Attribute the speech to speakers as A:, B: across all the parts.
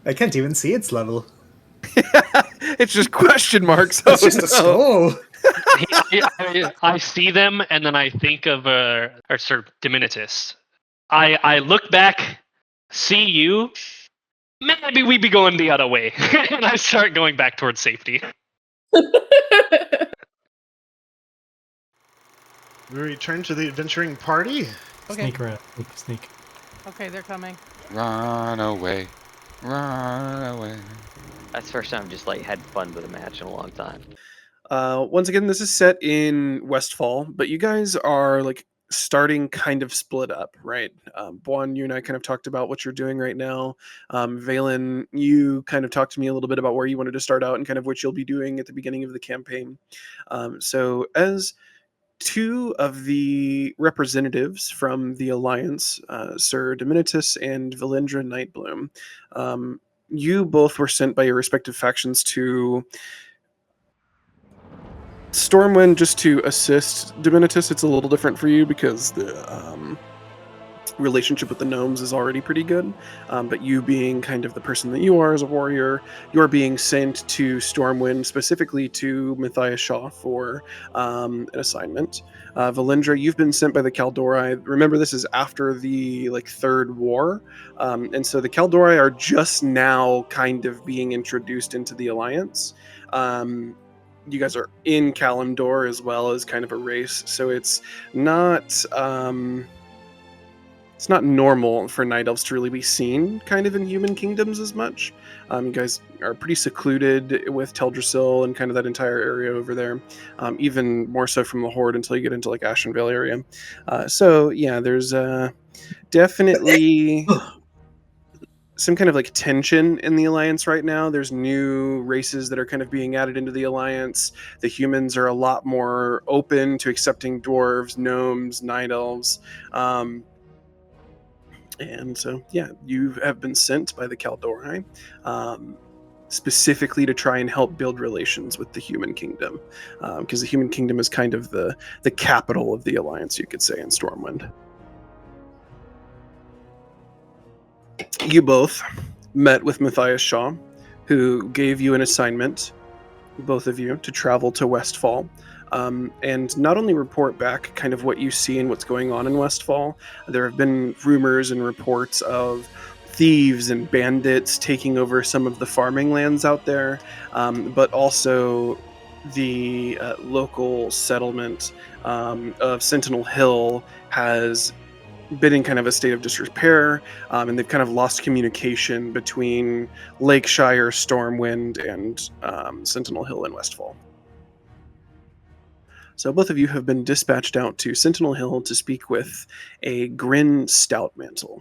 A: I can't even see its level.
B: It's just question marks.
A: It's just a skull.
C: I see them, and then I think of Sir Diminetus. I look back, see you. Maybe we be going the other way, and I start going back towards safety.
D: We return to the adventuring party.
E: Okay.
F: Sneak around. Sneak.
E: Okay, they're coming.
G: Run away. Run away.
H: That's the first time I've just like had fun with a match in a long time.
B: Once again, this is set in Westfall, but you guys are like starting kind of split up, right? Bwon, you and I kind of talked about what you're doing right now. Valen, you kind of talked to me a little bit about where you wanted to start out and kind of what you'll be doing at the beginning of the campaign. So as two of the representatives from the Alliance, Sir Diminetus and Veilindra NightBloom, you both were sent by your respective factions to Stormwind just to assist Diminetus. It's a little different for you because the relationship with the gnomes is already pretty good. But you being kind of the person that you are as a warrior, you're being sent to Stormwind, specifically to Matthias Shaw for an assignment. Veilindra, you've been sent by the Kaldori. Remember, this is after the third war. And so the Kaldori are just now kind of being introduced into the Alliance. You guys are in Kalimdor as well as kind of a race, so it's not normal for night elves to really be seen kind of in human kingdoms as much. You guys are pretty secluded with Teldrassil and kind of that entire area over there, even more so from the Horde until you get into Ashenvale area. So yeah, there's definitely some kind of tension in the Alliance right now. There's new races that are kind of being added into the Alliance. The humans are a lot more open to accepting dwarves, gnomes, night elves. And so, yeah, you have been sent by the Kaldori specifically to try and help build relations with the human kingdom. Because the human kingdom is kind of the capital of the Alliance, you could say, in Stormwind. You both met with Matthias Shaw, who gave you an assignment, both of you, to travel to Westfall, and not only report back kind of what you see and what's going on in Westfall. There have been rumors and reports of thieves and bandits taking over some of the farming lands out there, but also the local settlement of Sentinel Hill has been in kind of a state of disrepair, and they've kind of lost communication between Lakeshire, Stormwind, and Sentinel Hill in Westfall. So both of you have been dispatched out to Sentinel Hill to speak with a Grin Stoutmantle.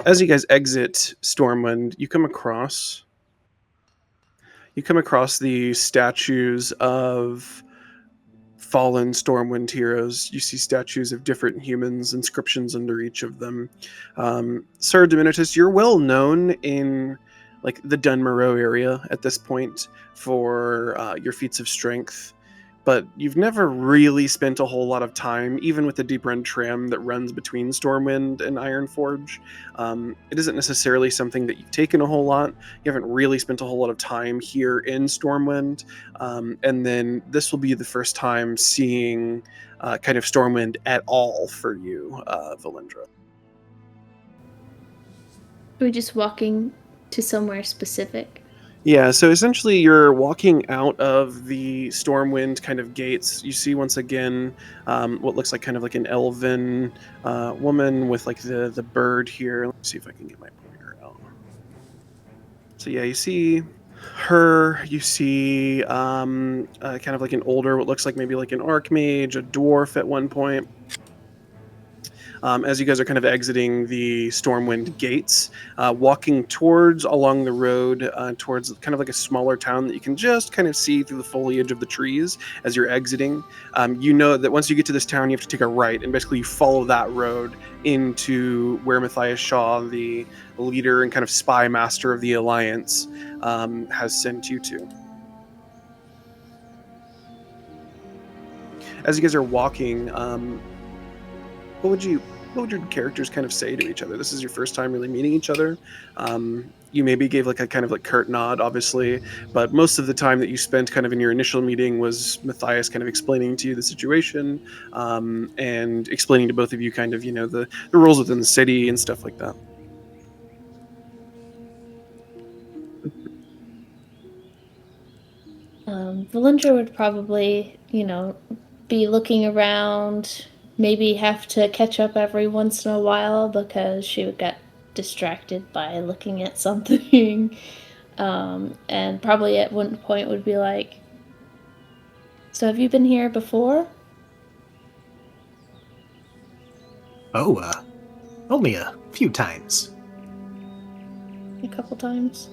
B: As you guys exit Stormwind, you come across the statues of fallen Stormwind heroes. You see statues of different humans, inscriptions under each of them. Sir Diminetus, you're well known in the Dunmoreau area at this point for your feats of strength, but you've never really spent a whole lot of time, even with the deep run tram that runs between Stormwind and Ironforge. It isn't necessarily something that you've taken a whole lot. You haven't really spent a whole lot of time here in Stormwind, and then this will be the first time seeing kind of Stormwind at all for you, Veilindra.
I: Are we just walking to somewhere specific?
B: Yeah, so essentially you're walking out of the Stormwind kind of gates. You see once again what looks like kind of an elven woman with the bird here. Let me see if I can get my pointer out. So yeah, you see her, you see kind of an older, what looks like maybe an archmage, a dwarf at one point. As you guys are kind of exiting the Stormwind gates, walking along the road towards kind of a smaller town that you can just kind of see through the foliage of the trees as you're exiting. You know that once you get to this town, you have to take a right, and basically you follow that road into where Matthias Shaw, the leader and kind of spy master of the Alliance, has sent you to. As you guys are walking, what would you what would your characters kind of say to each other? This is your first time really meeting each other. You maybe gave like a kind of like curt nod, obviously, but most of the time that you spent kind of in your initial meeting was Matthias kind of explaining to you the situation, and explaining to both of you kind of, you know, the rules within the city and stuff like that.
I: Veilindra would probably, be looking around, maybe have to catch up every once in a while because she would get distracted by looking at something. And probably at one point would be like, "So have you been here before?"
A: Oh, only a few times.
I: A couple times.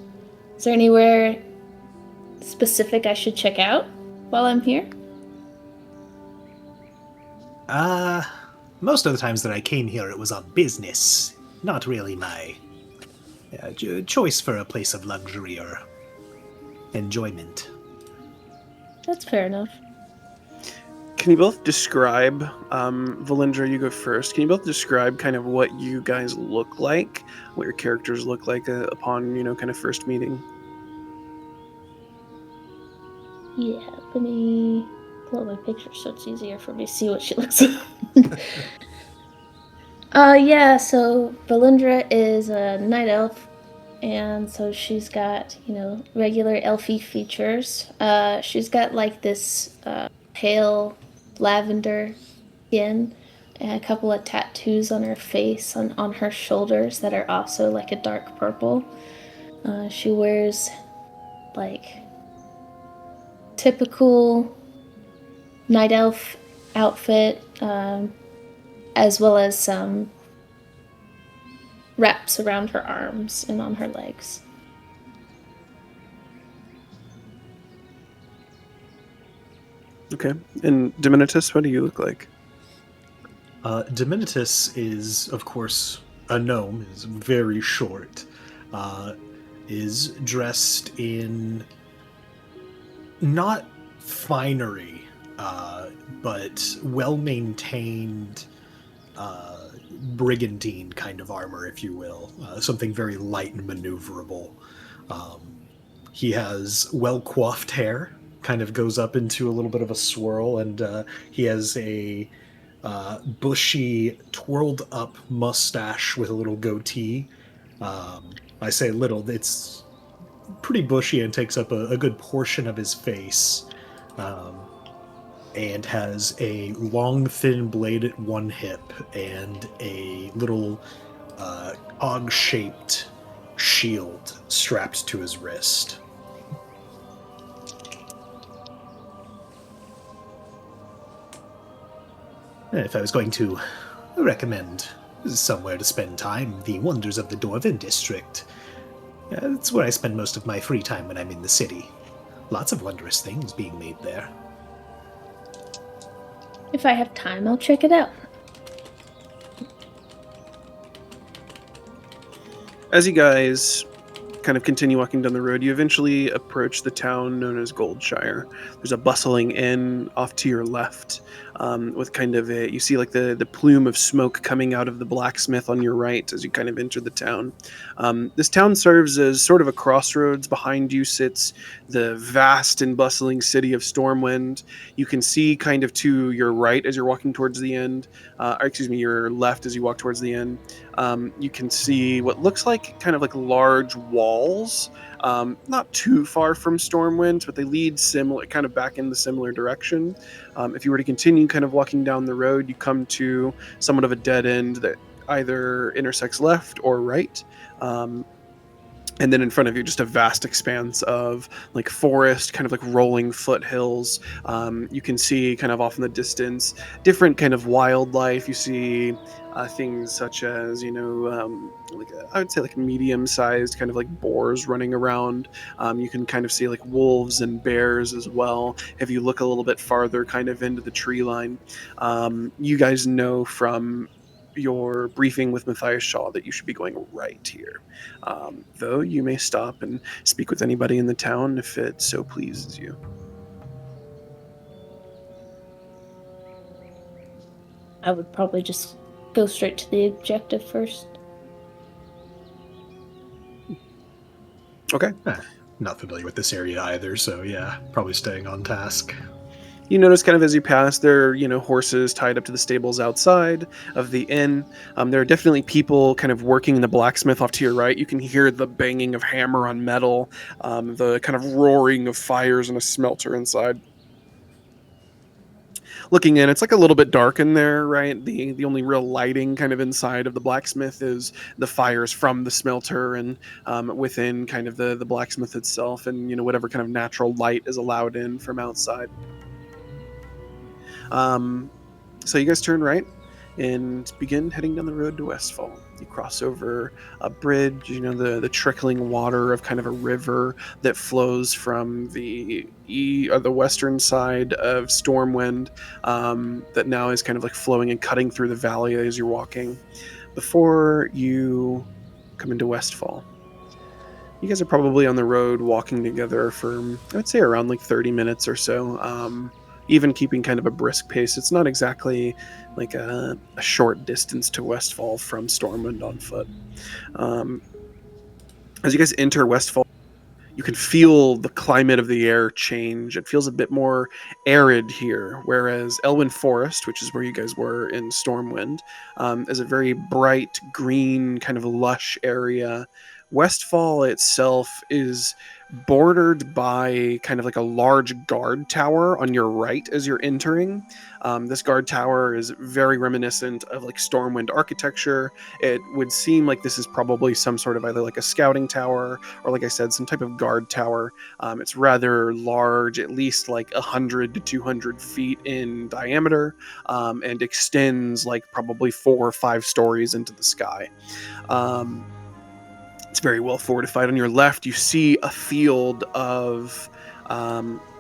I: Is there anywhere specific I should check out while I'm here?
A: Most of the times that I came here, it was on business. Not really my choice for a place of luxury or enjoyment.
I: That's fair enough.
B: Can you both describe, Veilindra, you go first. Can you both describe kind of what you guys look like, what your characters look like upon, kind of first meeting?
I: Yeah, let me pull up my picture so it's easier for me to see what she looks like. Yeah, so Veilindra is a night elf, and so she's got, regular elfy features. She's got like this pale lavender skin and a couple of tattoos on her face, on her shoulders that are also like a dark purple. She wears like typical night elf outfit, as well as some wraps around her arms and on her legs.
B: Okay. And Diminetus, what do you look like?
A: Diminetus is, of course, a gnome, is very short, is dressed in not finery, but well-maintained brigandine kind of armor, if you will. Something very light and maneuverable. He has well-coiffed hair, kind of goes up into a little bit of a swirl, and he has a bushy, twirled-up mustache with a little goatee. I say little, it's pretty bushy and takes up a good portion of his face, and has a long, thin blade at one hip and a little og-shaped shield strapped to his wrist. If I was going to recommend somewhere to spend time, the wonders of the Dwarven District. That's where I spend most of my free time when I'm in the city. Lots of wondrous things being made there.
I: If I have time, I'll check it out.
B: As you guys kind of continue walking down the road, you eventually approach the town known as Goldshire. There's a bustling inn off to your left, with kind of you see like the plume of smoke coming out of the blacksmith on your right as you kind of enter the town. This town serves as sort of a crossroads. Behind you sits the vast and bustling city of Stormwind. You can see kind of to your right as you're walking towards the end, your left as you walk towards the end. You can see what looks like kind of like large walls, not too far from Stormwind, but they lead similar, kind of back in the similar direction. If you were to continue kind of walking down the road, you come to somewhat of a dead end that either intersects left or right. And then in front of you, just a vast expanse of like forest, kind of like rolling foothills. You can see kind of off in the distance, different kind of wildlife. You see things such as, I would say like medium-sized kind of like boars running around. You can kind of see like wolves and bears as well. If you look a little bit farther kind of into the tree line, you guys know from your briefing with Matthias Shaw that you should be going right here. Though you may stop and speak with anybody in the town if it so pleases you.
I: I would probably just go straight to the objective first.
B: Okay.
A: Not familiar with this area either, so yeah, probably staying on task.
B: You notice kind of as you pass, there are, horses tied up to the stables outside of the inn. There are definitely people kind of working in the blacksmith off to your right. You can hear the banging of hammer on metal, the kind of roaring of fires in a smelter inside. Looking in, it's like a little bit dark in there, right? The only real lighting kind of inside of the blacksmith is the fires from the smelter and within kind of the blacksmith itself, and whatever kind of natural light is allowed in from outside. So you guys turn right and begin heading down the road to Westfall. You cross over a bridge, the trickling water of kind of a river that flows from the western side of Stormwind, that now is kind of like flowing and cutting through the valley as you're walking. Before you come into Westfall, you guys are probably on the road walking together for, I would say, around like 30 minutes or so. Even keeping kind of a brisk pace. It's not exactly like a short distance to Westfall from Stormwind on foot. As you guys enter Westfall, you can feel the climate of the air change. It feels a bit more arid here, whereas Elwynn Forest, which is where you guys were in Stormwind, is a very bright green, kind of lush area. Westfall itself is bordered by kind of like a large guard tower on your right as you're entering. This guard tower is very reminiscent of like Stormwind architecture. It would seem like this is probably some sort of either like a scouting tower or, like I said, some type of guard tower. It's rather large, at least like 100 to 200 feet in diameter, and extends like probably 4 or 5 stories into the sky. It's very well fortified. On your left, you see a field of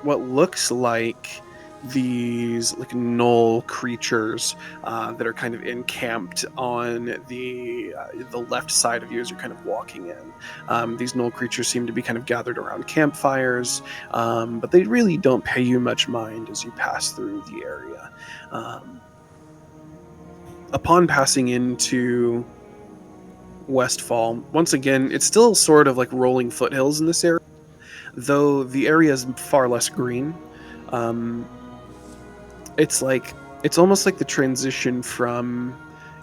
B: what looks like these like gnoll creatures that are kind of encamped on the left side of you as you're kind of walking in. These gnoll creatures seem to be kind of gathered around campfires, but they really don't pay you much mind as you pass through the area. Upon passing into Westfall, once again, it's still sort of like rolling foothills in this area, though the area is far less green. It's almost like the transition from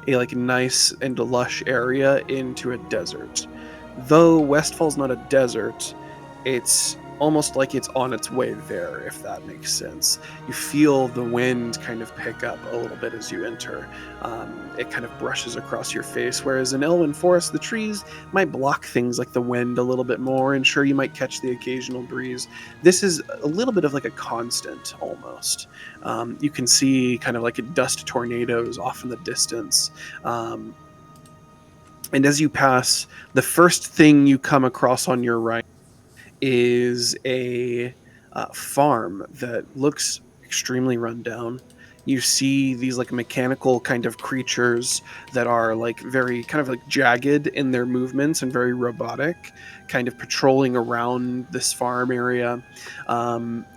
B: a like nice and lush area into a desert. Though Westfall's not a desert, it's almost like it's on its way there, if that makes sense. You feel the wind kind of pick up a little bit as you enter. It kind of brushes across your face, whereas in Elwynn Forest, the trees might block things like the wind a little bit more, and sure, you might catch the occasional breeze. This is a little bit of like a constant, almost. You can see kind of like dust tornadoes off in the distance. And as you pass, the first thing you come across on your right is a farm that looks extremely run down. You see these like mechanical kind of creatures that are like very kind of like jagged in their movements and very robotic, kind of patrolling around this farm area.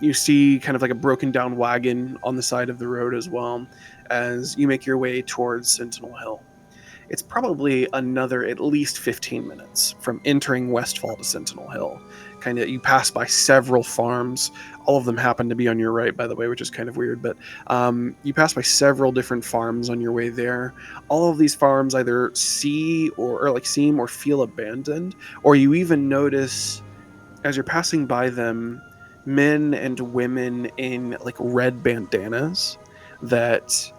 B: You see kind of like a broken down wagon on the side of the road as well as you make your way towards Sentinel Hill. It's probably another at least 15 minutes from entering Westfall to Sentinel Hill. Kind of, you pass by several farms. All of them happen to be on your right, by the way, which is kind of weird. But you pass by several different farms on your way there. All of these farms either seem or feel abandoned, or you even notice as you're passing by them, men and women in like red bandanas that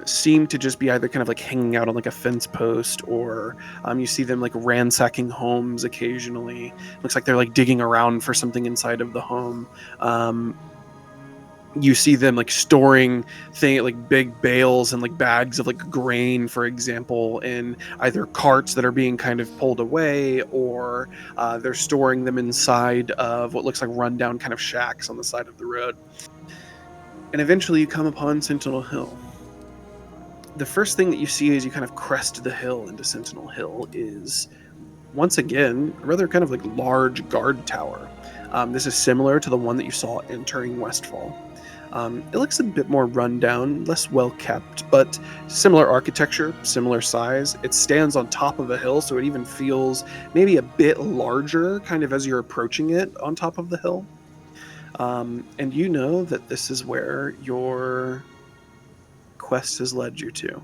B: seem to just be either kind of like hanging out on like a fence post, or you see them like ransacking homes occasionally. Looks like they're like digging around for something inside of the home. You see them like storing like big bales and like bags of like grain, for example, in either carts that are being kind of pulled away, or they're storing them inside of what looks like rundown kind of shacks on the side of the road. And eventually you come upon Sentinel Hill. The first thing that you see as you kind of crest the hill into Sentinel Hill is, once again, a rather kind of like large guard tower. This is similar to the one that you saw entering Westfall. It looks a bit more rundown, less well kept, but similar architecture, similar size. It stands on top of a hill, so it even feels maybe a bit larger, kind of as you're approaching it on top of the hill. And you know that this is where your quest has led you to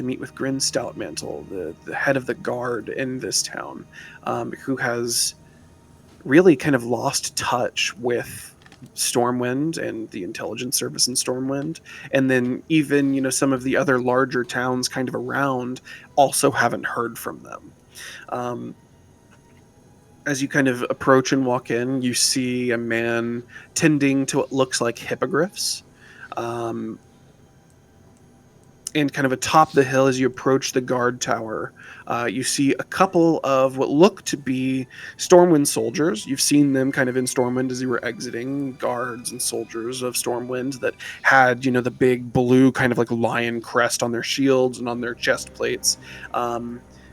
B: meet with Grin Stoutmantle, the head of the guard in this town, who has really kind of lost touch with Stormwind and the intelligence service in Stormwind, and then even some of the other larger towns kind of around also haven't heard from them. As you kind of approach and walk in, you see a man tending to what looks like hippogriffs. And kind of atop the hill, as you approach the guard tower, you see a couple of what look to be Stormwind soldiers. You've seen them kind of in Stormwind as you were exiting, guards and soldiers of Stormwind that had, the big blue kind of like lion crest on their shields and on their chest plates.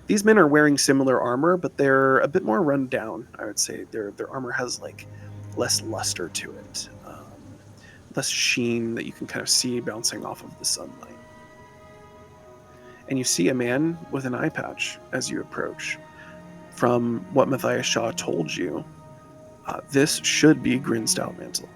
B: These men are wearing similar armor, but they're a bit more run down, I would say. Their armor has like less luster to it, less sheen that you can kind of see bouncing off of the sunlight. And you see a man with an eye patch as you approach. From what Matthias Shaw told you, this should be Grin Stoutmantle.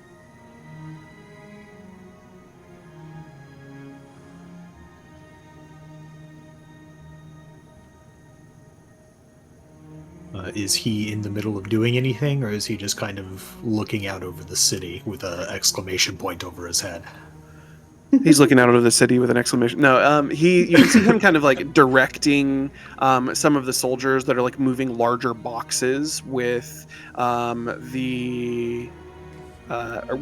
A: Is he in the middle of doing anything, or is he just kind of looking out over the city with an exclamation point over his head?
B: He's looking out over the city with an exclamation. No, you can see him kind of like directing some of the soldiers that are like moving larger boxes with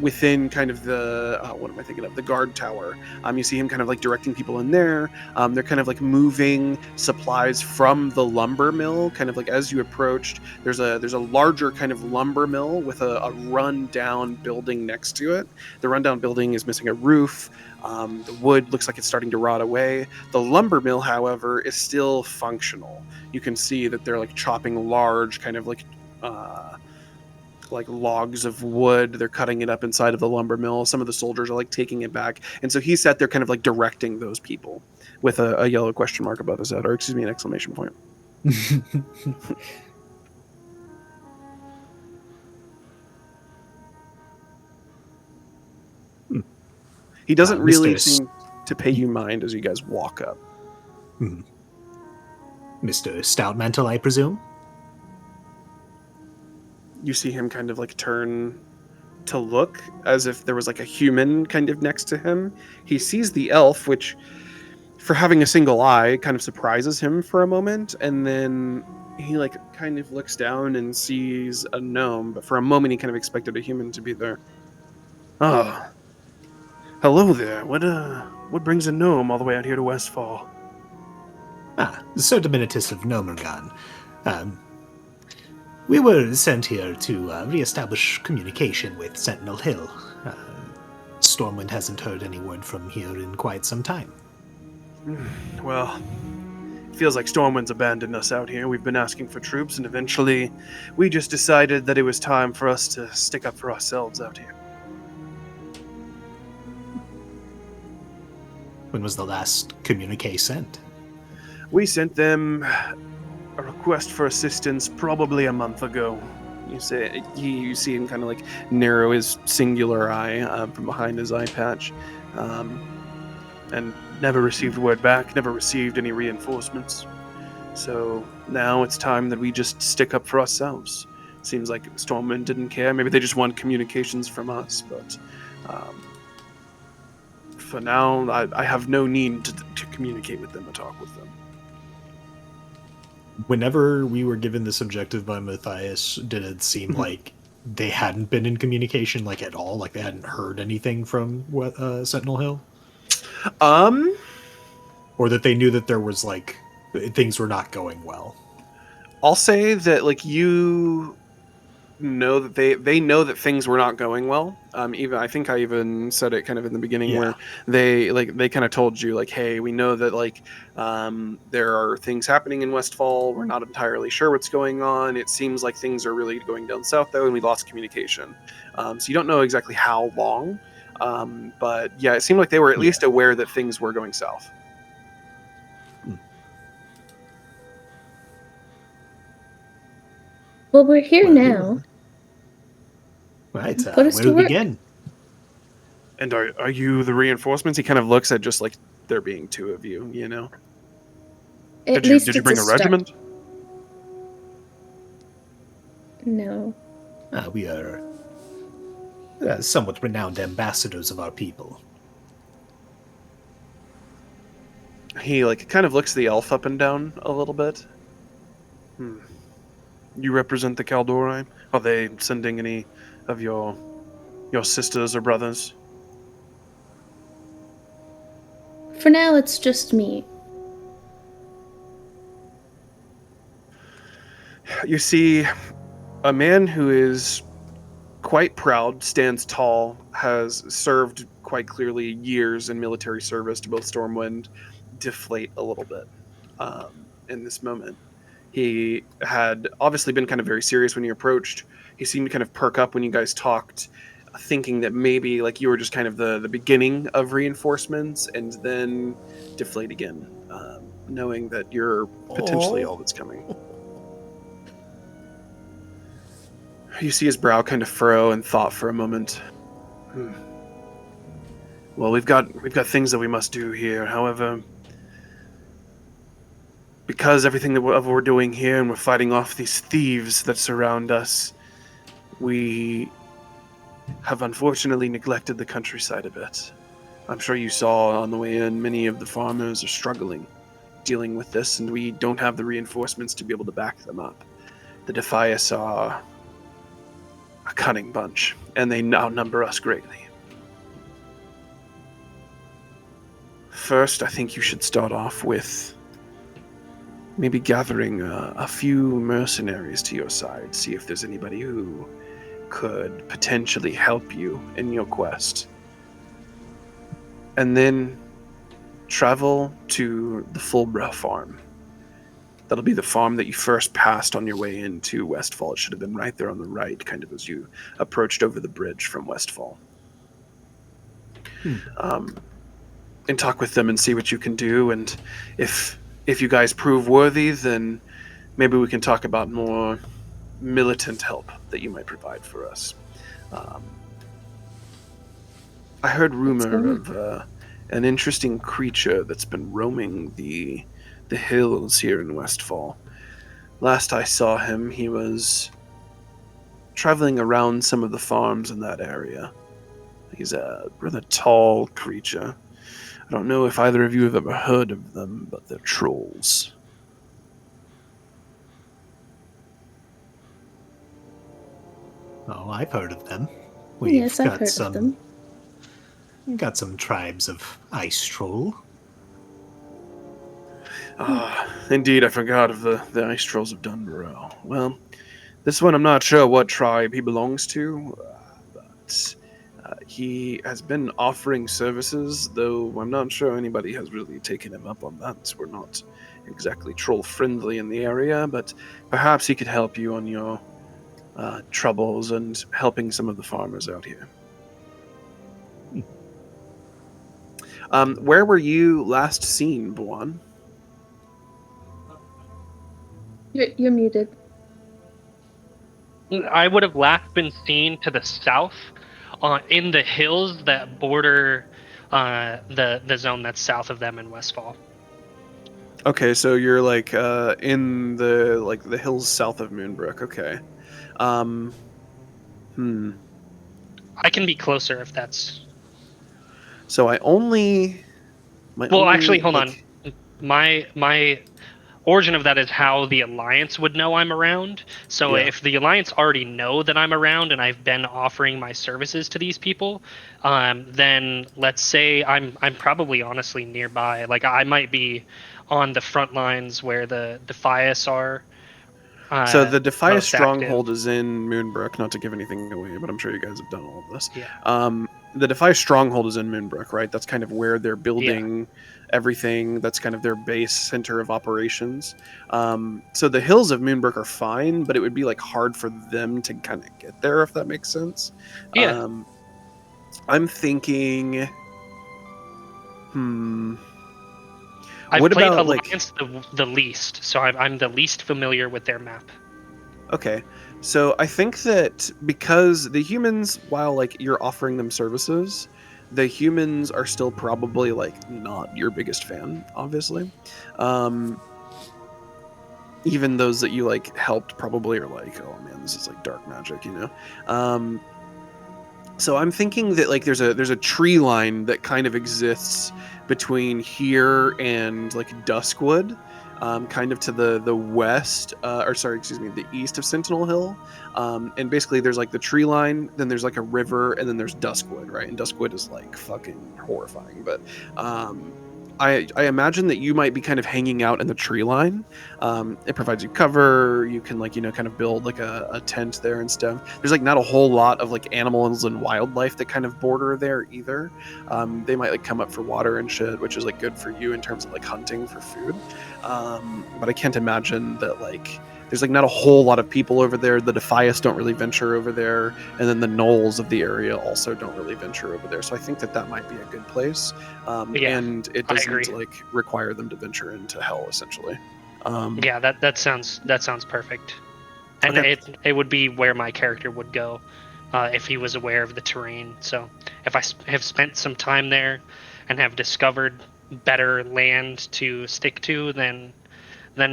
B: within kind of the what am I thinking of? The guard tower. You see him kind of like directing people in there. They're kind of like moving supplies from the lumber mill. Kind of like as you approached, there's a larger kind of lumber mill with a run-down building next to it. The run-down building is missing a roof. The wood looks like it's starting to rot away. The lumber mill, however, is still functional. You can see that they're like chopping large kind of like logs of wood. They're cutting it up inside of the lumber mill. Some of the soldiers are like taking it back. And so he sat there kind of like directing those people with a yellow question mark above his head, or excuse me, an exclamation point. He doesn't really seem to pay you mind as you guys walk up.
A: Mr. Stoutmantle, I presume?
B: You see him kind of like turn to look as if there was like a human kind of next to him. He sees the elf, which for having a single eye kind of surprises him for a moment. And then he like kind of looks down and sees a gnome. But for a moment, he kind of expected a human to be there. Oh, hello there. What brings a gnome all the way out here to Westfall?
A: Sir Diminetus of Gnomeregan. We were sent here to re-establish communication with Sentinel Hill. Stormwind hasn't heard any word from here in quite some time.
B: Well, it feels like Stormwind's abandoned us out here. We've been asking for troops, and eventually we just decided that it was time for us to stick up for ourselves out here.
A: When was the last communique sent?
B: We sent them a request for assistance probably a month ago. You see him kind of like narrow his singular eye from behind his eye patch, and never received word back, never received any reinforcements. So now it's time that we just stick up for ourselves. Seems like Stormwind didn't care. Maybe they just want communications from us, but for now, I have no need to communicate with them or talk with them.
A: Whenever we were given this objective by Matthias, did it seem like they hadn't been in communication like at all? Like they hadn't heard anything from Sentinel Hill? Or that they knew that there was like things were not going well?
B: I'll say that like you know that they know that things were not going well. Even I think I even said it kind of in the beginning where they kind of told you like, hey, we know that like there are things happening in Westfall. We're not entirely sure what's going on. It seems like things are really going down south though, and we lost communication. So you don't know exactly how long. But yeah, it seemed like they were at least aware that things were going south.
I: Well, we're here now.
A: Right,
I: Put us
A: where
I: to
A: to
I: work.
A: begin?
B: And are you the reinforcements? He kind of looks at just like there being two of you, you know?
I: At
B: Did
I: least
B: you
I: it's
B: bring a
I: start.
B: regiment?
I: No.
A: We are somewhat renowned ambassadors of our people.
B: He like kind of looks the elf up and down a little bit. You represent the Kaldori? Are they sending any of your sisters or brothers?
I: For now, it's just me.
B: You see a man who is quite proud, stands tall, has served quite clearly years in military service to both Stormwind, deflate a little bit in this moment. He had obviously been kind of very serious when you approached. He seemed to kind of perk up when you guys talked, thinking that maybe like you were just kind of the beginning of reinforcements, and then deflate again, knowing that you're potentially all that's coming. You see his brow kind of furrow in thought for a moment. Well, we've got things that we must do here. However, because everything that we're doing here and we're fighting off these thieves that surround us, we have unfortunately neglected the countryside a bit. I'm sure you saw on the way in, many of the farmers are struggling dealing with this, and we don't have the reinforcements to be able to back them up. The Defias are a cunning bunch, and they outnumber us greatly. First, I think you should start off with maybe gathering a few mercenaries to your side, see if there's anybody who could potentially help you in your quest. And then travel to the Fulbra farm. That'll be the farm that you first passed on your way into Westfall. It should have been right there on the right, kind of as you approached over the bridge from Westfall. And talk with them and see what you can do. And if you guys prove worthy, then maybe we can talk about more militant help that you might provide for us. I heard rumor of an interesting creature that's been roaming the hills here in Westfall. Last I saw him, he was traveling around some of the farms in that area. He's a rather tall creature. I don't know if either of you have ever heard of them, but they're trolls.
A: Oh, I've heard of them.
I: Yes, I've heard of them.
A: We've got some tribes of ice troll.
B: Indeed, I forgot of the ice trolls of Dunborough. Well, this one I'm not sure what tribe he belongs to, but he has been offering services, though I'm not sure anybody has really taken him up on that. We're not exactly troll-friendly in the area, but perhaps he could help you on your troubles and helping some of the farmers out here. Where were you last seen, Bwon?
I: You're muted.
C: I would have last been seen to the south, in the hills that border the zone that's south of them in Westfall.
B: Okay, so you're like in the hills south of Moonbrook. Okay.
C: I can be closer if that's.
B: So
C: Actually, hold on. My origin of that is how the Alliance would know I'm around. So if the Alliance already know that I'm around and I've been offering my services to these people, then let's say I'm probably honestly nearby. Like I might be on the front lines where the Defias are.
B: So the Defias stronghold
C: active.
B: is in Moonbrook, not to give anything away, but I'm sure you guys have done all of this.
C: Yeah.
B: The Defias stronghold is in Moonbrook, right? That's kind of where they're building everything. That's kind of their base center of operations. So the hills of Moonbrook are fine, but it would be like hard for them to kind of get there, if that makes sense.
C: Yeah.
B: I'm thinking.
C: I've
B: What
C: played
B: about, like-
C: Alliance the least, so I'm the least familiar with their map.
B: Okay, so I think that because the humans, while like you're offering them services, the humans are still probably like not your biggest fan, obviously. Even those that you like helped probably are like, oh man, this is like dark magic, you know. So I'm thinking that like there's a tree line that kind of exists between here and like Duskwood, kind of to the west, the east of Sentinel Hill, and basically there's like the tree line, then there's like a river, and then there's Duskwood, right? And Duskwood is like fucking horrifying, but I imagine that you might be kind of hanging out in the tree line. It provides you cover. You can like, kind of build like a tent there and stuff. There's like not a whole lot of like animals and wildlife that kind of border there either. They might like come up for water and shit, which is like good for you in terms of like hunting for food. But I can't imagine that like there's like not a whole lot of people over there. The Defias don't really venture over there, and then the gnolls of the area also don't really venture over there. So I think that might be a good place, and it doesn't like require them to venture into hell, essentially.
C: Yeah, that sounds perfect, and
B: Okay.
C: it would be where my character would go if he was aware of the terrain. So if I have spent some time there and have discovered better land to stick to than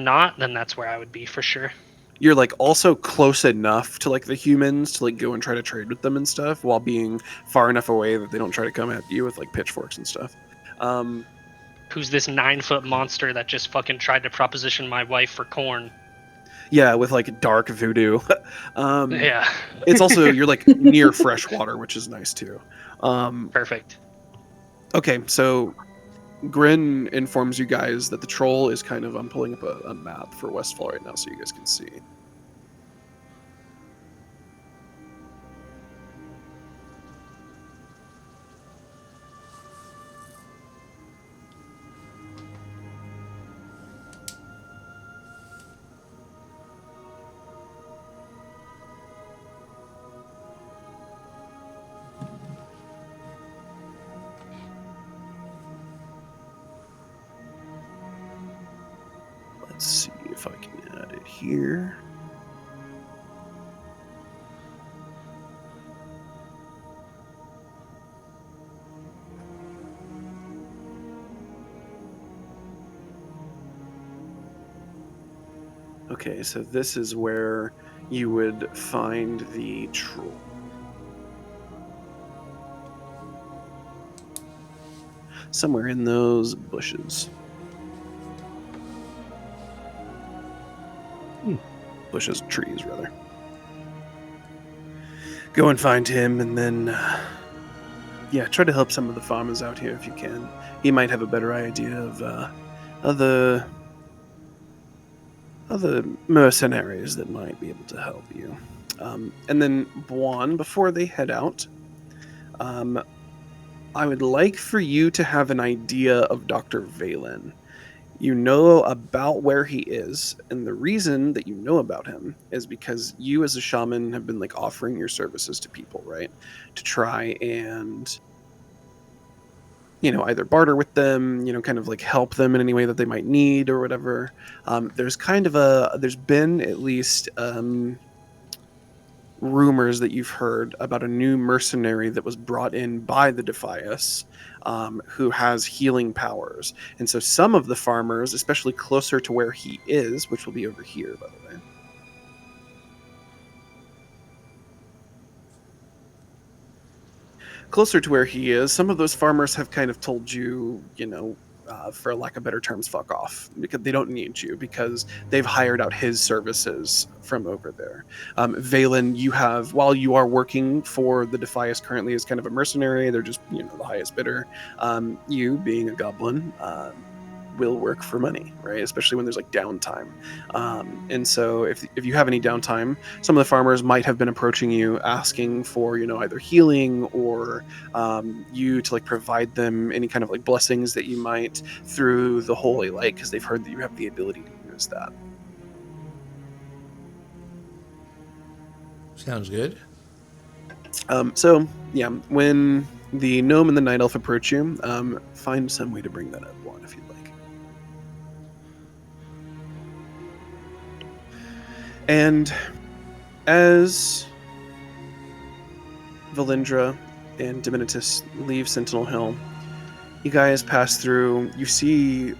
C: not, then that's where I would be for sure.
B: You're like also close enough to like the humans to like go and try to trade with them and stuff, while being far enough away that they don't try to come at you with like pitchforks and stuff.
C: Who's this 9-foot monster that just fucking tried to proposition my wife for corn?
B: Yeah, with like dark voodoo.
C: Yeah.
B: It's also, you're like near fresh water, which is nice too.
C: Perfect.
B: Okay, so Grin informs you guys that the troll is kind of, I'm pulling up a map for Westfall right now so you guys can see. Let's see if I can add it here. Okay, so this is where you would find the troll. Somewhere in those bushes. Bushes, trees, rather. Go and find him, and then, try to help some of the farmers out here if you can. He might have a better idea of other mercenaries that might be able to help you. And then, Bwon, before they head out, I would like for you to have an idea of Dr. Valen. You know about where he is, and the reason that you know about him is because you as a shaman have been like offering your services to people, right? To try and, either barter with them, kind of like help them in any way that they might need or whatever. There's been at least rumors that you've heard about a new mercenary that was brought in by the Defias, who has healing powers. And so some of the farmers, especially closer to where he is, which will be over here, by the way. Closer to where he is, some of those farmers have kind of told you, for lack of better terms, fuck off, because they don't need you, because they've hired out his services from over there. Valen, while you are working for the Defias currently as kind of a mercenary, they're just, the highest bidder. You, being a goblin, will work for money, right? Especially when there's like downtime. And so if you have any downtime, some of the farmers might have been approaching you asking for, either healing or you to like provide them any kind of like blessings that you might through the holy light, because they've heard that you have the ability to use that.
E: Sounds good.
B: So Yeah, when the gnome and the night elf approach you, find some way to bring that up, Bwon, if you'd like. And as Veilindra and Diminetus leave Sentinel Hill, you guys pass through. You see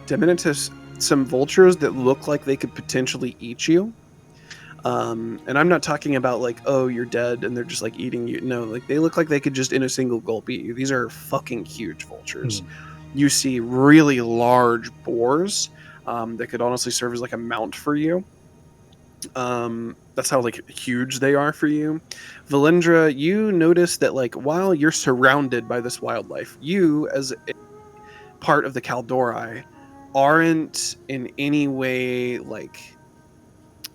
B: Diminetus, some vultures that look like they could potentially eat you. And I'm not talking about like, oh, you're dead and they're just like eating you. No, like they look like they could just in a single gulp eat you. These are fucking huge vultures. You see really large boars that could honestly serve as like a mount for you. That's how like huge they are for you. Veilindra, you notice that like while you're surrounded by this wildlife, you as a part of the Kaldori aren't in any way like,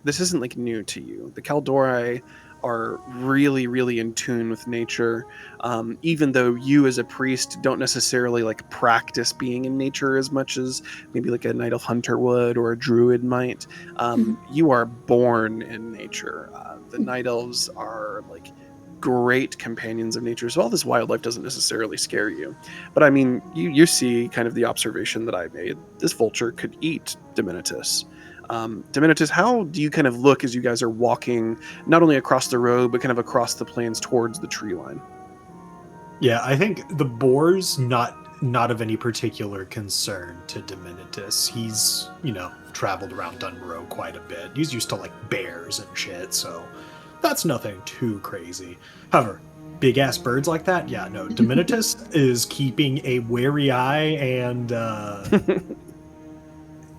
B: this isn't like new to you. The Kaldori are really, really in tune with nature, even though you as a priest don't necessarily like practice being in nature as much as maybe like a night elf hunter would or a druid might. You are born in nature. The night elves are like great companions of nature, so all this wildlife doesn't necessarily scare you. But I mean, you see kind of the observation that I made. This vulture could eat Diminetus. Diminetus, how do you kind of look as you guys are walking not only across the road, but kind of across the plains towards the tree line?
A: Yeah, I think the boar's not of any particular concern to Diminetus. He's, traveled around Dunborough quite a bit. He's used to like bears and shit, so that's nothing too crazy. However, big ass birds like that, yeah, no. Diminetus is keeping a wary eye, and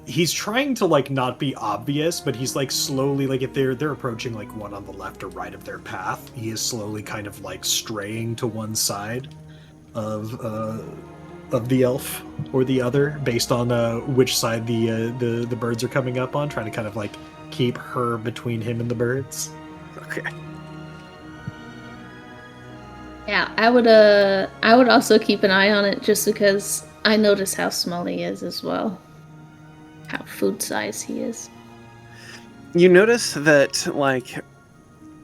A: he's trying to like not be obvious, but he's like slowly, like if they're approaching like one on the left or right of their path, he is slowly kind of like straying to one side of the elf or the other, based on which side the birds are coming up on, trying to kind of like keep her between him and the birds.
B: Okay.
I: Yeah, I would also keep an eye on it just because I notice how small he is as well. How food size he is.
B: You notice that like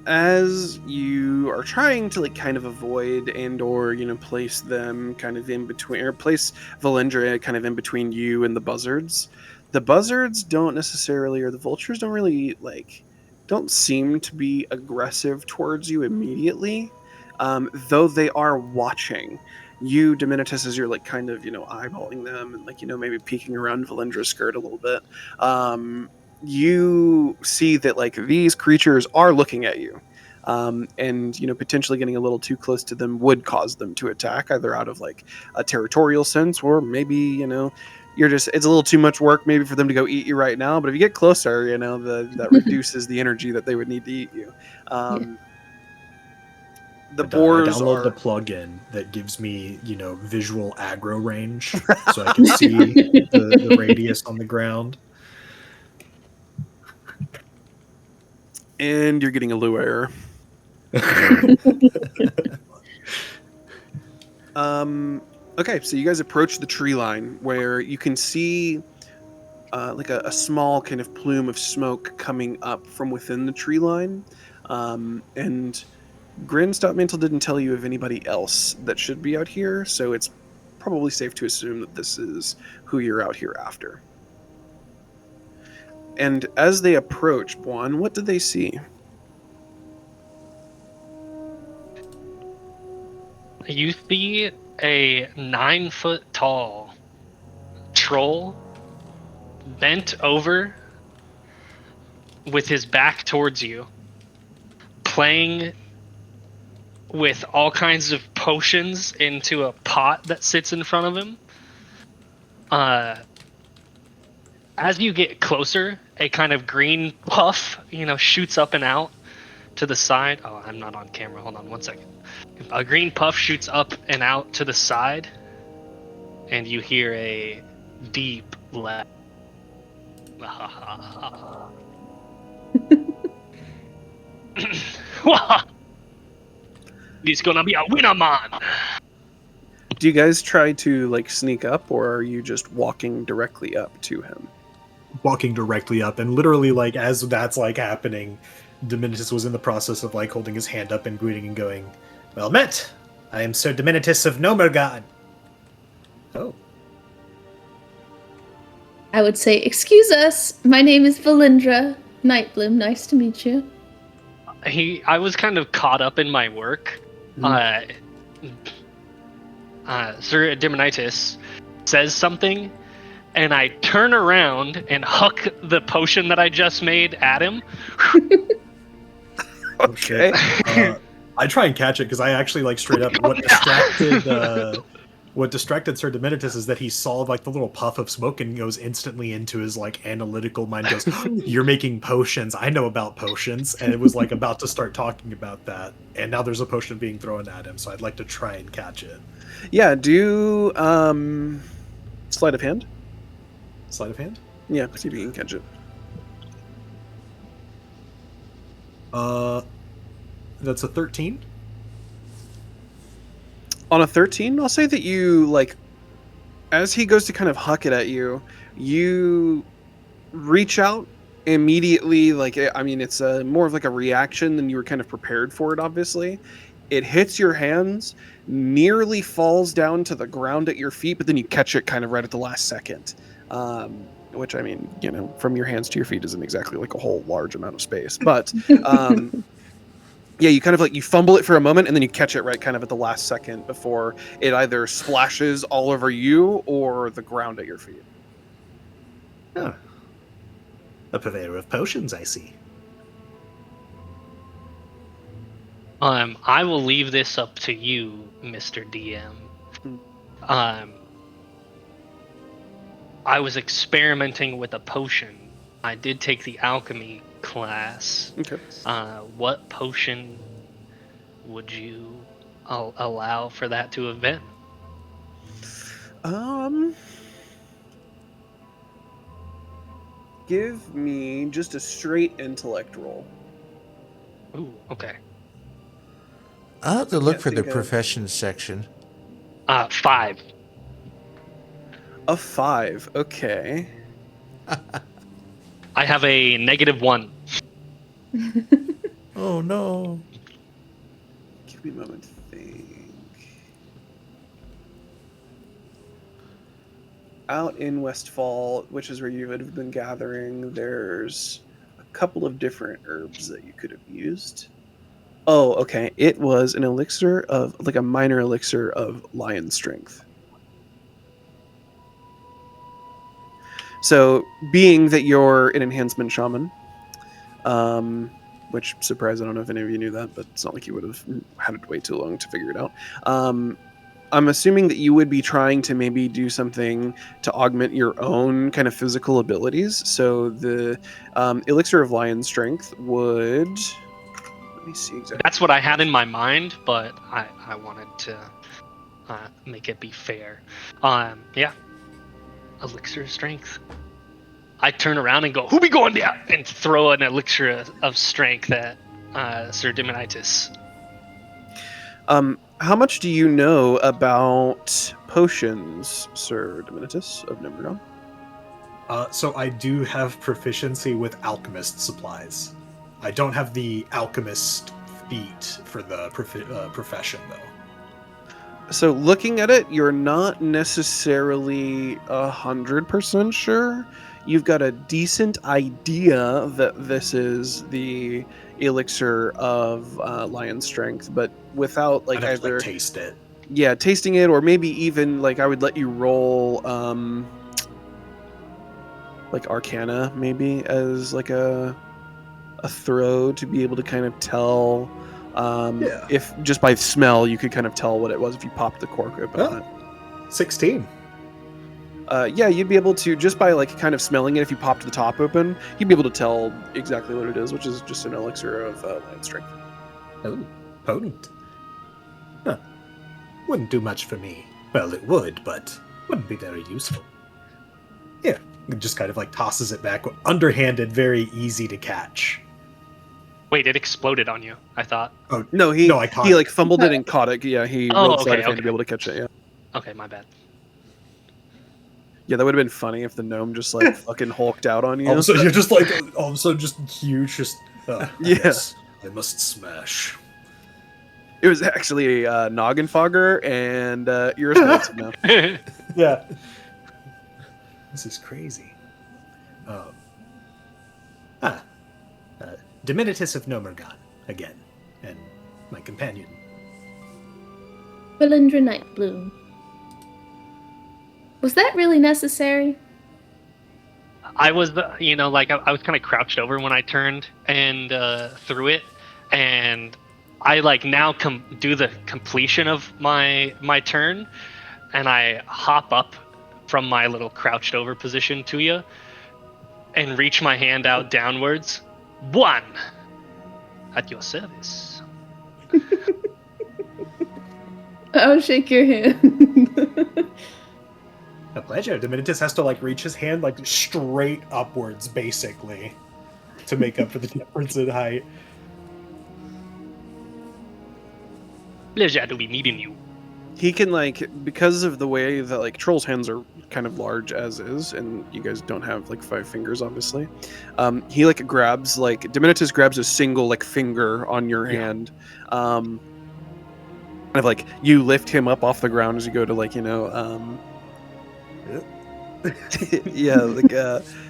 B: as you are trying to like kind of avoid and or place them kind of in between, or place Veilindra kind of in between you and the buzzards don't necessarily, or the vultures don't really don't seem to be aggressive towards you immediately, though they are watching you, Diminetus, as you're like kind of eyeballing them and maybe peeking around Veilindra's skirt a little bit. You see that like these creatures are looking at you, and potentially getting a little too close to them would cause them to attack, either out of like a territorial sense, or maybe you're just, it's a little too much work maybe for them to go eat you right now, but if you get closer, that reduces the energy that they would need to eat you. The boars
A: I download the plugin that gives me, visual aggro range, so I can see the radius on the ground.
B: And you're getting a Lua error. Okay, so you guys approach the tree line where you can see like a small kind of plume of smoke coming up from within the tree line. And Grin Stop Mantle didn't tell you of anybody else that should be out here, so it's probably safe to assume that this is who you're out here after. And as they approach, Bwon, what do they see?
C: You see a 9-foot tall troll bent over with his back towards you, playing with all kinds of potions into a pot that sits in front of him. As you get closer, a kind of green puff, shoots up and out to the side. Oh, I'm not on camera. Hold on one second. A green puff shoots up and out to the side, and you hear a deep laugh. He's gonna be a winner, man.
B: Do you guys try to sneak up, or are you just walking directly up to him?
A: Walking directly up, and literally as that's happening, Diminetus was in the process of holding his hand up and greeting and going, Well met. I am Sir Diminetus of Gnomeregan. Oh.
I: I would say, excuse us, my name is Veilindra NightBloom. Nice to meet you.
C: I was kind of caught up in my work. Sir Diminetus says something, and I turn around and huck the potion that I just made at him.
B: Okay.
A: I try and catch it because I actually like straight up what distracted Sir Diminetus is that he saw like the little puff of smoke and goes instantly into his like analytical mind, goes, "You're making potions. I know about potions," and it was like about to start talking about that, and now there's a potion being thrown at him. So I'd like to try and catch it.
B: Yeah, do sleight of hand.
A: Sleight of hand.
B: Yeah, see if you can catch it.
A: That's a 13.
B: On a 13, I'll say that you, like, as he goes to kind of huck it at you, you reach out immediately. Like, I mean, it's more of like a reaction than you were kind of prepared for it, obviously. It hits your hands, nearly falls down to the ground at your feet, but then you catch it kind of right at the last second. Which, I mean, you know, from your hands to your feet isn't exactly like a whole large amount of space. But, yeah, you kind of like, you fumble it for a moment and then you catch it right kind of at the last second before it either splashes all over you or the ground at your feet.
A: Oh. A purveyor of potions, I see.
C: I will leave this up to you, Mr. DM. I was experimenting with a potion. I did take the alchemy class.
B: Okay.
C: What potion would you allow for that to have been?
B: Give me just a straight intellect roll.
C: Ooh, okay.
E: I'll have to look
B: Yeah,
E: for the
B: think,
E: professions section.
C: 5.
B: A 5, okay.
C: I have a -1.
E: Oh no.
B: Give me a moment to think. Out in Westfall, which is where you would have been gathering, there's a couple of different herbs that you could have used. Oh, okay. It was an elixir of, like a minor elixir of lion strength. So, being that you're an enhancement shaman, which, surprise, I don't know if any of you knew that, but it's not like you would have had to wait too long to figure it out. I'm assuming that you would be trying to maybe do something to augment your own kind of physical abilities. So the elixir of lion strength would... Let me see exactly.
C: That's what I had in my mind, but I wanted to make it be fair. Yeah. Elixir of strength. I turn around and go, "Who be going there?" and throw an elixir of strength at Sir Diminetus.
B: How much do you know about potions, Sir Diminetus of Gnomeregan?
A: So I do have proficiency with alchemist supplies. I don't have the alchemist feat for the profession, though.
B: So looking at it, you're not necessarily 100% sure. You've got a decent idea that this is the elixir of lion strength, but without like
A: I'd have to,
B: either
A: like, taste it.
B: Yeah, tasting it, or maybe even like I would let you roll like Arcana maybe as like a throw to be able to kind of tell if just by smell you could kind of tell what it was if you popped the cork open on it.
A: 16.
B: Yeah, you'd be able to, just by like kind of smelling it, if you popped the top open, you'd be able to tell exactly what it is, which is just an elixir of lion strength.
A: Oh, potent. Huh. Wouldn't do much for me. Well, it would, but wouldn't be very useful. Yeah, it just kind of like tosses it back. Underhanded, very easy to catch.
C: Wait, it exploded on you, I thought.
A: Oh,
B: No, he
A: I caught
B: he
A: it.
B: like fumbled it and caught it. Yeah, he rolled sleight of hand to be able to catch it, yeah.
C: Okay, my bad.
B: Yeah, that would have been funny if the gnome just like fucking hulked out on you.
A: All of a sudden, you're just like, just huge, just...
B: Yeah.
A: I must smash.
B: It was actually a noggin fogger, and you're responsive now.
A: Yeah. This is crazy. Diminetus of Gnomeregan again, and my companion.
I: Veilindra NightBloom. Was that really necessary?
C: I was, I was kind of crouched over when I turned and threw it, and I now do the completion of my turn, and I hop up from my little crouched over position to you, and reach my hand out downwards. Bwon, at your service.
I: I'll shake your hand.
A: A pleasure. Diminetus has to reach his hand straight upwards, basically, to make up for the difference in height.
C: Pleasure to be meeting you.
B: He can because of the way that Troll's hands are kind of large as is, and you guys don't have 5 fingers, obviously. He grabs Diminetus grabs a single finger on your hand. Kind of you lift him up off the ground as you go to yeah,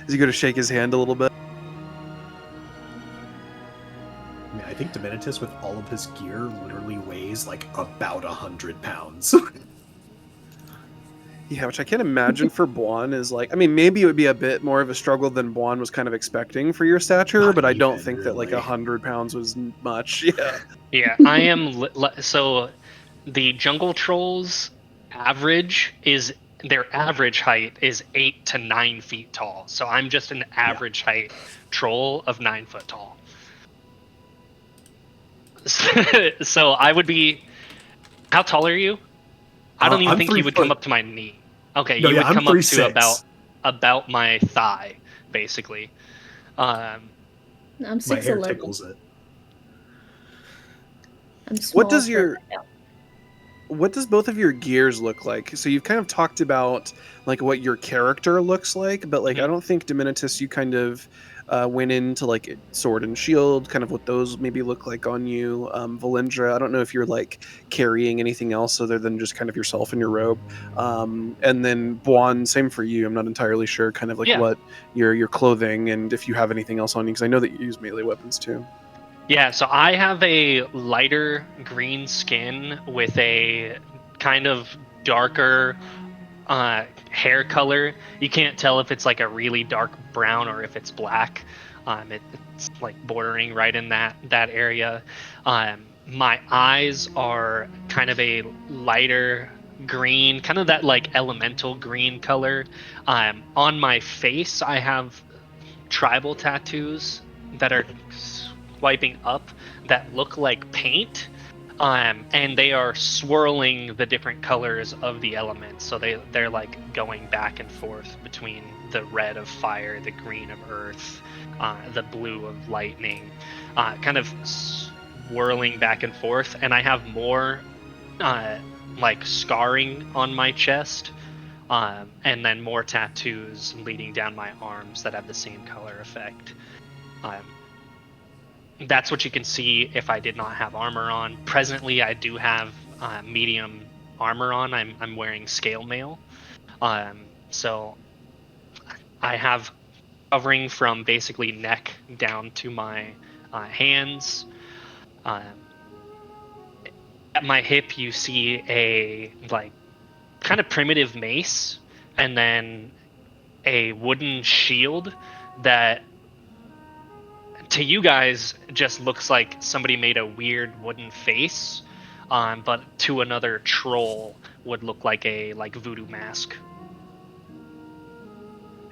B: as you go to shake his hand a little bit.
A: I think Diminetus, with all of his gear, literally weighs about 100 pounds.
B: Yeah, which I can't imagine for Bwon is maybe it would be a bit more of a struggle than Bwon was kind of expecting for your stature, but I don't think that 100 pounds was much. Yeah.
C: Yeah, I am. So the jungle trolls their average height is 8 to 9 feet tall. So I'm just an average height troll of 9 foot tall. So I would be. How tall are you? I don't even
A: I'm
C: think
A: 3
C: you would
A: foot.
C: come up to my knee. Okay,
A: No,
C: you would
A: I'm
C: come up
A: 3'6".
C: to about my thigh, basically.
I: I'm
A: My
I: 6'11".
A: hair tickles it.
I: I'm small.
B: What does both of your gears look like? So you've kind of talked about what your character looks like, but I don't think Diminetus, you kind of went into sword and shield, kind of what those maybe look like on you. Veilindra, I don't know if you're carrying anything else other than just kind of yourself in your robe. And then Bwon, same for you. I'm not entirely sure kind of what your clothing and if you have anything else on you, because I know that you use melee weapons too.
C: Yeah, so I have a lighter green skin with a kind of darker hair color. You can't tell if it's a really dark brown or if it's black. It's bordering right in that area. My eyes are kind of a lighter green, kind of that elemental green color. On my face, I have tribal tattoos that are swiping up that look like paint, and they are swirling the different colors of the elements. So they're going back and forth between the red of fire, the green of earth, the blue of lightning, kind of swirling back and forth. And I have more scarring on my chest, and then more tattoos leading down my arms that have the same color effect. That's what you can see if I did not have armor on. Presently, I do have medium armor on. I'm wearing scale mail. So I have covering from basically neck down to my hands. At my hip, you see a kind of primitive mace, and then a wooden shield that to you guys just looks like somebody made a weird wooden face, but to another troll would look like a voodoo mask.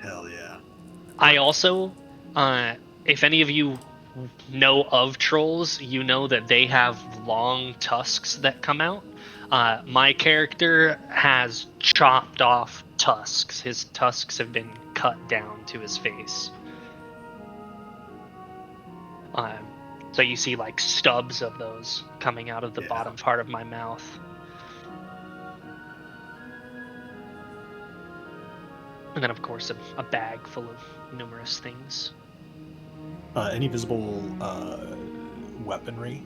A: Hell yeah.
C: I also, if any of you know of trolls, you know that they have long tusks that come out. My character has chopped off tusks. His tusks have been cut down to his face. So you see stubs of those coming out of the bottom part of my mouth. And then of course a bag full of numerous things.
A: Any visible weaponry?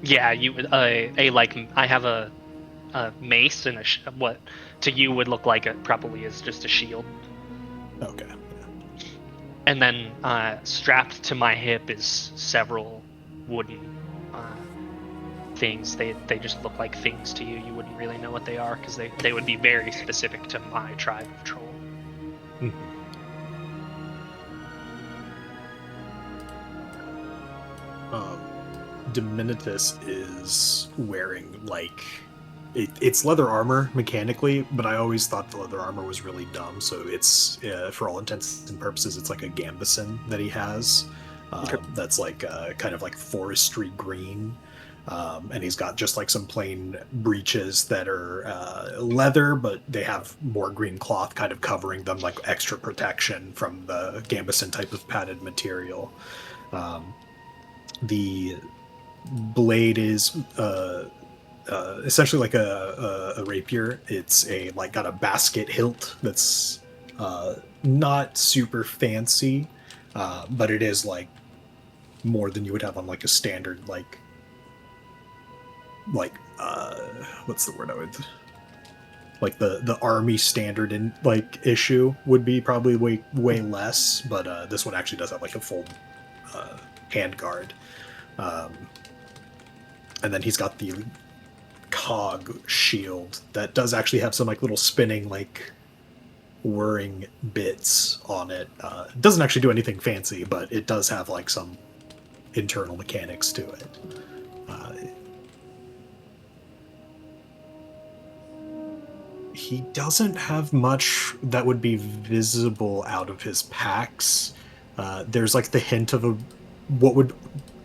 C: Yeah, you would I have a mace and what to you would look like it probably is just a shield.
A: Okay.
C: And then strapped to my hip is several wooden things. They just look like things to you. You wouldn't really know what they are because they would be very specific to my tribe of troll.
A: Diminetus is wearing like it's leather armor mechanically, but I always thought the leather armor was really dumb. So it's for all intents and purposes, it's like a gambeson that he has. That's like kind of like forestry green. And he's got just like some plain breeches that are leather, but they have more green cloth kind of covering them, like extra protection from the gambeson type of padded material. The blade is essentially like a rapier. It's got a basket hilt that's not super fancy, but it is like more than you would have on like a standard what's the word I would like the army standard in like issue would be probably way less, but this one actually does have like a full handguard. And then he's got the cog shield that does actually have some like little spinning like whirring bits on it. It doesn't actually do anything fancy, but it does have like some internal mechanics to it. He doesn't have much that would be visible out of his packs. There's like the hint of what would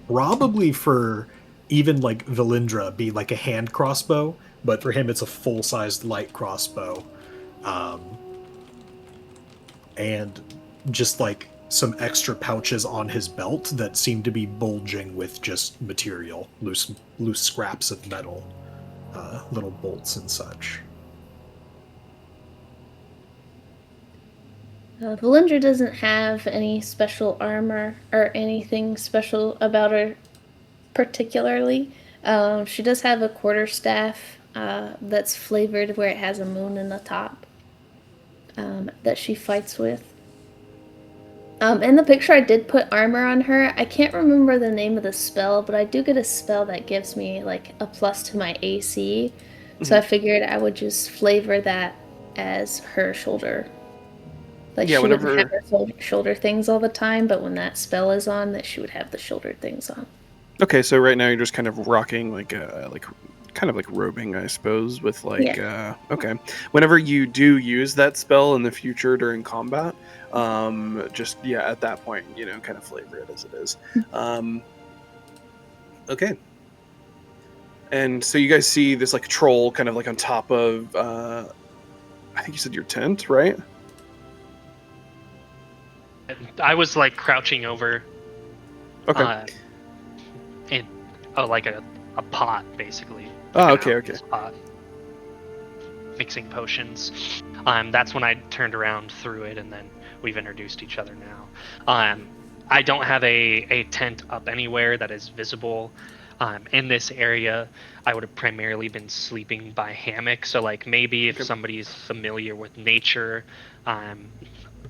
A: probably for even like Veilindra be like a hand crossbow, but for him it's a full-sized light crossbow. And just like some extra pouches on his belt that seem to be bulging with just material, loose scraps of metal, little bolts and such.
I: Veilindra doesn't have any special armor or anything special about her particularly. She does have a quarterstaff that's flavored where it has a moon in the top that she fights with. In the picture I did put armor on her. I can't remember the name of the spell, but I do get a spell that gives me like a plus to my AC. So I figured I would just flavor that as her shoulder. Like she wouldn't have her shoulder things all the time, but when that spell is on, that she would have the shoulder things on.
B: Okay, so right now you're just kind of rocking like kind of like robing, I suppose, with like okay. Whenever you do use that spell in the future during combat, just at that point, kind of flavor it as it is. Okay. And so you guys see this like troll kind of like on top of I think you said your tent, right?
C: I was like crouching over.
B: Okay.
C: Like a pot, basically.
B: Oh, okay.
C: Pot, mixing potions. That's when I turned around, threw it, and then we've introduced each other now. I don't have a tent up anywhere that is visible. In this area, I would have primarily been sleeping by hammock. So, like, maybe if somebody's familiar with nature,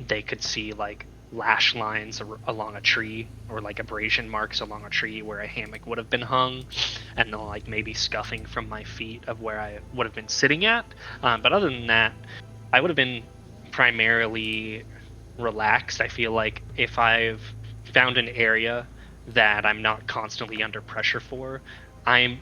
C: they could see like lash lines along a tree, or like abrasion marks along a tree where a hammock would have been hung, and then like maybe scuffing from my feet of where I would have been sitting at. But other than that, I would have been primarily relaxed. I feel like if I've found an area that I'm not constantly under pressure for, I'm,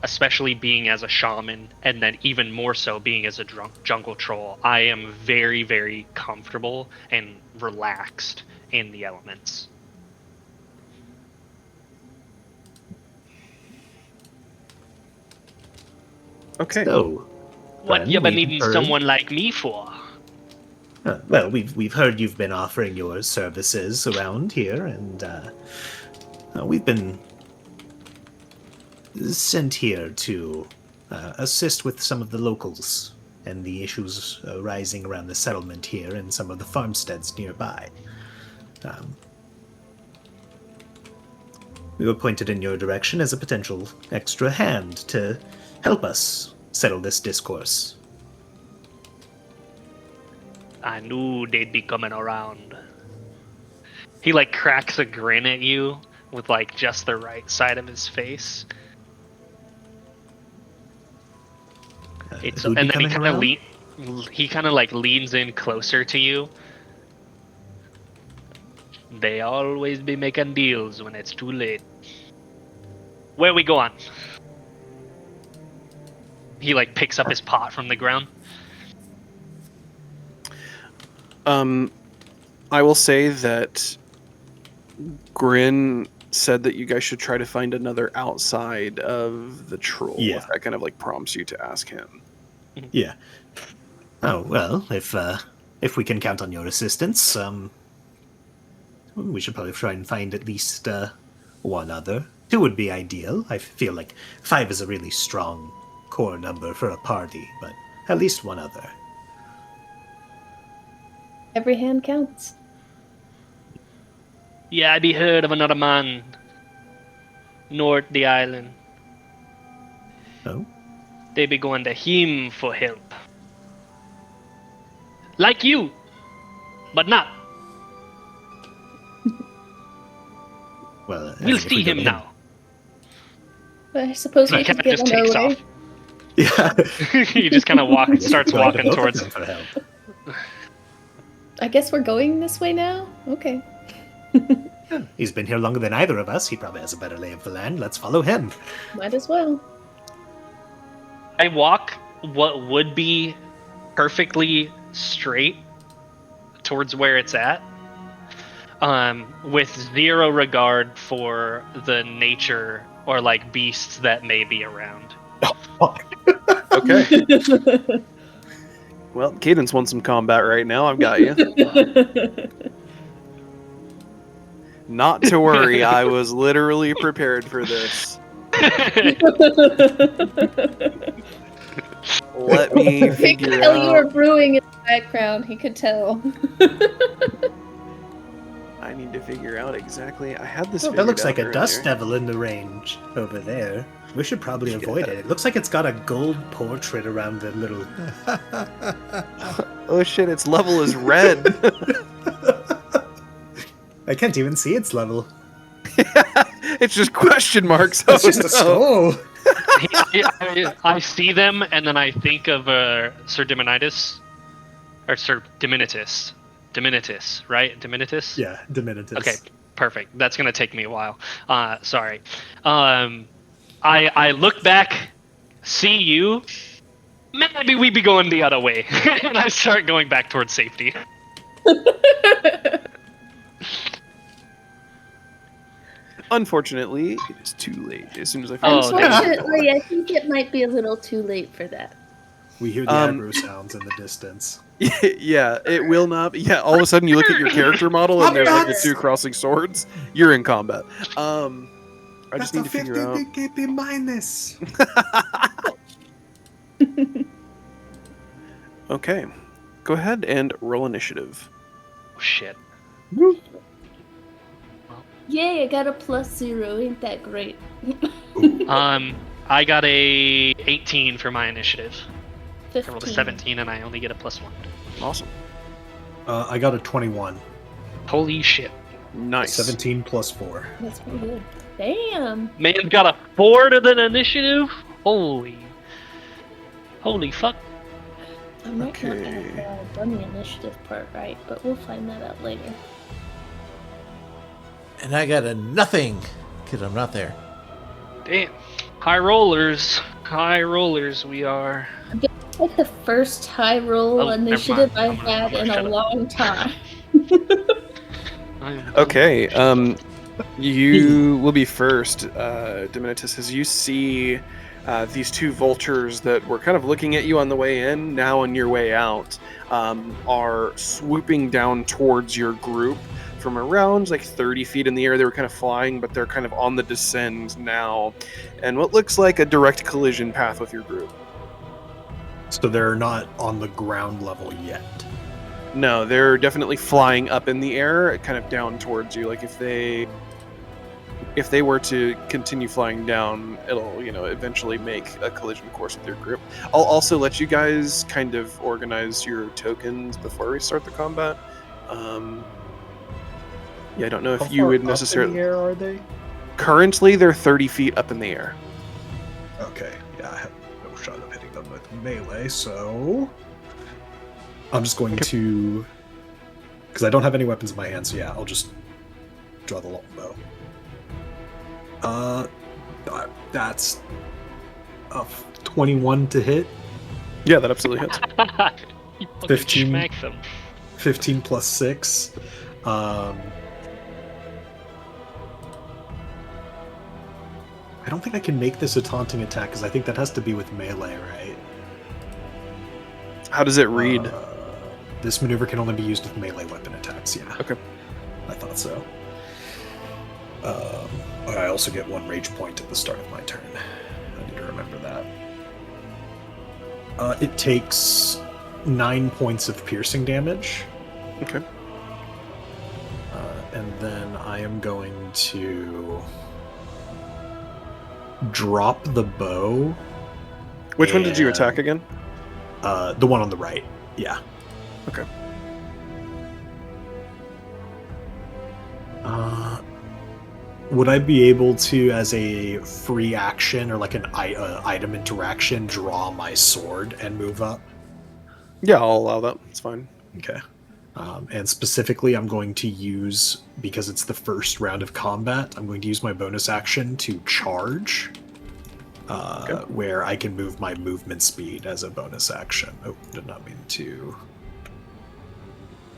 C: especially being as a shaman, and then even more so being as a jungle troll, I am very, very comfortable and relaxed in the elements.
B: Okay.
F: So,
C: what you been needing someone like me for?
F: Well, we've heard you've been offering your services around here, and we've been sent here to assist with some of the locals and the issues arising around the settlement here and some of the farmsteads nearby. We were pointed in your direction as a potential extra hand to help us settle this discourse.
C: I knew they'd be coming around. He like cracks a grin at you with like just the right side of his face.
F: Who'd
C: And
F: be
C: then
F: coming
C: he kind of like leans in closer to you. They always be making deals when it's too late. Where we going? He like picks up his pot from the ground.
B: I will say that Grin said that you guys should try to find another outside of the troll.
F: Yeah.
B: If that kind of like prompts you to ask him.
F: Yeah. Oh, well, if we can count on your assistance, we should probably try and find at least one other. 2 would be ideal. I feel like 5 is a really strong core number for a party, but at least one other.
I: Every hand counts.
C: Yeah, I be heard of another man. North the island.
F: Oh?
C: They be going to him for help. Like you, but not.
F: Well,
C: We'll
F: if
C: see
F: we go
C: him
F: to
C: now.
I: But I suppose
C: And
I: we
C: he
I: could
C: kind of
I: get
C: just
I: on our
C: takes
I: way.
C: off.
F: Yeah.
C: He just kind of starts
F: Going to
C: walking
F: both of
C: towards.
F: them for help.
I: I guess we're going this way now? Okay.
F: He's been here longer than either of us. He probably has a better lay of the land. Let's follow him.
I: Might as well.
C: I walk what would be perfectly straight towards where it's at, with zero regard for the nature or like beasts that may be around.
B: Okay. Well, Cadence wants some combat right now. I've got you. Not to worry. I was literally prepared for this. Let me
I: He could
B: figure
I: tell you were
B: out.
I: brewing in the background. He could tell.
B: I need to figure out exactly. I had this.
F: Oh, that looks like a
B: figured out
F: dust
B: earlier.
F: devil in the range over there. We should probably avoid it. It looks like it's got a gold portrait around the little...
B: Oh shit! Its level is red.
F: I can't even see its level.
B: It's just question marks.
F: It's
B: Oh,
F: just a skull.
C: I see them, and then I think of Sir Diminetus, or Sir Diminetus. Diminetus, right? Diminetus?
F: Yeah, Diminetus.
C: Okay, perfect. That's gonna take me a while. Sorry. I look back, see you. Maybe we be going the other way, and I start going back towards safety.
B: Unfortunately, it's too late. As soon as I finish.
C: Oh, damn.
I: Unfortunately, I think it might be a little too late for that.
F: We hear the aggro sounds in the distance.
B: Yeah, it will not. Yeah, all of a sudden you look at your character model and there's like the 2 crossing swords. You're in combat. I just need to figure out.
F: KP minus.
B: Okay, go ahead and roll initiative.
C: Oh, shit.
I: Yay, I got a +0. Ain't that great?
C: I got a 18 for my initiative. I
I: 15.
C: rolled a 17, and I only get a +1.
B: Awesome.
A: I got a 21.
C: Holy shit.
B: Nice.
A: 17 plus 4.
I: That's pretty good. Damn.
C: Man's got a 4 to the initiative? Holy fuck.
I: I might not
B: Okay.
I: have done the initiative part right, but we'll find that out later.
E: And I got a nothing. Because I'm not there.
C: Damn. High rollers we are.
I: It's like the first high roll
C: Oh, never
I: initiative
C: mind.
I: I've had in a
C: Shut up.
I: long time.
B: Okay, you will be first, Diminetus, as you see these 2 vultures that were kind of looking at you on the way in, now on your way out, are swooping down towards your group from around like 30 feet in the air. They were kind of flying, but they're kind of on the descend now, and what looks like a direct collision path with your group.
A: So they're not on the ground level yet.
B: No, they're definitely flying up in the air, kind of down towards you. Like if they if they were to continue flying down, it'll, eventually make a collision course with your group. I'll also let you guys kind of organize your tokens before we start the combat. Yeah, I don't know if you would necessarily...
A: How far up in the air are they?
B: Currently, they're 30 feet up in the air.
A: Okay, yeah, I have no shot of hitting them with melee, so... I'm just going to... Because I don't have any weapons in my hand, so yeah, I'll just draw the longbow. That's a 21 to hit.
B: Yeah, that absolutely hits.
C: You fucking
A: 15.
C: smack them.
A: 15 plus 6. I don't think I can make this a taunting attack, because I think that has to be with melee, right?
B: How does it read?
A: This maneuver can only be used with melee weapon attacks, yeah.
B: Okay.
A: I thought so. I also get 1 rage point at the start of my turn. I need to remember that. It takes 9 points of piercing damage.
B: Okay.
A: And then I am going to drop the bow.
B: Which one did you attack again?
A: The one on the right. Yeah.
B: Okay.
A: Would I be able to, as a free action or like an item interaction, draw my sword and move up?
B: Yeah, I'll allow that. It's fine.
A: Okay. And specifically, I'm going to use, because it's the first round of combat, I'm going to use my bonus action to charge, where I can move my movement speed as a bonus action. Oh, did not mean to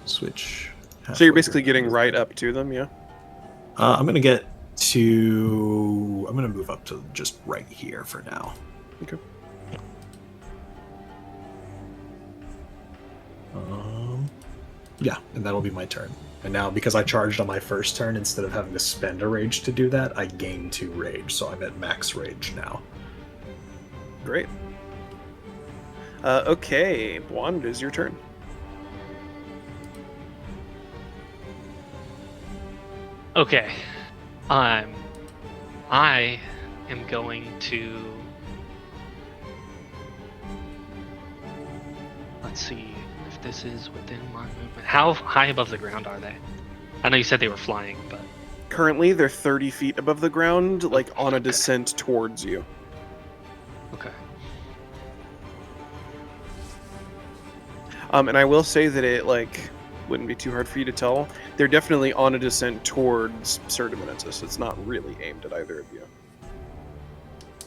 A: switch.
B: So you're basically getting right up to them, yeah?
A: I'm going to move up to just right here for now.
B: Okay.
A: Yeah, and that'll be my turn. And now, because I charged on my first turn, instead of having to spend a rage to do that, I gain 2 rage, so I'm at max rage now.
B: Great. Okay, Bwon, it is your turn.
C: Okay. I am going to... Let's see if this is within my movement. How high above the ground are they? I know you said they were flying, but...
B: Currently, they're 30 feet above the ground, like on a descent towards you.
C: Okay.
B: And I will say that it, wouldn't be too hard for you to tell. They're definitely on a descent towards Sir Diminetus. It's not really aimed at either of you.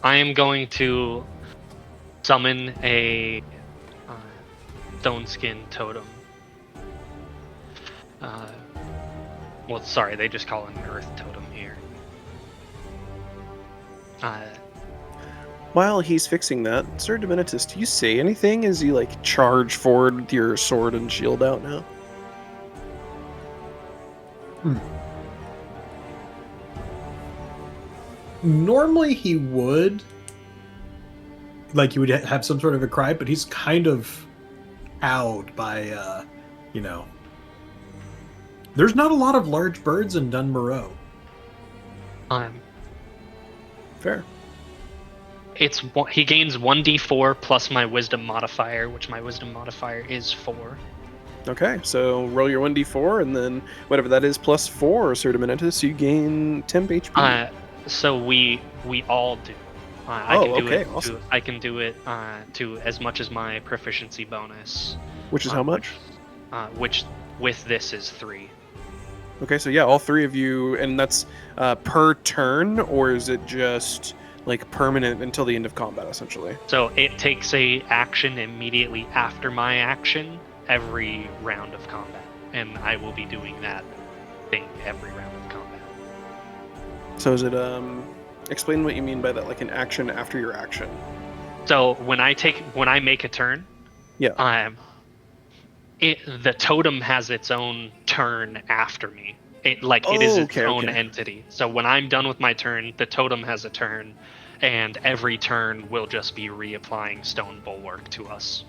C: I am going to summon a stone skin totem. Well, sorry, they just call it an earth totem here.
B: While he's fixing that, Sir Diminetus, do you say anything as you charge forward with your sword and shield out now?
A: Normally he would. He would have some sort of a cry, but he's kind of cowed by, There's not a lot of large birds in Dunmoreau.
B: Fair.
C: He gains 1d4 plus my wisdom modifier, which my wisdom modifier is 4.
B: Okay, so roll your 1d4, and then whatever that is plus 4, Sir Diminetus, you gain temp HP.
C: So we all do.
B: Awesome.
C: I can do it to as much as my proficiency bonus.
B: Which is how much?
C: Which with this is 3.
B: Okay, so yeah, all 3 of you, and that's per turn, or is it just permanent until the end of combat, essentially?
C: So it takes a action immediately after my action every round of combat, and I will be doing that thing every round of combat.
B: So is it explain what you mean by that, an action after your action?
C: So when I make a turn,
B: yeah,
C: the totem has its own turn after me. It is its own entity. So when I'm done with my turn, the totem has a turn, and every turn will just be reapplying stone bulwark to us,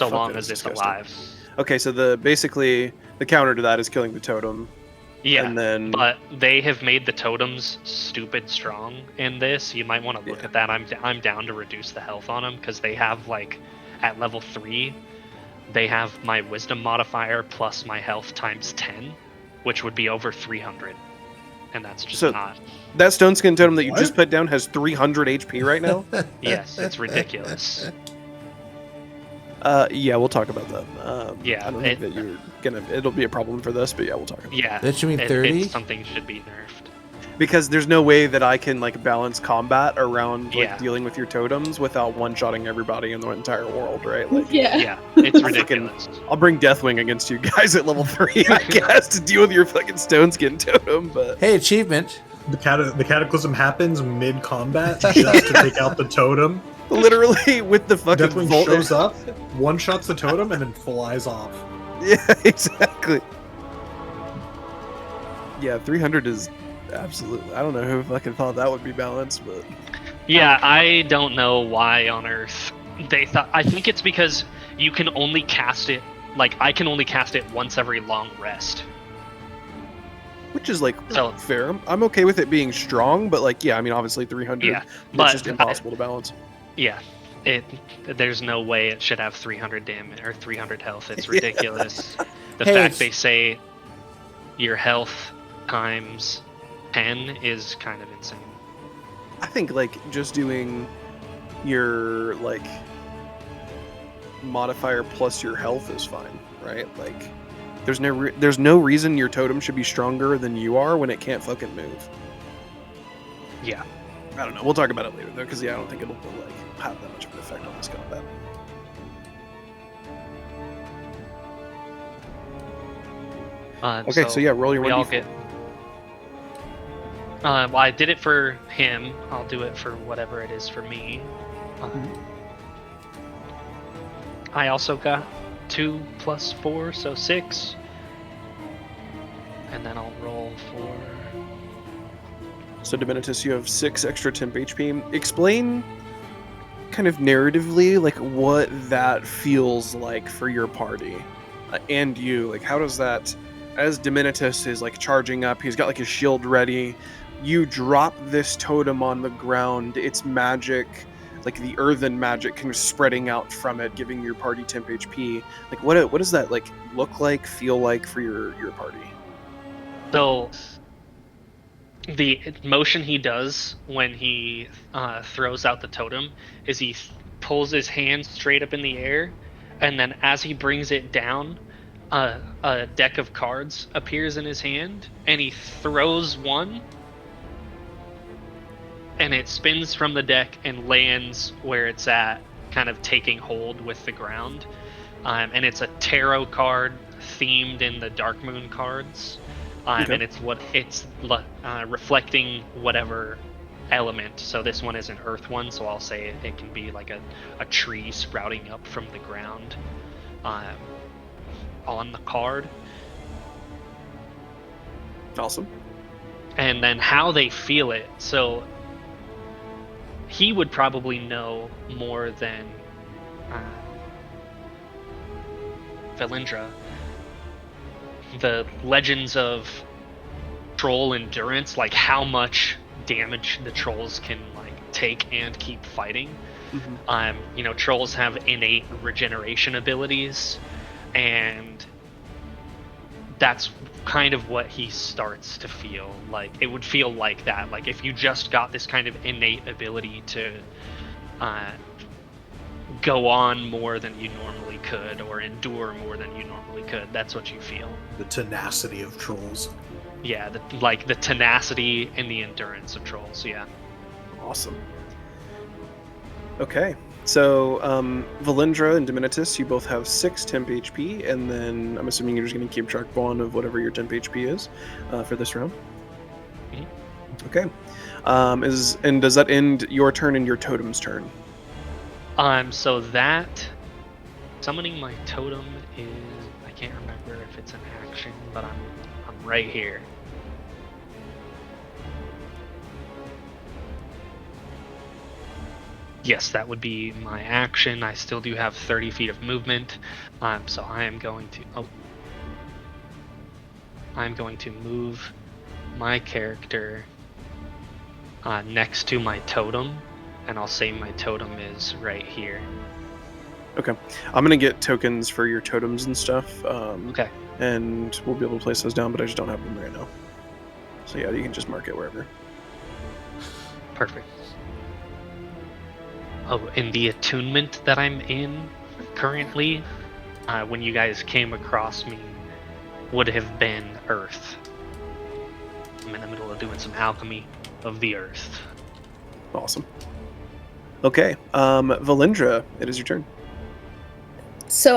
C: long as it's alive.
B: Okay, so basically the counter to that is killing the totem.
C: Yeah,
B: and then
C: but they have made the totems stupid strong in this. You might want to look at that. I'm down to reduce the health on them because they have like at level 3, they have my wisdom modifier plus my health times 10, which would be over 300, and that's just
B: So-
C: not.
B: that stone skin totem that you
A: What?
B: just put down has 300 HP right now.
C: Yes, it's ridiculous.
B: Yeah, we'll talk about that.
C: Yeah,
B: I don't think that you're gonna. It'll be a problem for this, but yeah, we'll talk about it.
C: Yeah,
E: That should mean 30?
C: It's something should be nerfed.
B: Because there's no way that I can like balance combat around like
C: Yeah.
B: dealing with your totems without one-shotting everybody in the entire world, right? Like,
C: Yeah, it's ridiculous.
B: I'll bring Deathwing against you guys at level 3, I guess, to deal with your fucking stone skin totem. But
E: Hey, achievement.
A: The cataclysm happens mid-combat just to take out the totem.
B: literally, with the fucking
A: Deathwing
B: volt
A: shows up, one-shots the totem, and then flies off.
B: Yeah, exactly. Yeah, 300 is absolutely. I don't know who fucking thought that would be balanced, but
C: Yeah, I don't know why on earth they thought. I think it's because you can only cast it. Like I can only cast it once every long rest.
B: which is like
C: So-
B: fair. I'm okay with it being strong, but like, yeah, I mean, obviously 300.
C: Yeah,
B: it's
C: but
B: just impossible to balance.
C: Yeah, there's no way it should have 300 damage or 300 health. It's
B: Yeah.
C: ridiculous. The
E: Hey,
C: fact
E: it's-
C: they say your health times 10 is kind of insane.
B: I think like just doing your like modifier plus your health is fine, right? Like, there's no reason your totem should be stronger than you are when it can't fucking move.
C: Yeah.
B: I don't know. We'll talk about it later though, because yeah, I don't think it'll like have that much of an effect on this combat. Okay, so yeah, roll your
C: we all
B: 1d4.
C: get. Well, I did it for him. I'll do it for whatever it is for me. I also got 2 plus 4, so 6. And then I'll roll for.
B: So Diminetus, you have 6 extra temp HP. Explain kind of narratively like what that feels like for your party and you. Like, how does that, as Diminetus is like charging up, he's got like his shield ready. You drop this totem on the ground. It's magic, like the earthen magic, kind of spreading out from it, giving your party temp HP. Like, what does that like look like, feel like for your party?
C: So the motion he does when he throws out the totem is he pulls his hand straight up in the air, and then as he brings it down, a deck of cards appears in his hand, and he throws one, and it spins from the deck and lands where it's at, kind of taking hold with the ground. And it's a tarot card themed in the Dark Moon cards.
B: Okay.
C: And it's reflecting whatever element. So this one is an earth one, so I'll say it can be like a tree sprouting up from the ground on the card.
B: Awesome.
C: And then how they feel it. So he would probably know more than Veilindra. The legends of troll endurance, like how much damage the trolls can like take and keep fighting.
B: Mm-hmm.
C: Trolls have innate regeneration abilities, and that's kind of what he starts to feel like. It would feel like that, like if you just got this kind of innate ability to go on more than you normally could, or endure more than you normally could. That's what you feel.
A: The tenacity of trolls.
C: Yeah, the tenacity and the endurance of trolls. Yeah.
B: Awesome. Okay, so Veilindra and Diminetus, you both have 6 temp HP, and then I'm assuming you're just going to keep track, Bwon, of whatever your temp HP is for this round.
C: Mhm.
B: Okay. Does that end your turn and your totem's turn?
C: So that summoning my totem is, I can't remember if it's an action, but I'm right here. Yes, that would be my action. I still do have 30 feet of movement, so I am going to. I'm going to move my character next to my totem, and I'll say my totem is right here.
B: Okay. I'm going to get tokens for your totems and stuff.
C: Okay.
B: And we'll be able to place those down, but I just don't have them right now. So yeah, you can just mark it wherever.
C: Perfect. Oh, and the attunement that I'm in currently, when you guys came across me, would have been Earth. I'm in the middle of doing some alchemy of the Earth.
B: Awesome. Okay, Veilindra, it is your turn.
I: So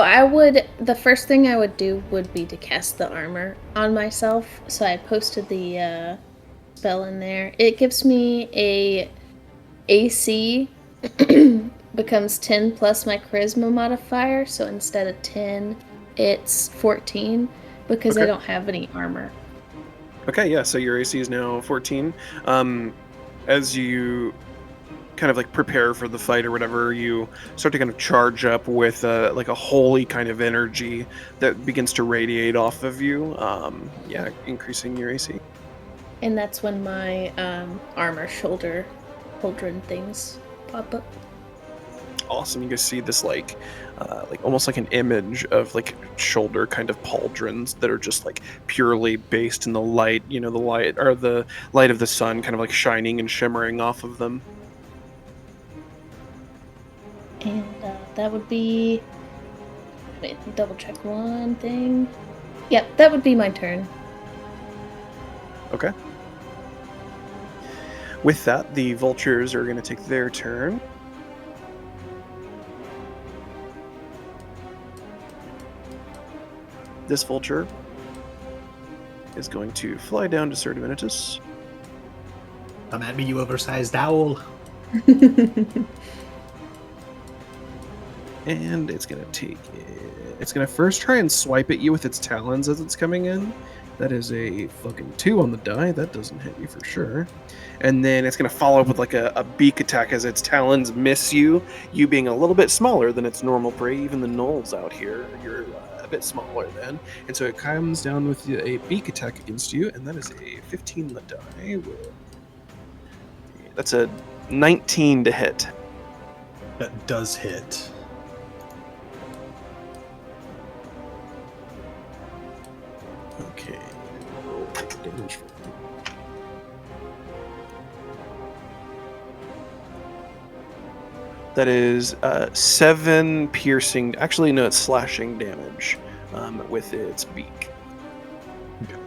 I: the first thing I would do would be to cast the armor on myself. So I posted the spell in there. It gives me a AC becomes 10 plus my charisma modifier. So instead of 10, it's 14 because I don't have any armor.
B: Okay, yeah, so your AC is now 14. As you kind of like prepare for the fight or whatever, you start to kind of charge up with like a holy kind of energy that begins to radiate off of you. Yeah, increasing your AC.
I: And that's when my armor shoulder pauldron things pop up.
B: Awesome. You guys see this like almost like an image of like shoulder kind of pauldrons that are just like purely based in the light, the light or the light of the sun kind of like shining and shimmering off of them.
I: And that would be... Wait, double check one thing. Yep, that would be my turn.
B: Okay. With that, the vultures are going to take their turn. This vulture is going to fly down to Sir Diminetus.
F: Come at me, you oversized owl.
B: And it's going to take it. It's going to first try and swipe at you with its talons as it's coming in. That is a fucking 2 on the die. That doesn't hit you for sure. And then it's going to follow up with like a beak attack as its talons miss you. You being a little bit smaller than its normal prey. Even the gnolls out here, you're a bit smaller than. And so it comes down with a beak attack against you. And that is a 15 on the die. That's a 19 to hit.
A: That does hit.
B: Okay. Roll damage for you. That is 7 piercing. Actually, no, it's slashing damage with its beak.
A: Okay.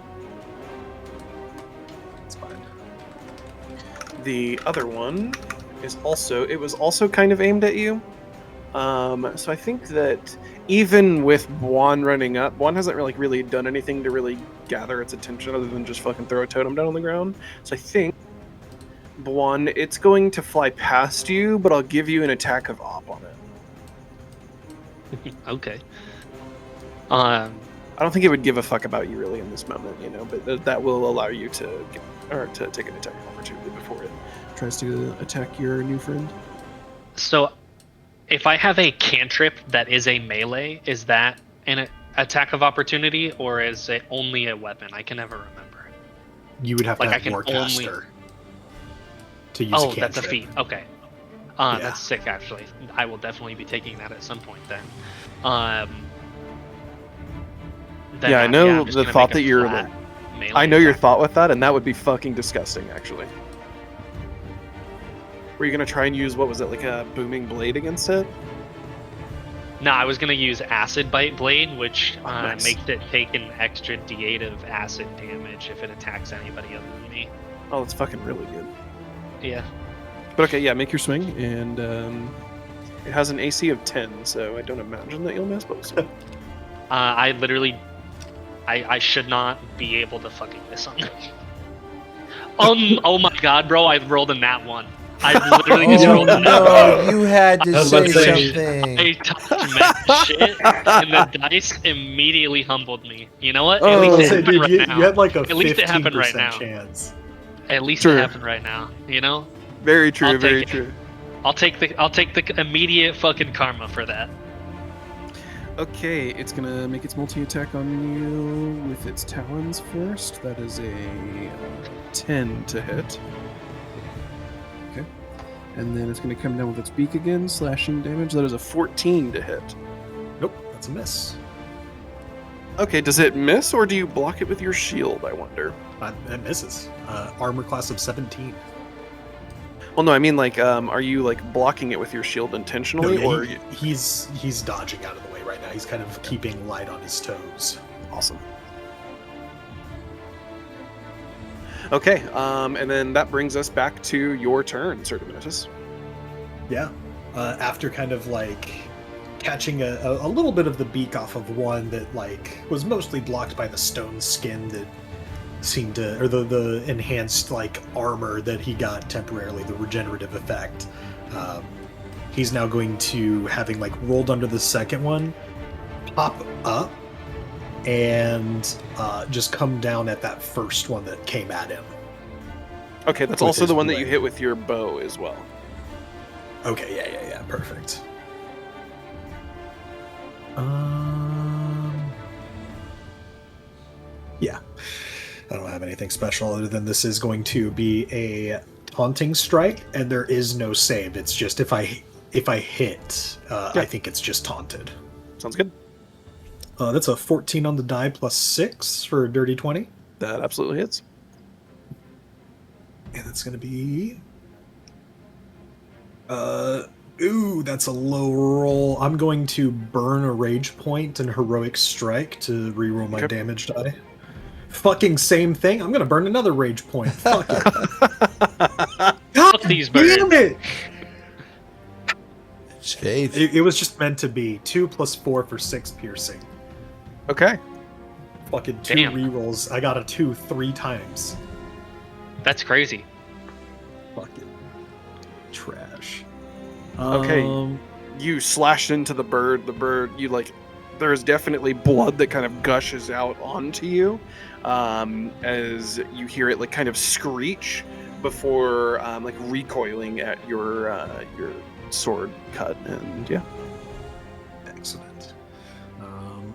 A: That's fine.
B: The other one is also. It was also kind of aimed at you. So I think that even with Bwon running up, Bwon hasn't really done anything to really gather its attention other than just fucking throw a totem down on the ground. So I think, Bwon, it's going to fly past you, but I'll give you an attack of op on it.
C: Okay.
B: I don't think it would give a fuck about you really in this moment, but that will allow you to take an attack opportunity before it tries to attack your new friend.
C: So, if I have a cantrip that is a melee, is that an attack of opportunity, or is it only a weapon? I can never remember.
A: You would have to
C: Like, I
A: have
C: can
A: Warcaster to use a
C: Oh,
A: cantrip.
C: that's a feat. Okay.
A: Yeah.
C: That's sick, actually. I will definitely be taking that at some point then.
B: Yeah, I know
C: I'm just
B: the
C: gonna
B: thought
C: make a
B: that you're.
C: flat melee
B: I know your
C: attack.
B: thought with that, and that would be fucking disgusting, actually. Were you gonna try and use, what was it, like a booming blade against it?
C: No, I was gonna use Acid Bite Blade, which
B: Nice.
C: makes it take an extra d8 of acid damage if it attacks anybody other than me.
B: Oh, that's fucking really good.
C: Yeah.
B: But okay, yeah, make your swing, and it has an AC of 10, so I don't imagine that you'll miss, but we'll see.
C: I literally... I should not be able to fucking miss on that. Oh my god, bro, I rolled a nat 1. I literally just rolled a nat 1.
E: No, you had
J: I
E: to
J: was
E: say
J: about to say-
E: something.
C: I touched mad shit, and the dice immediately humbled me. You know what? At
B: Oh.
C: least it
A: So,
C: happened
A: dude,
C: right
A: you
C: now.
A: had like a
C: At least it happened right
A: 15%
C: now.
A: chance.
C: At least
B: Sure.
C: it happened right now. You know?
B: Very true,
C: I'll take
B: very
C: it.
B: true.
C: I'll take the immediate fucking karma for that.
B: Okay, it's gonna make its multi-attack on you with its talons first. That is a 10 to hit. Okay. And then it's gonna come down with its beak again, slashing damage. That is a 14 to hit.
A: Nope, that's a miss.
B: Okay, does it miss, or do you block it with your shield, I wonder?
A: That misses. Armor class of 17.
B: Well, no, I mean, like, are you, like, blocking it with your shield intentionally,
A: No,
B: or...
A: he's dodging out of the way right now. He's kind of keeping light on his toes.
B: Awesome. Okay, and then that brings us back to your turn, Sir Diminetus.
A: Yeah. After kind of like catching a little bit of the beak off of one that like was mostly blocked by the stone skin that seemed to, or the enhanced like armor that he got temporarily, the regenerative effect. He's now going to, having like rolled under the second one, pop up and just come down at that first one that came at him.
B: Okay, that's
A: With
B: also
A: his
B: the one that you
A: blade.
B: hit with your bow as well.
A: Okay, yeah, perfect. Yeah. I don't have anything special other than this is going to be a taunting strike, and there is no save. It's just if I hit, I think it's just taunted.
B: Sounds good.
A: That's a 14 on the die plus 6 for a dirty 20.
B: That absolutely hits.
A: And that's going to be... ooh, that's a low roll. I'm going to burn a rage point and heroic strike to reroll my damage die. Fucking same thing. I'm going to burn another rage point. Fuck it. God
C: these birds.
A: damn it!
E: Faith.
A: It was just meant to be. 2 plus 4 for 6 piercing.
B: Okay.
A: Fucking 2
C: Damn.
A: rerolls. I got a 2 3 times.
C: That's crazy.
A: Fucking trash.
B: Okay. You slashed into the bird. The bird, you like, there is definitely blood that kind of gushes out onto you as you hear it like kind of screech before like recoiling at your sword cut. And yeah.
A: Excellent.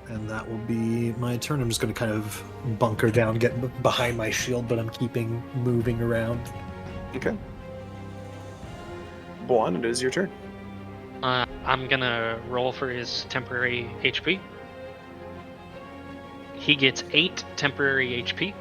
A: And that will be my turn. I'm just going to kind of bunker down, get behind my shield, but I'm keeping moving around.
B: Okay. Bwon, it is your turn.
C: I'm gonna roll for his temporary HP. He gets 8 temporary HP.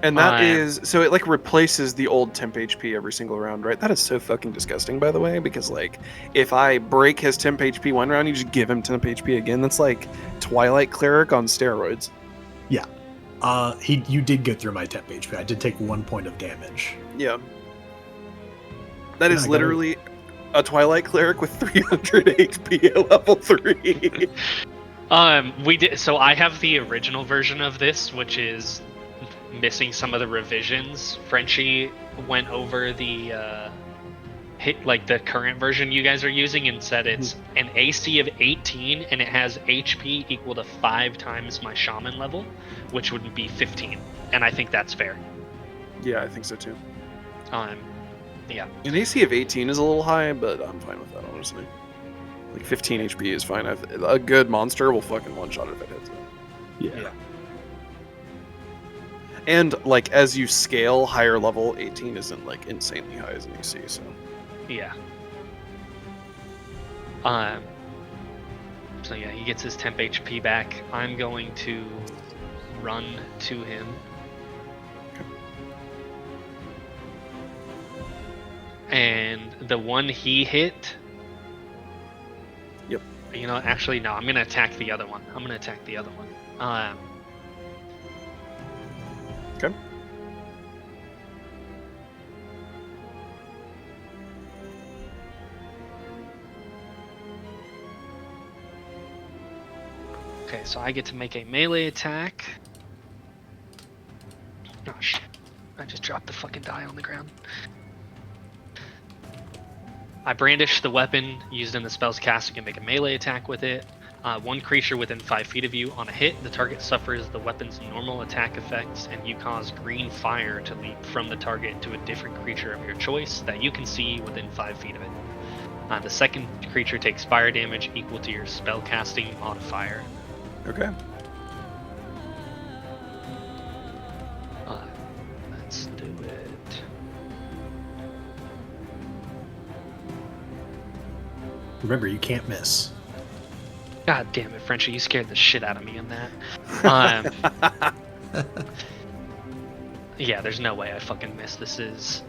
B: And that is, so it like replaces the old temp HP every single round, right? That is so fucking disgusting, by the way, because like if I break his temp HP one round, you just give him temp HP again. That's like Twilight Cleric on steroids.
A: Yeah. You did go through my temp HP. I did take 1 point of damage.
B: Yeah. That is literally a Twilight Cleric with 300 HP at level 3.
C: We did. So I have the original version of this, which is missing some of the revisions. Frenchie went over the hit like the current version you guys are using and said it's an AC of 18 and it has HP equal to 5 times my shaman level, which would be 15. And I think that's fair.
B: Yeah, I think so too.
C: Yeah.
B: An AC of 18 is a little high, but I'm fine with that, honestly. Like 15 HP is fine. A good monster will fucking one-shot if it hits.
A: Yeah.
B: And like as you scale higher level, 18 isn't like insanely high as an AC, so.
C: Yeah. So yeah, he gets his temp HP back. I'm going to run to him. And the one he hit.
B: Yep.
C: You know, actually, no. I'm gonna attack the other one.
B: Okay.
C: Okay, so I get to make a melee attack. Oh shit! I just dropped the fucking die on the ground. I brandish the weapon used in the spell's cast. You can make a melee attack with it. One creature within 5 feet of you. On a hit, the target suffers the weapon's normal attack effects, and you cause green fire to leap from the target to a different creature of your choice that you can see within 5 feet of it. The second creature takes fire damage equal to your spellcasting modifier.
B: Okay.
C: Let's do it.
A: Remember, you can't miss.
C: God damn it, Frenchie, you scared the shit out of me in that. Yeah, there's no way I fucking miss. This is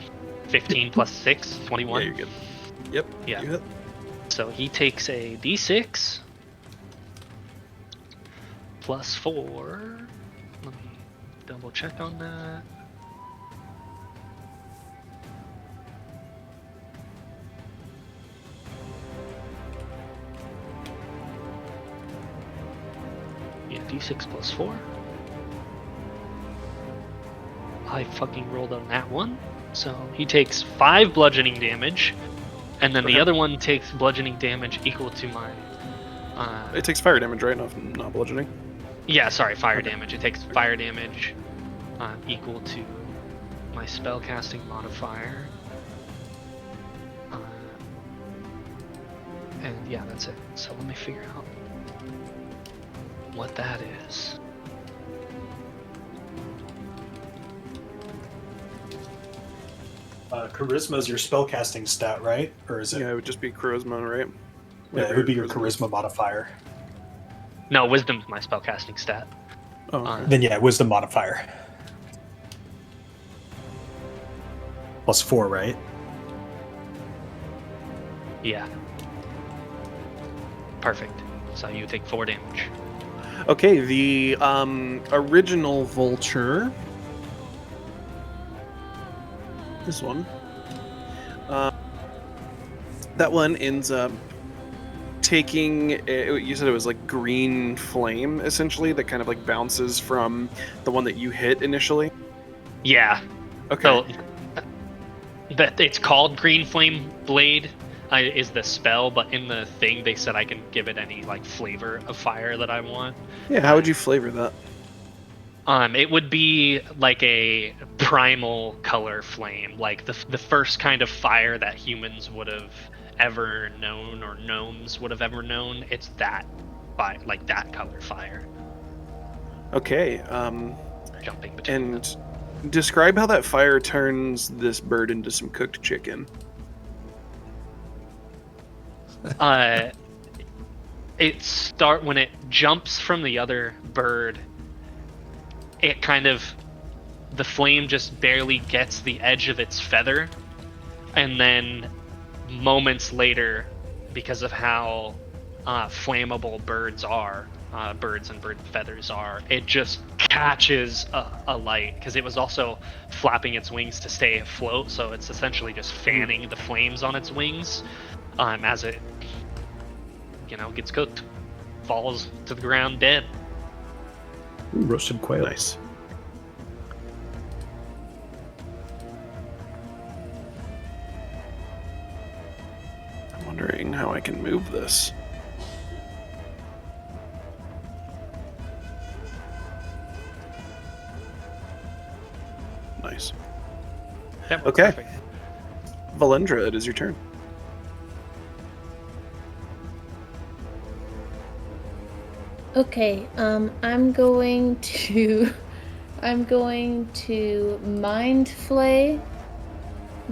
C: 15 plus 6, 21.
B: Yeah, you're good. Yep.
C: Yeah.
B: You hit.
C: So he takes a d6 plus 4. Let me double check on that. Yeah, d6 plus 4. I fucking rolled on that one. So he takes 5 bludgeoning damage, and then the other one takes bludgeoning damage equal to my.
B: It takes fire damage, right? Not bludgeoning.
C: Yeah, sorry, fire damage. It takes fire damage equal to my spellcasting modifier. And yeah, that's it. So let me figure out what that is.
A: Charisma is your spellcasting stat, right? Or is it?
B: Yeah, it would just be charisma, right?
A: Yeah, it would be your charisma modifier.
C: No, wisdom's my spellcasting stat.
B: Oh, okay.
A: Then yeah, wisdom modifier. Plus 4, right?
C: Yeah. Perfect. So you take 4 damage.
B: Okay, the original vulture. This one. That one ends up taking. You said it was like green flame, essentially, that kind of like bounces from the one that you hit initially.
C: Yeah.
B: Okay.
C: So that it's called Green Flame Blade is the spell, but in the thing they said I can give it any like flavor of fire that I want.
B: Yeah. How would you flavor that?
C: It would be like a primal color flame, like the first kind of fire that humans would have ever known, or gnomes would have ever known. It's that like that color fire.
B: Okay.
C: Jumping between
B: And describe how that fire turns this bird into some cooked chicken.
C: when it jumps from the other bird, it kind of, the flame just barely gets the edge of its feather, and then moments later, because of how flammable birds and bird feathers are, it just catches a light, because it was also flapping its wings to stay afloat, so it's essentially just fanning the flames on its wings as it gets cooked, falls to the ground dead.
A: Ooh, roasted quail.
B: Nice. I'm wondering how I can move this. Nice.
C: That works
B: Okay.
C: perfect.
B: Veilindra, it is your turn.
I: Okay, I'm going to mind flay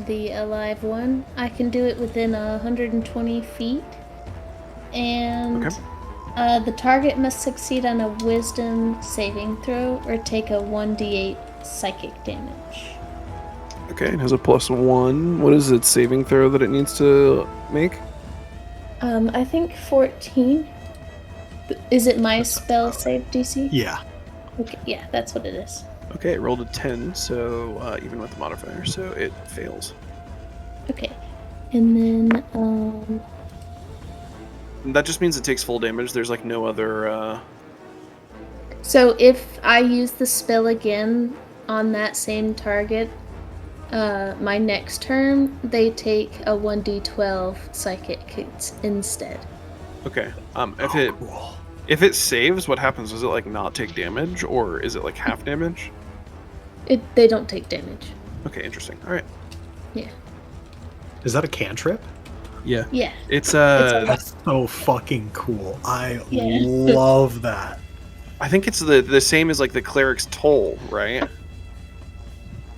I: the alive one. I can do it within 120 feet, and the target must succeed on a Wisdom saving throw or take a 1d8 psychic damage.
B: Okay, it has a +1. What is its saving throw that it needs to make?
I: I think 14. Is it my spell save DC?
A: Yeah.
I: Okay, yeah, that's what it is.
B: Okay, it rolled a 10, so even with the modifier, so it fails.
I: Okay, and then
B: That just means it takes full damage. There's like no other.
I: so if I use the spell again on that same target, my next turn they take a 1d12 psychic instead.
B: Okay.
A: Cool.
B: If it saves, what happens? Does it like not take damage, or is it like half damage?
I: They don't take damage.
B: Okay, interesting. All right.
I: Yeah.
A: Is that a cantrip?
B: Yeah.
I: Yeah.
B: It's
A: That's so fucking cool. I
I: Yeah.
A: love that.
B: I think it's the same as like the cleric's toll, right?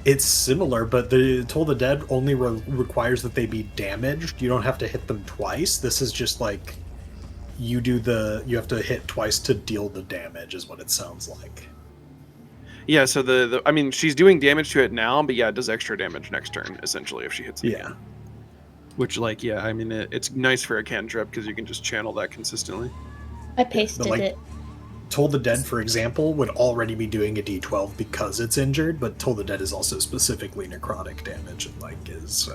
A: It's similar, but the Toll the Dead only requires that they be damaged. You don't have to hit them twice. This is just like you have to hit twice to deal the damage, is what it sounds like.
B: Yeah, so the I mean, she's doing damage to it now, but yeah, it does extra damage next turn, essentially, if she hits it again. Which, like, yeah, I mean, it's nice for a cantrip because you can just channel that consistently.
I: I pasted it.
A: Toll the Dead, for example, would already be doing a d12 because it's injured, but Toll the Dead is also specifically necrotic damage and, like, is...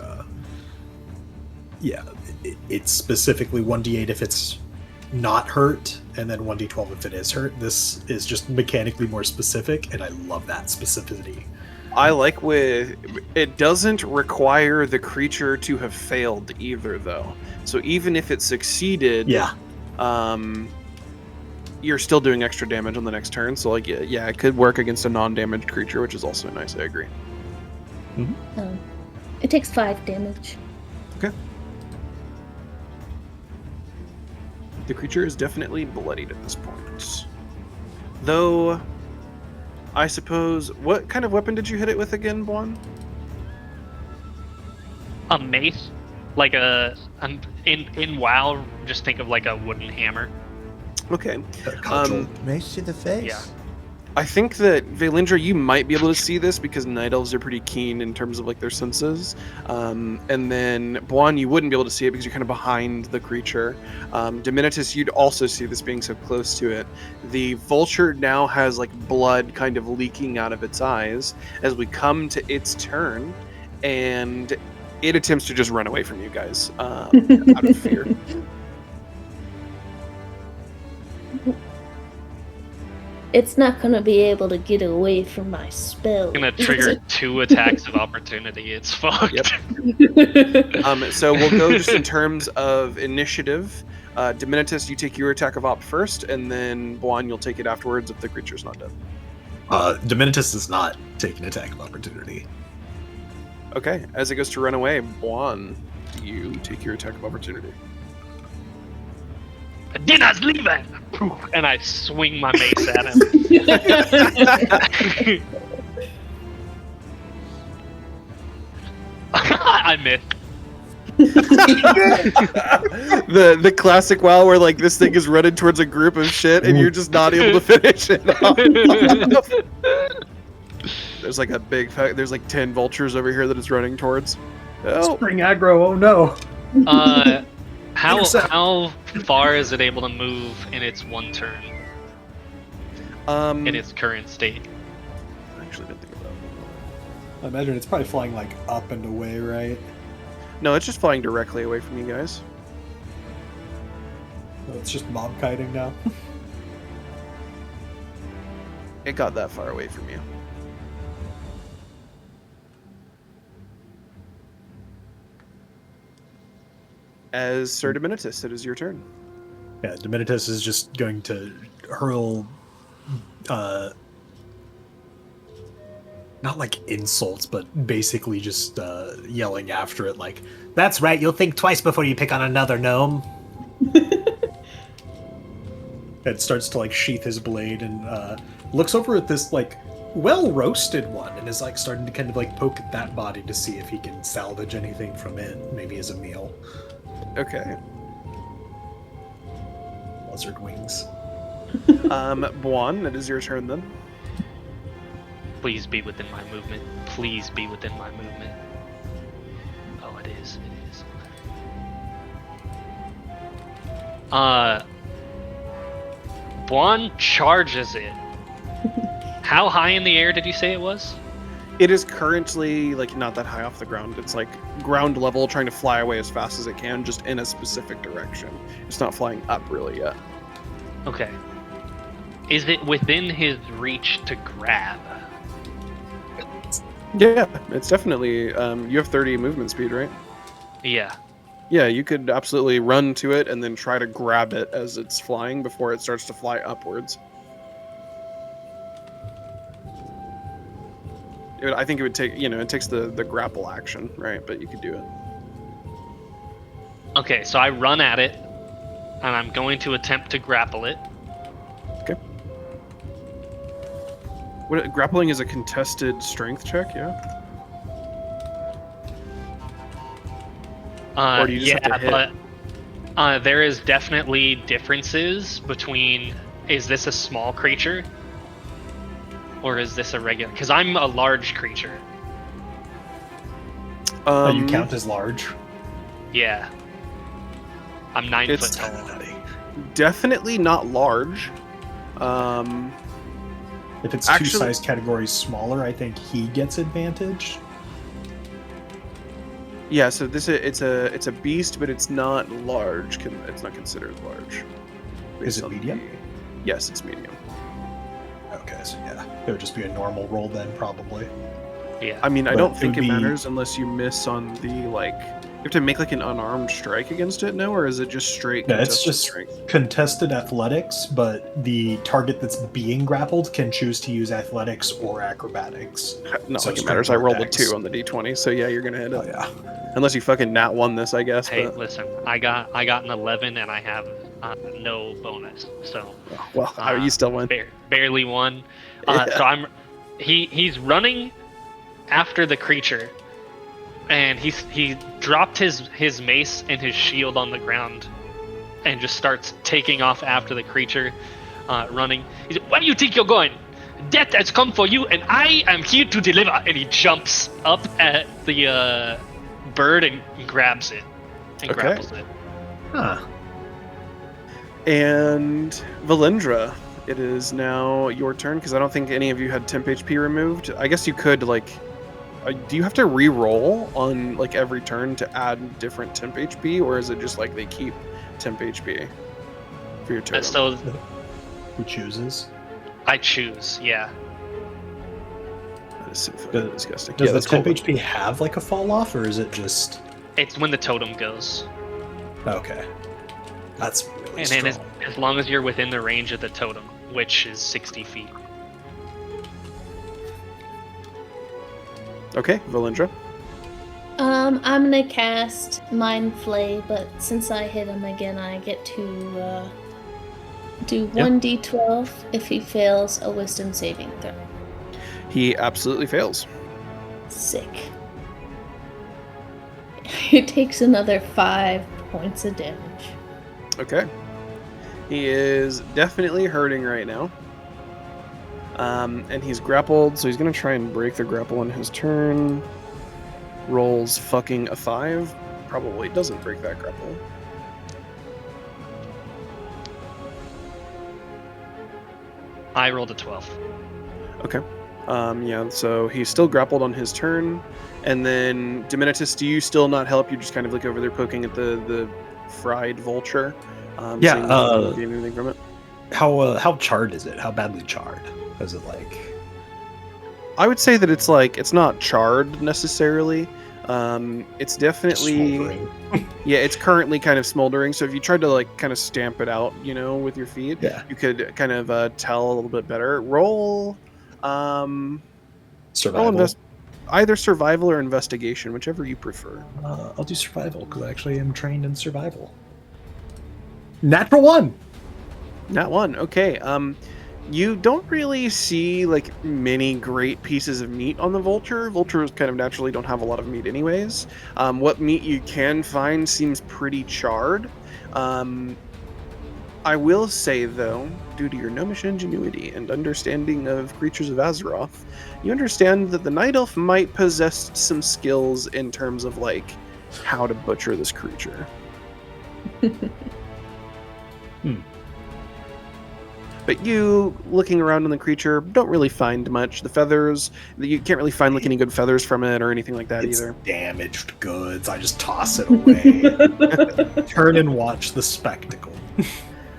A: it's specifically 1d8 if it's not hurt, and then 1d12 if it is hurt. This is just mechanically more specific, and I love that specificity.
B: I like it doesn't require the creature to have failed either, though. So even if it succeeded, you're still doing extra damage on the next turn. So like, yeah, it could work against a non-damaged creature, which is also nice. I agree.
I: It takes 5 damage.
B: Okay. The creature is definitely bloodied at this point. Though, I suppose, what kind of weapon did you hit it with again, Bwon?
C: A mace, like in WoW, just think of like a wooden hammer.
B: Okay.
E: Mace to the face.
C: Yeah.
B: I think that Veilindra, you might be able to see this because night elves are pretty keen in terms of like their senses. And then Bwon, you wouldn't be able to see it because you're kind of behind the creature. Diminetus, you'd also see this being so close to it. The vulture now has like blood kind of leaking out of its eyes as we come to its turn, and it attempts to just run away from you guys out of fear.
I: It's not gonna be able to get away from my spell.
C: Gonna trigger 2 attacks of opportunity. It's fucked.
B: Yep. So we'll go just in terms of initiative. Diminetus, you take your attack of op first, and then Bwon, you'll take it afterwards if the creature's not dead.
A: Diminetus does not take an attack of opportunity.
B: Okay, as it goes to run away, Bwon, you take your attack of opportunity.
C: Dinner's leaving! And I swing my mace at him. I missed.
B: the classic WoW where like this thing is running towards a group of shit and you're just not able to finish it off. There's like there's like 10 vultures over here that it's running towards. Oh.
A: Spring aggro, oh no.
C: How far is it able to move in its one turn? In its current state?
B: I actually didn't think of that.
A: I imagine it's probably flying like up and away, right?
B: No, it's just flying directly away from you guys.
A: No, it's just mob kiting now.
B: It got that far away from you. As Sir Diminetus, it is your turn.
A: Yeah, Diminetus is just going to hurl, not like insults, but basically just yelling after it like,
F: That's right, you'll think twice before you pick on another gnome.
A: it starts to like sheath his blade and looks over at this like well-roasted one and is like starting to kind of like poke at that body to see if he can salvage anything from it, maybe as a meal.
B: Okay.
A: Buzzard wings.
B: Bwon, it is your turn then.
C: Please be within my movement. Please be within my movement. Oh, it is. It is. Bwon charges it. How high in the air did you say it was?
B: It is currently like not that high off the ground. It's like ground level, trying to fly away as fast as it can, just in a specific direction. It's not flying up really yet.
C: Okay. Is it within his reach to grab?
B: Yeah, it's definitely. You have 30 movement speed, right?
C: Yeah.
B: Yeah, you could absolutely run to it and then try to grab it as it's flying before it starts to fly upwards. I think it would take, it takes the grapple action, right? But you could do it.
C: Okay, so I run at it, and I'm going to attempt to grapple it.
B: Okay. Grappling is a contested strength check, yeah? Or do you just have to hit?
C: But there is definitely differences between, is this a small creature? Or is this a regular? Because I'm a large creature.
A: You count as large?
C: Yeah. I'm 9 foot tall.
B: Definitely not large.
A: If it's two size categories smaller, I think he gets advantage.
B: Yeah, so it's a beast, but it's not large. It's not considered large.
A: Is it medium?
B: Yes, it's medium.
A: Okay, so yeah, it would just be a normal roll then, probably.
C: Yeah.
B: I mean, I don't think it matters unless you miss on the, like, you have to make like an unarmed strike against it, no? Or is it just straight
A: No, it's
B: contested
A: just
B: strength?
A: contested athletics, but the target that's being grappled can choose to use athletics or acrobatics.
B: Not
A: So
B: like it matters. I
A: strength or
B: rolled a
A: dex.
B: 2 on the d20, so yeah, you're gonna hit it.
A: Oh yeah.
B: Unless you fucking nat 1 this, I guess.
C: Hey,
B: but...
C: listen, I got an 11 and I have no bonus, so.
B: Well, you still win.
C: Barely won.
B: Yeah.
C: So he's running after the creature, and he dropped his mace and his shield on the ground, and just starts taking off after the creature, running. He's like, "Where do you think you're going? Death has come for you, and I am here to deliver." And he jumps up at the bird and grabs it, and grapples it.
A: Huh.
B: And Veilindra, it is now your turn, because I don't think any of you had temp HP removed. I guess you could, like... do you have to re-roll on, like, every turn to add different temp HP, or is it just, like, they keep temp HP for your turn?
C: So
A: who chooses?
C: I choose, yeah.
B: That is so fucking disgusting.
A: Does
B: Yeah,
A: the
B: that's
A: temp
B: cool.
A: HP have, like, a fall off, or is it just...
C: It's when the totem goes.
A: Okay. That's really
C: And
A: strong.
C: then as long as you're within the range of the totem, which is 60 feet.
B: Okay, Veilindra.
I: I'm gonna cast Mind Flay, but since I hit him again, I get to do 1d12 if he fails a Wisdom saving throw.
B: He absolutely fails.
I: Sick. He takes another 5 points of damage.
B: Okay. He is definitely hurting right now. And he's grappled, so he's going to try and break the grapple on his turn. Rolls fucking a 5. Probably doesn't break that grapple.
C: I rolled a 12.
B: Okay. Yeah, so he's still grappled on his turn. And then, Diminetus, do you still not help? You just kind of look over there poking at the fried vulture?
A: Yeah,
B: seeing if you can gain anything from it?
A: How charred is it? How badly charred? Is it like...
B: I would say that it's like, it's not charred necessarily. It's definitely...
A: smoldering?
B: Yeah, it's currently kind of smoldering. So if you tried to like kind of stamp it out, you know, with your feet,
A: Yeah.
B: you could kind of tell a little bit better. Roll...
A: Survival?
B: Either survival or investigation, whichever you prefer.
A: I'll do survival, because I actually am trained in survival. Natural 1!
B: Nat 1, okay. You don't really see like many great pieces of meat on the vulture. Vultures kind of naturally don't have a lot of meat anyways. What meat you can find seems pretty charred. I will say though, due to your gnomish ingenuity and understanding of creatures of Azeroth, you understand that the Night Elf might possess some skills in terms of like how to butcher this creature. But you, looking around on the creature, don't really find much. The feathers, you can't really find like any good feathers from it or anything like that
A: It's
B: either.
A: damaged goods. I just toss it away. Turn and watch the spectacle.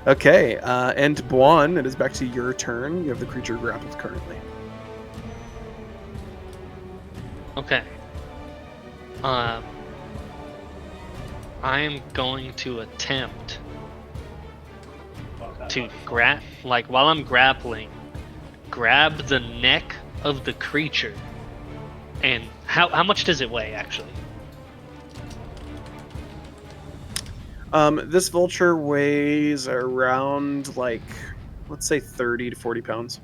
B: Okay, and Bwon, it is back to your turn. You have the creature grappled currently.
C: Okay. I am going to attempt to while I'm grappling, grab the neck of the creature. And how much does it weigh actually?
B: This vulture weighs around, like, let's say 30 to 40 pounds.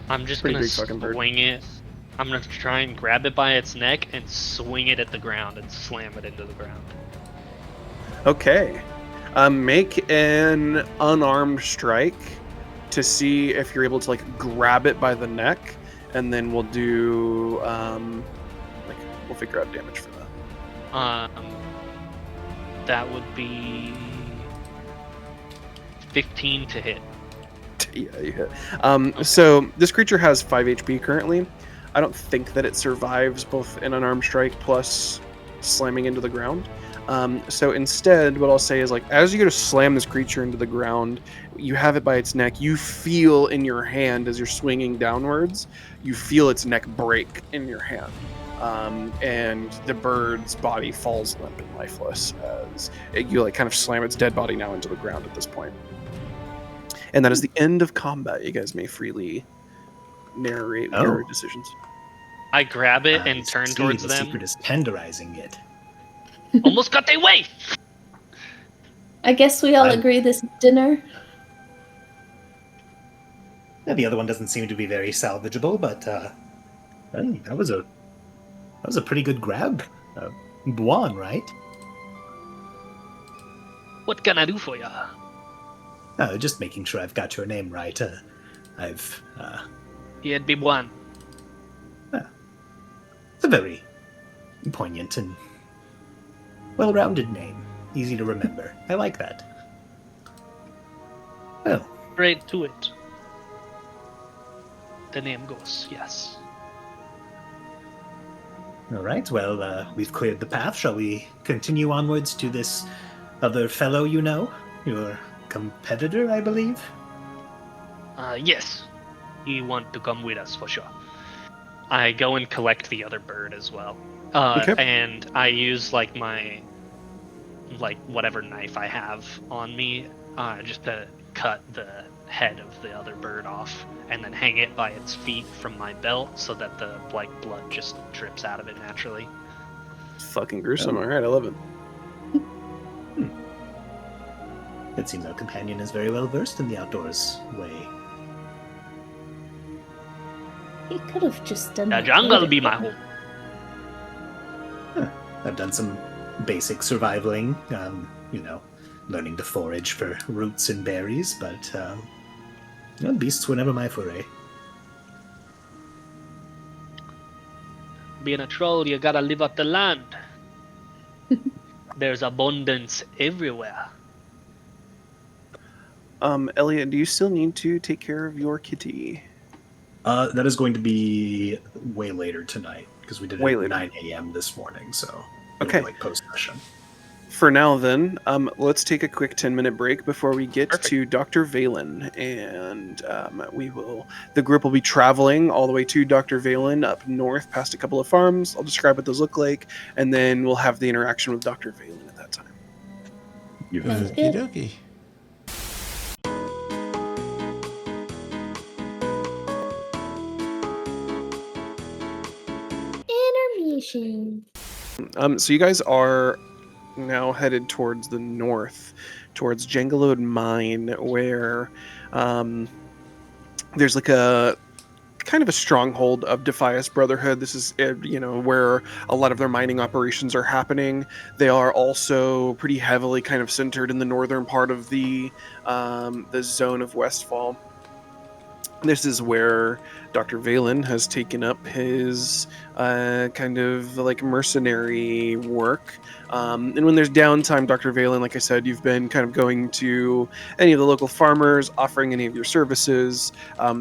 C: I'm just
B: Pretty
C: gonna
B: big fucking bird.
C: swing it. I'm gonna try and grab it by its neck and swing it at the ground and slam it into the ground.
B: Okay. Make an unarmed strike to see if you're able to, like, grab it by the neck, and then we'll do, we'll figure out damage for that.
C: That would be 15 to hit.
B: Yeah, you hit. So this creature has 5 HP currently. I don't think that it survives both an unarmed strike plus slamming into the ground. So instead, what I'll say is, like, as you go to slam this creature into the ground, you have it by its neck. You feel in your hand as you're swinging downwards, you feel its neck break in your hand. And the bird's body falls limp and lifeless as you, like, kind of slam its dead body now into the ground at this point. And that is the end of combat. You guys may freely narrate your decisions.
C: I grab it and turn towards
F: the
C: them.
F: secret is tenderizing it.
C: Almost got their way!
I: I guess we all agree this is dinner.
F: Yeah, the other one doesn't seem to be very salvageable, but hey, that was a pretty good grab. Bwon, right?
C: What can I do for ya?
F: Just making sure I've got your name right.
C: It'd be Bwon.
F: It's a very poignant and well-rounded name. Easy to remember. I like that. Well,
C: Straight to it. The name goes, yes.
F: all right. Well, we've cleared the path. Shall we continue onwards to this other fellow you know? Your competitor, I believe?
C: Yes. You want to come with us for sure. I go and collect the other bird as well.
B: Okay.
C: And I use, like, my, like, whatever knife I have on me, just to cut the head of the other bird off and then hang it by its feet from my belt so that the, like, blood just drips out of it naturally.
B: It's fucking gruesome. All right, I love it.
F: It seems our companion is very well versed in the outdoors way.
I: He could have just done
C: The
I: that
C: jungle
I: later.
C: be my home.
F: I've done some basic survivaling, learning to forage for roots and berries, but beasts were never my foray.
C: Being a troll, you gotta live off the land. There's abundance everywhere.
B: Elliot, do you still need to take care of your kitty?
A: That is going to be way later tonight, because we did it
B: Way
A: at
B: later.
A: 9 a.m. this morning, so it'll
B: Okay.
A: be like post-session.
B: For now, then, let's take a quick 10-minute break before we get
C: Perfect.
B: to Dr. Valen, and the group will be traveling all the way to Dr. Valen up north past a couple of farms. I'll describe what those look like, and then we'll have the interaction with Dr. Valen at that time.
I: Sounds
E: Okie
I: good.
E: dokie.
I: Intermission.
B: So you guys are now headed towards the north, towards Jangalode Mine, where there's like a kind of a stronghold of Defias Brotherhood. This is where a lot of their mining operations are happening. They are also pretty heavily kind of centered in the northern part of the zone of Westfall. This is where Dr. Valen has taken up his kind of like mercenary work. And when there's downtime, Dr. Valen, like I said, you've been kind of going to any of the local farmers, offering any of your services.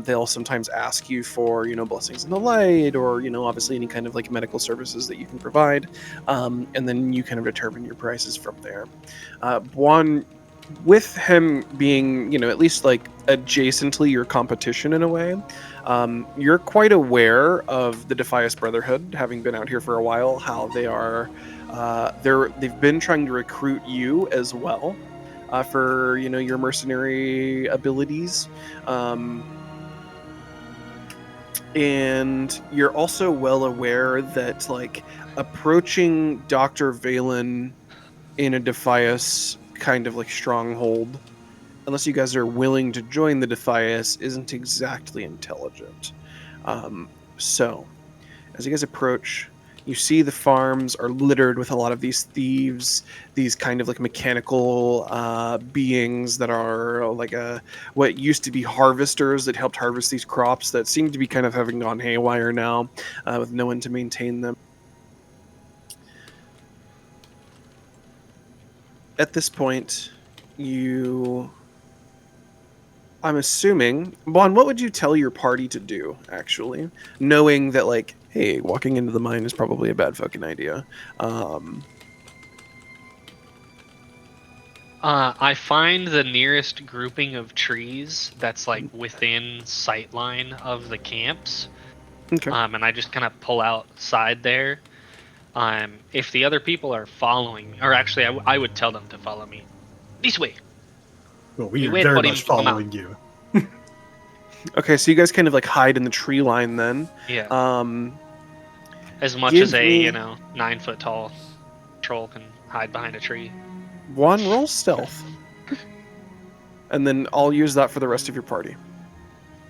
B: They'll sometimes ask you for, blessings in the light, or, obviously any kind of like medical services that you can provide. And then you kind of determine your prices from there. Bwon, with him being, at least like adjacently your competition in a way, you're quite aware of the Defias Brotherhood, having been out here for a while, how they are, they've been trying to recruit you as well, for, your mercenary abilities. And you're also well aware that, like, approaching Dr. Valen in a Defias kind of like stronghold, unless you guys are willing to join the Defias, isn't exactly intelligent. So, as you guys approach, you see the farms are littered with a lot of these thieves, these kind of like mechanical beings that are like what used to be harvesters that helped harvest these crops that seem to be kind of having gone haywire now, with no one to maintain them. At this point, I'm assuming, Bwon, what would you tell your party to do, actually? Knowing that, like, hey, walking into the mine is probably a bad fucking idea.
C: I find the nearest grouping of trees that's like within sightline of the camps.
B: Okay.
C: And I just kind of pull outside there. If the other people are following me, or actually, I would tell them to follow me. This way.
A: Well, we are
C: wait
A: very
C: for him
A: much
C: to come out.
A: following you.
B: Okay, so you guys kind of like hide in the tree line then.
C: Yeah.
B: Um,
C: As much
B: give
C: as a
B: me-
C: 9-foot tall troll can hide behind a tree.
B: Bwon, roll stealth. And then I'll use that for the rest of your party.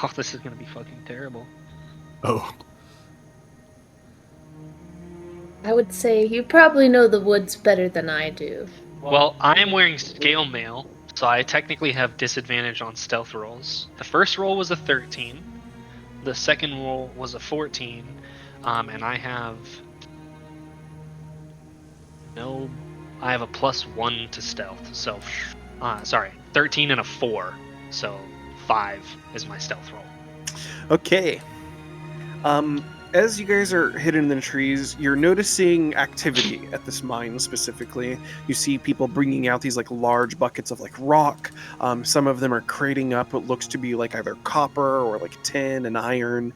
C: Oh, this is gonna be fucking terrible.
A: Oh,
I: I would say you probably know the woods better than I do.
C: Well, I am wearing scale mail, so I technically have disadvantage on stealth rolls. The first roll was a 13. The second roll was a 14. And I have I have a +1 to stealth. So, 13 and a 4. So 5 is my stealth roll.
B: Okay. As you guys are hidden in the trees, you're noticing activity at this mine specifically. You see people bringing out these like large buckets of like rock. Some of them are crating up what looks to be like either copper or like tin and iron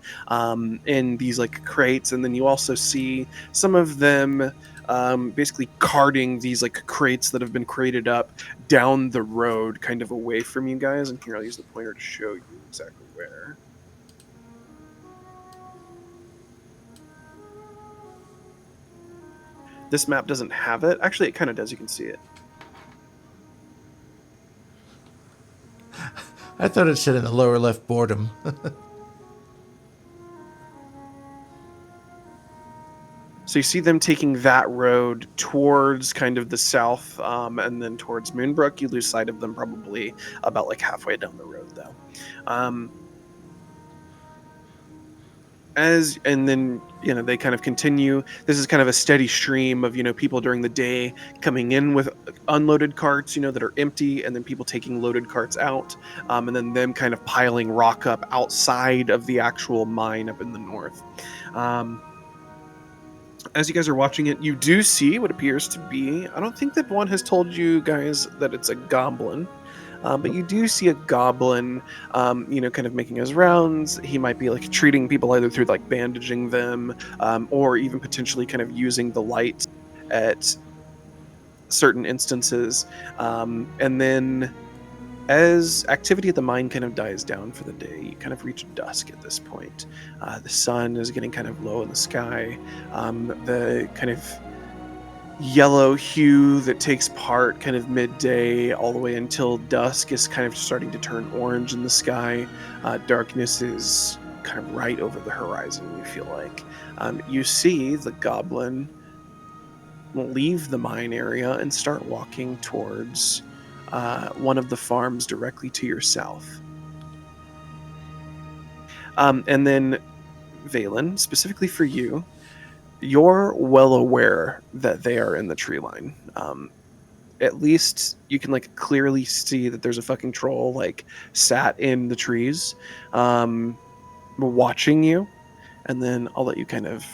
B: in these like crates. And then you also see some of them basically carting these like crates that have been crated up down the road, kind of away from you guys. And here, I'll use the pointer to show you exactly where. This map doesn't have it. Actually, it kind of does. You can see it.
E: I thought it said in the lower left boredom.
B: So you see them taking that road towards kind of the south, and then towards Moonbrook. You lose sight of them probably about like halfway down the road, though. And then they kind of continue. This is kind of a steady stream of people during the day coming in with unloaded carts that are empty, and then people taking loaded carts out, and then them kind of piling rock up outside of the actual mine up in the north. As you guys are watching it, you do see what appears to be, I don't think that Bwon has told you guys that it's a goblin. But you do see a goblin, kind of making his rounds. He might be like treating people either through like bandaging them, or even potentially kind of using the light at certain instances. And then as activity at the mine kind of dies down for the day, you kind of reach dusk at this point. The sun is getting kind of low in the sky. The kind of yellow hue that takes part kind of midday all the way until dusk is kind of starting to turn orange in the sky. Darkness is kind of right over the horizon, you feel like. You see the goblin leave the mine area and start walking towards one of the farms directly to your south. And then Valen, specifically for you, you're well aware that they are in the tree line. At least you can like clearly see that there's a fucking troll like sat in the trees, watching you. And then I'll let you kind of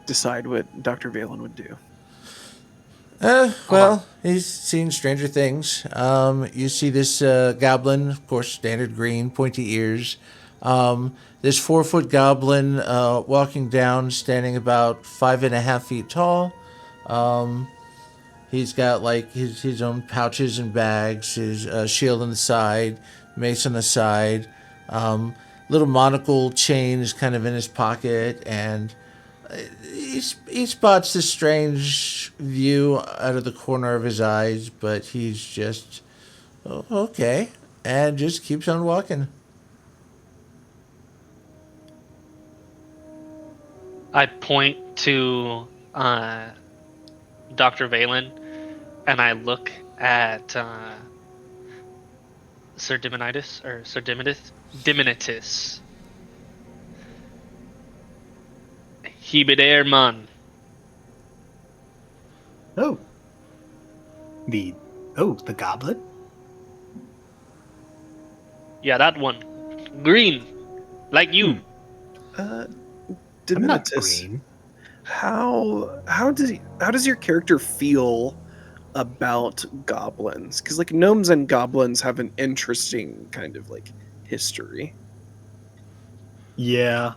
B: decide what Dr. Valen would do.
E: Well, he's seen stranger things. You see this goblin, of course, standard green, pointy ears. This 4-foot goblin walking down, standing about 5.5 feet tall. He's got like his own pouches and bags, his shield on the side, mace on the side. Little monocle chain is kind of in his pocket, and He spots the strange view out of the corner of his eyes, but he's just, "Oh, okay," and just keeps on walking.
C: I point to Dr. Valen, and I look at Sir Diminetus. He be there, man.
F: Oh. The goblin?
C: Yeah, that one. Green, like you.
F: I'm not
B: Diminetus,
F: green.
B: how does your character feel about goblins? Because like gnomes and goblins have an interesting kind of like history.
A: Yeah.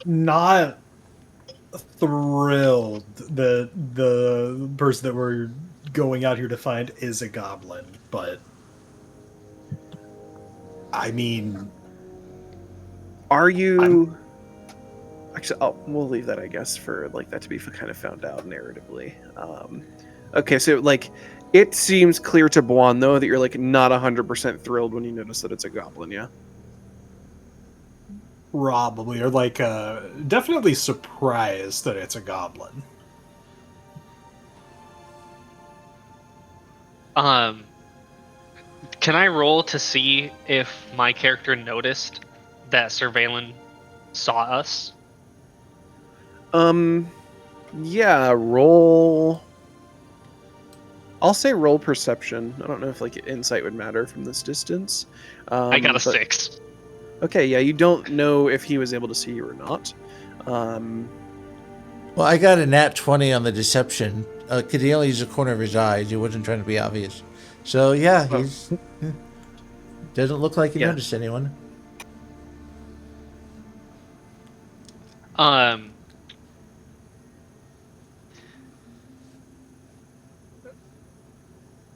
A: Not thrilled that the person that we're going out here to find is a goblin, but I mean,
B: Are you? Actually, we'll leave that, I guess, for like that to be kind of found out narratively. Okay, so like, it seems clear to Bwon though that you're like not 100% thrilled when you notice that it's a goblin. Yeah.
A: probably, or like definitely surprised that it's a goblin.
C: Can I roll to see if my character noticed that Sir Valen saw us?
B: Yeah. Roll. I'll say roll perception. I don't know if like insight would matter from this distance.
C: I got a
B: but-
C: 6.
B: Okay, yeah, you don't know if he was able to see you or not.
E: Well, I got a nat 20 on the deception. Could he only use a corner of his eyes? He wasn't trying to be obvious. So, yeah, he's... doesn't look like he
B: Yeah.
E: noticed anyone.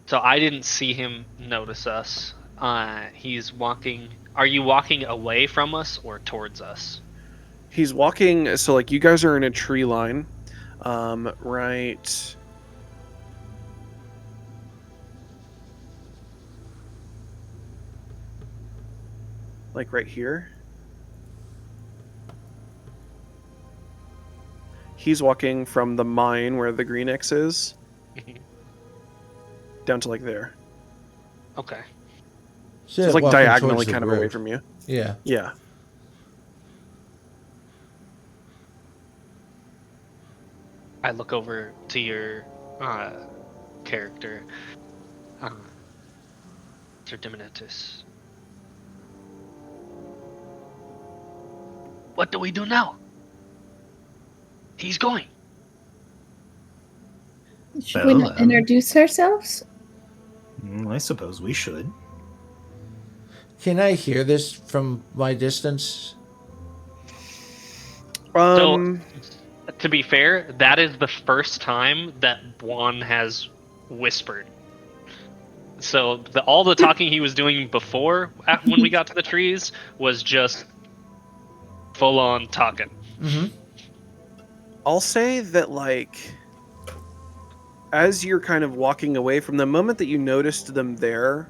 C: So I didn't see him notice us. He's walking. Are you walking away from us or towards us?
B: He's walking, so like you guys are in a tree line, right? Like right here. He's walking from the mine where the green X is down to like there.
C: Okay.
B: So it's like
E: walking
B: diagonally
E: towards the
B: kind of away
E: road.
B: from you.
E: Yeah.
B: Yeah.
C: I look over to your character, Sir Diminetus. What do we do now? He's going.
I: Should we not introduce ourselves?
F: I suppose we should.
E: Can I hear this from my distance?
C: So, to be fair, that is the first time that Bwon has whispered. So all the talking he was doing before, when we got to the trees, was just full-on talking.
E: Mm-hmm.
B: I'll say that, like, as you're kind of walking away from the moment that you noticed them there,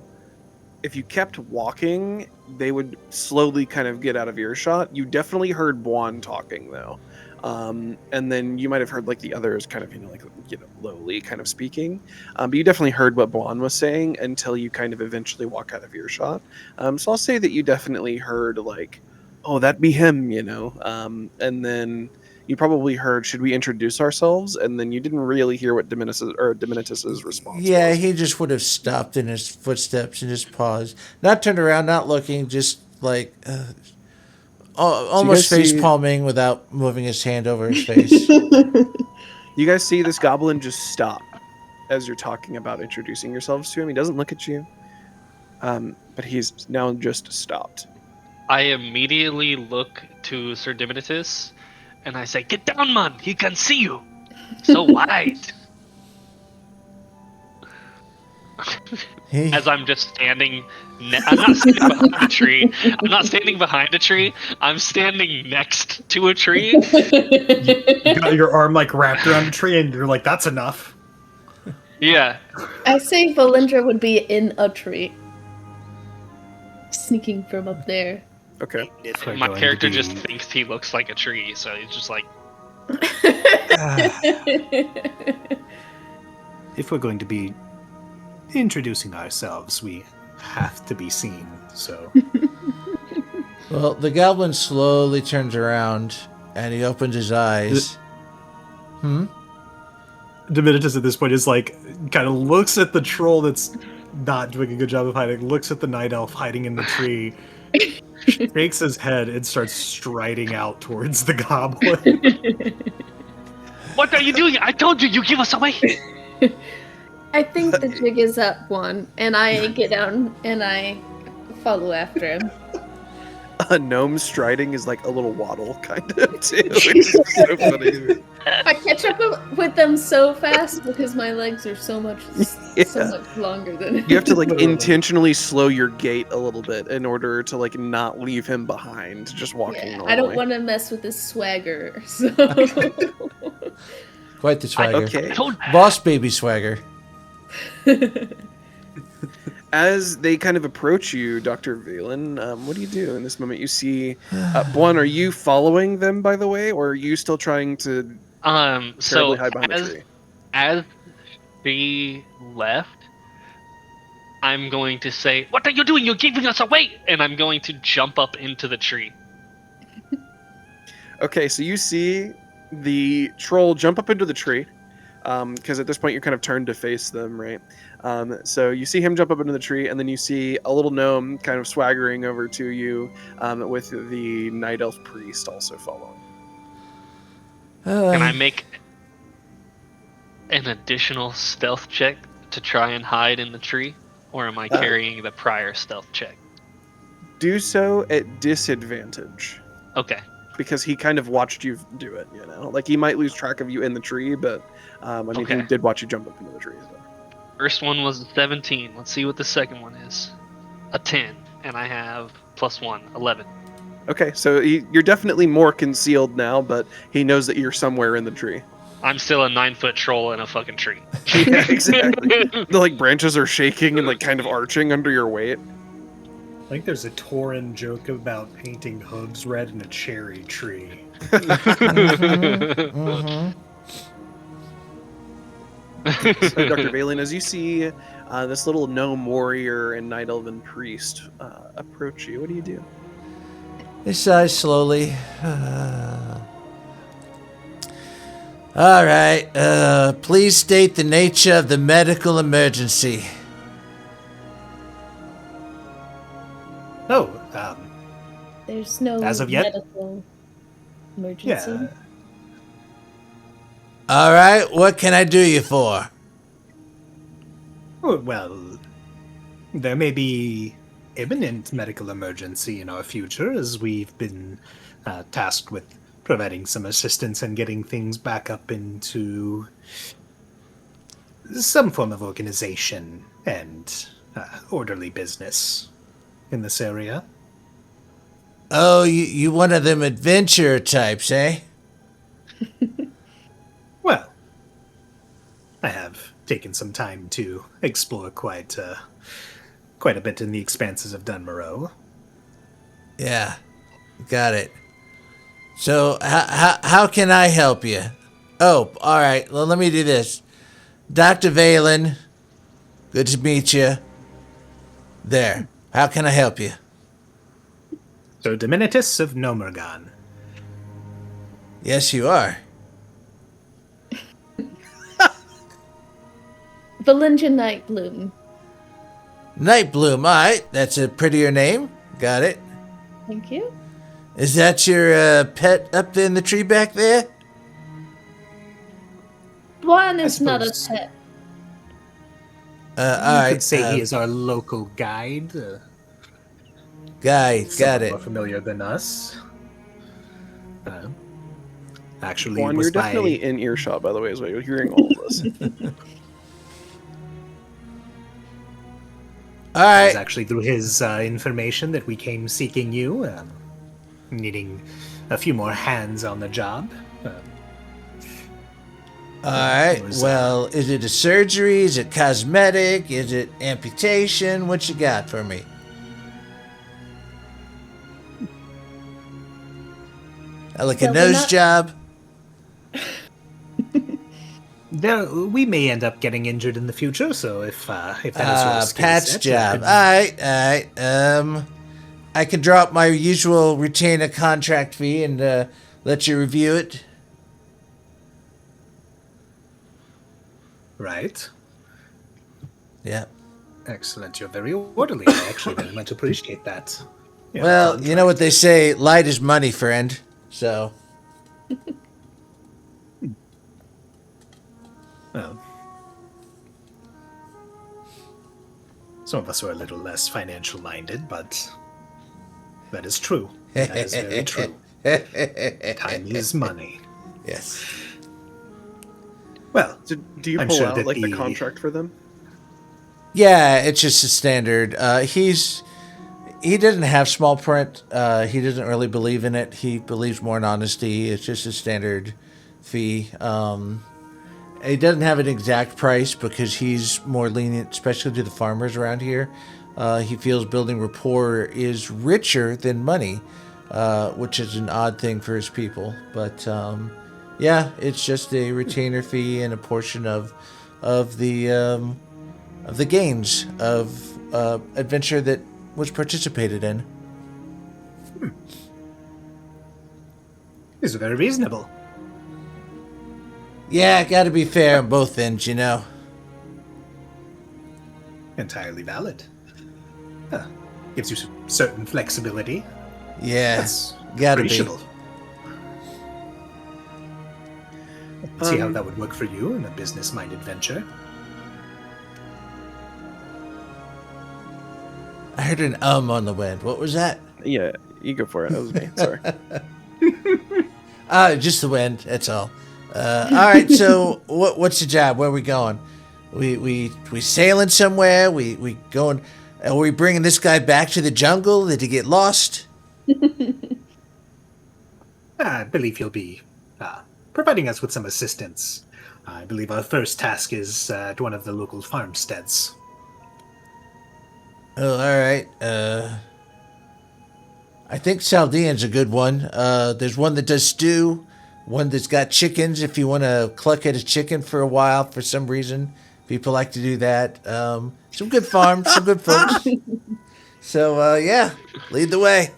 B: if you kept walking, they would slowly kind of get out of earshot. You definitely heard Bwon talking, though. And then you might have heard, like, the others kind of, lowly kind of speaking. But you definitely heard what Bwon was saying until you kind of eventually walk out of earshot. So I'll say that you definitely heard, like, oh, that be him, and then you probably heard, should we introduce ourselves? And then you didn't really hear what Diminetus's response
E: Yeah,
B: was.
E: he just would have stopped in his footsteps and just paused. Not turned around, not looking, just like almost
B: guys
E: face
B: see-
E: palming without moving his hand over his face.
B: You guys see this goblin just stop as you're talking about introducing yourselves to him. He doesn't look at you, but he's now just stopped.
C: I immediately look to Sir Diminetus, and I say, "Get down, man! He can see you! So wide!" As I'm just standing, I'm not standing behind a tree. I'm not standing behind a tree. I'm standing next to a tree.
A: You got your arm like wrapped around a tree, and you're like, "That's enough."
C: Yeah.
I: I say Veilindra would be in a tree. Sneaking from up there.
B: Okay.
F: If we're
C: My
F: going to
C: character
F: be-
C: just thinks he looks like a tree, so he's just like,
F: If we're going to be introducing ourselves, we have to be seen. So
E: Well, the goblin slowly turns around and he opens his eyes.
A: Diminetus at this point is like, kind of looks at the troll that's not doing a good job of hiding, looks at the night elf hiding in the tree, shakes his head, and starts striding out towards the goblin.
C: "What are you doing? I told you, you give us away."
I: I think the jig is up, one, and I get down and I follow after him.
B: A gnome striding is like a little waddle, kind of, too. Which is so funny.
I: I catch up with them so fast because my legs are so much longer than
B: You have to like intentionally slow your gait a little bit in order to like not leave him behind, just walking normally.
I: I don't want to mess with his swagger. So.
E: Quite the swagger.
B: Okay.
E: Boss baby swagger.
B: As they kind of approach you, Dr. Valen, what do you do in this moment? You see, Bwon, are you following them, by the way, or are you still trying to
C: So
B: hide behind a tree?
C: as she left, I'm going to say, "What are you doing? You're giving us away!" And I'm going to jump up into the tree.
B: Okay, so you see the troll jump up into the tree, because at this point you're kind of turned to face them, right? So you see him jump up into the tree, and then you see a little gnome kind of swaggering over to you, with the night elf priest also following.
C: Can I make an additional stealth check to try and hide in the tree? Or am I carrying the prior stealth check?
B: Do so at disadvantage,
C: Okay.
B: because he kind of watched you do it, you know? Like, he might lose track of you in the tree, but, I mean,
C: Okay.
B: he did watch you jump up into the tree. So.
C: First one was a 17. Let's see what the second one is. A 10. And I have +1, 11.
B: Okay, so you're definitely more concealed now, but he knows that you're somewhere in the tree.
C: I'm still a 9-foot troll in a fucking tree.
B: Yeah, exactly. The like branches are shaking and like kind of arching under your weight.
A: I think there's a Torin joke about painting hooves red in a cherry tree.
B: So, Dr. Valen, as you see this little gnome warrior and night elven priest approach you, what do you do?
E: He sighs slowly. All right. Please state the nature of the medical emergency.
F: Oh,
I: There's no
F: As of yet?
I: medical emergency.
A: Yeah.
E: All right. What can I do you for?
F: well, there may be imminent medical emergency in our future, as we've been tasked with providing some assistance and getting things back up into some form of organization and orderly business in this area.
E: Oh, you one of them adventurer types, eh?
F: Well, I have taken some time to explore quite a bit in the expanses of Dunmoreau.
E: Yeah, got it. So, how can I help you? Oh, all right. Well, let me do this. Dr. Valen, good to meet you. There. How can I help you?
F: So, Diminetus of Gnomeregan.
E: Yes, you are.
I: Veilindra NightBloom.
E: NightBloom, all right. That's a prettier name. Got it.
I: Thank you.
E: Is that your pet up in the tree back there?
I: Bwon is not a
F: suppose-
I: pet.
E: All
F: You
E: right.
F: could say he is our local guide.
E: Guy, got
F: Somewhat
E: it.
F: more familiar than us. Actually,
B: Juan,
F: was
B: you're
F: by...
B: definitely in earshot, by the way, as well. You're hearing all of this.
E: All
F: It
E: right.
F: was actually through his information that we came seeking you, needing a few more hands on the job.
E: All right.
F: was,
E: Well, is it a surgery? Is it cosmetic? Is it amputation? What you got for me? Like a
I: Well, we're
E: nose
I: not-
E: job?
F: We may end up getting injured in the future, so if that is your skill
E: Pat's
F: set,
E: job. All right. I can drop my usual retainer contract fee and let you review it.
F: Right.
E: Yeah.
F: Excellent. You're very orderly. I actually very much appreciate that. Yeah,
E: Well, you know what they say, light is money, friend. So,
F: Well, some of us are a little less financial minded, but that is true. That is very true. Time is money.
E: yes.
F: Well,
B: Do you
F: I'm
B: pull
F: sure
B: out
F: that
B: like the
F: the-
B: contract for them?
E: Yeah, it's just a standard. He doesn't have small print. He doesn't really believe in it. He believes more in honesty. It's just a standard fee. He doesn't have an exact price because he's more lenient, especially to the farmers around here. He feels building rapport is richer than money, which is an odd thing for his people. But yeah, it's just a retainer fee and a portion of the gains of adventure that was participated in.
F: These are very reasonable.
E: Yeah, got to be fair on both ends, you know.
F: Entirely valid. Gives you certain flexibility.
E: Yeah,
F: That's
E: got to be.
F: appreciable. Let's see how that would work for you in a business-minded venture.
E: I heard an on the wind. What was that?
B: Yeah, you go for it. That was me. Sorry.
E: Just the wind. That's all. All right. So, what's the job? Where are we going? We sailing somewhere? We going? Are we bringing this guy back to the jungle? Did he get lost?
F: I believe he'll be providing us with some assistance. I believe our first task is at one of the local farmsteads.
E: Oh, all right. I think Saldean's a good one. There's one that does stew, one that's got chickens. If you want to cluck at a chicken for a while, for some reason, people like to do that. Some good farms, some good folks. So, yeah, lead the way.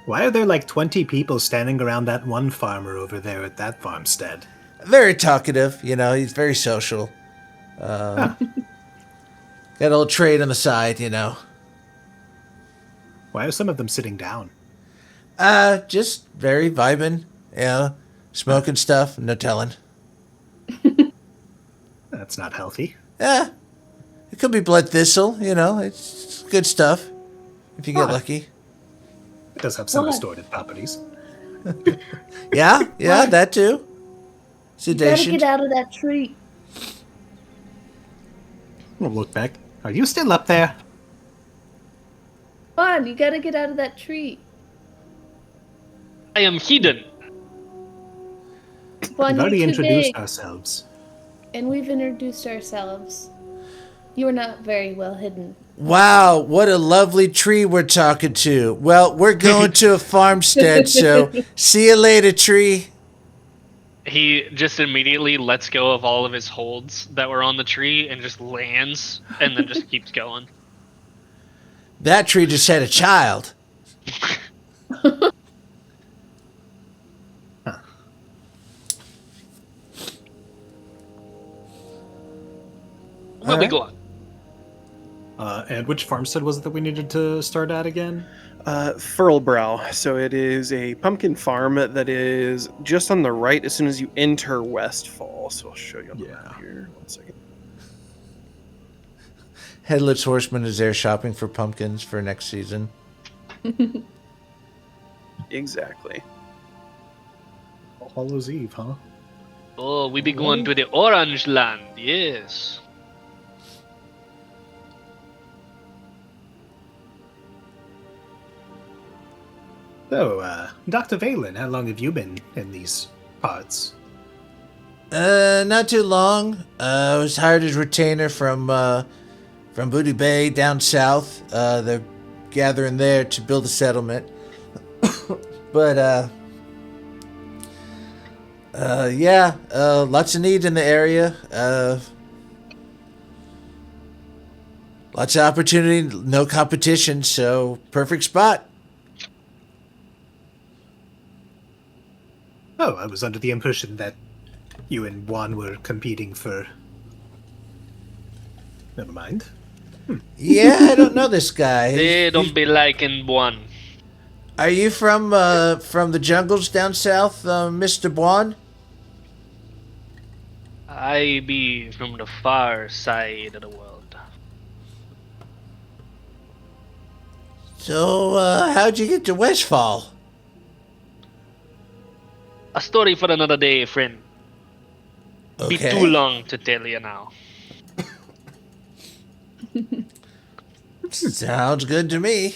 F: Why are there like 20 people standing around that one farmer over there at that farmstead?
E: Very talkative, you know, he's very social. Got a little trade on the side, you know.
F: Why are some of them sitting down?
E: Just very vibing, you know, smoking stuff, no telling.
F: That's not healthy.
E: Yeah, it could be blood thistle, you know, it's good stuff if you get lucky.
F: It does have some
I: What?
F: restorative properties.
E: Yeah, that too.
I: You gotta
E: Sedation.
I: get out of that tree.
F: We'll look back. Are you still up there?
I: Come on, you gotta get out of that tree.
C: I am hidden.
I: Juan,
F: We've already
I: you're too
F: introduced
I: big.
F: ourselves.
I: And we've introduced ourselves. You are not very well hidden.
E: Wow, what a lovely tree we're talking to. Well, we're going to a farmstead, so see you later, tree.
C: He just immediately lets go of all of his holds that were on the tree and just lands and then just keeps going.
E: That tree just had a child.
C: Where we going?
A: And which farmstead was it that we needed to start at again?
B: Furlbrow. So it is a pumpkin farm that is just on the right as soon as you enter Westfall. So I'll show you on the map here. 1 second.
E: Headless Horseman is there shopping for pumpkins for next season.
B: Exactly.
A: All Hallows Eve, huh?
C: Oh, we be going to the Orange Land, yes.
F: So, Dr. Valen, how long have you been in these parts?
E: Not too long. I was hired as retainer from Booty Bay down south. They're gathering there to build a settlement. But lots of need in the area. Lots of opportunity, no competition, so perfect spot.
F: Oh, I was under the impression that you and Bwon were competing for... Never mind.
E: Yeah, I don't know this guy.
C: They don't be liking Bwon.
E: Are you from the jungles down south, Mr. Bwon?
C: I be from the far side of the world.
E: So, how'd you get to Westfall?
C: A story for another day, friend. Be
E: Okay.
C: too long to tell you now.
E: Sounds good to me.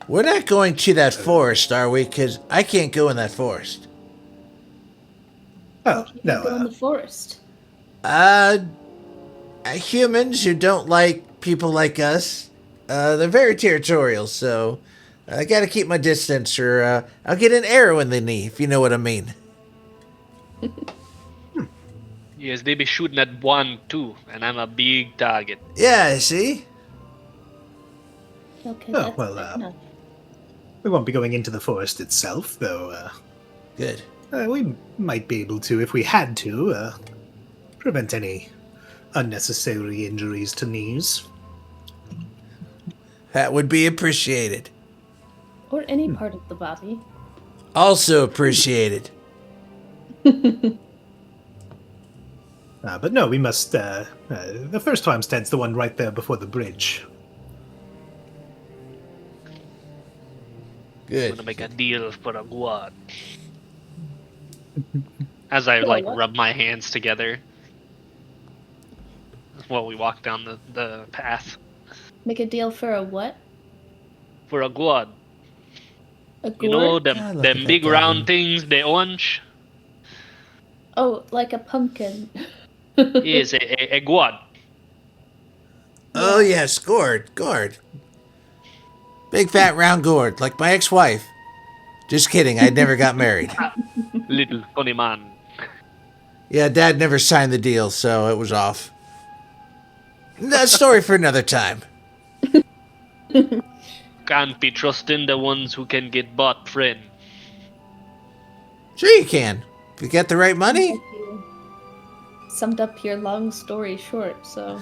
E: We're not going to that forest, are we? Because I can't go in that forest.
F: Oh,
I: Go in
F: no,
I: the forest.
E: Humans who don't like people like us, they're very territorial, so I gotta keep my distance or I'll get an arrow in the knee, if you know what I mean.
C: Yes, they be shooting at Bwon too, and I'm a big target.
E: Yeah, see?
I: Okay,
F: Oh,
I: that's
F: well,
I: fair enough.
F: we won't be going into the forest itself, though.
E: Good.
F: We might be able to, if we had to, prevent any unnecessary injuries to knees.
E: That would be appreciated.
I: Or any part of the body.
E: Also appreciated.
F: But no, we must, the first farmstead's the one right there before the bridge.
C: I'm
E: Good.
C: gonna make a deal for a guad. As I
I: For
C: like
I: what?
C: rub my hands together while we walk down the path.
I: Make a deal for a what?
C: For a guad.
I: A
C: You know
I: gourd?
E: Ah, look at
C: them
E: that
C: big
E: goblin.
C: round things, the orange?
I: Oh, like a pumpkin.
C: Yes, a guad.
E: Oh, yes, gourd. Big fat round gourd, like my ex-wife. Just kidding, I never got married.
C: Little funny man.
E: Yeah, Dad never signed the deal, so it was off. That story for another time.
C: Can't be trusting the ones who can get bought, friend.
E: Sure you can. If you get the right money.
I: You summed up your long story short, so.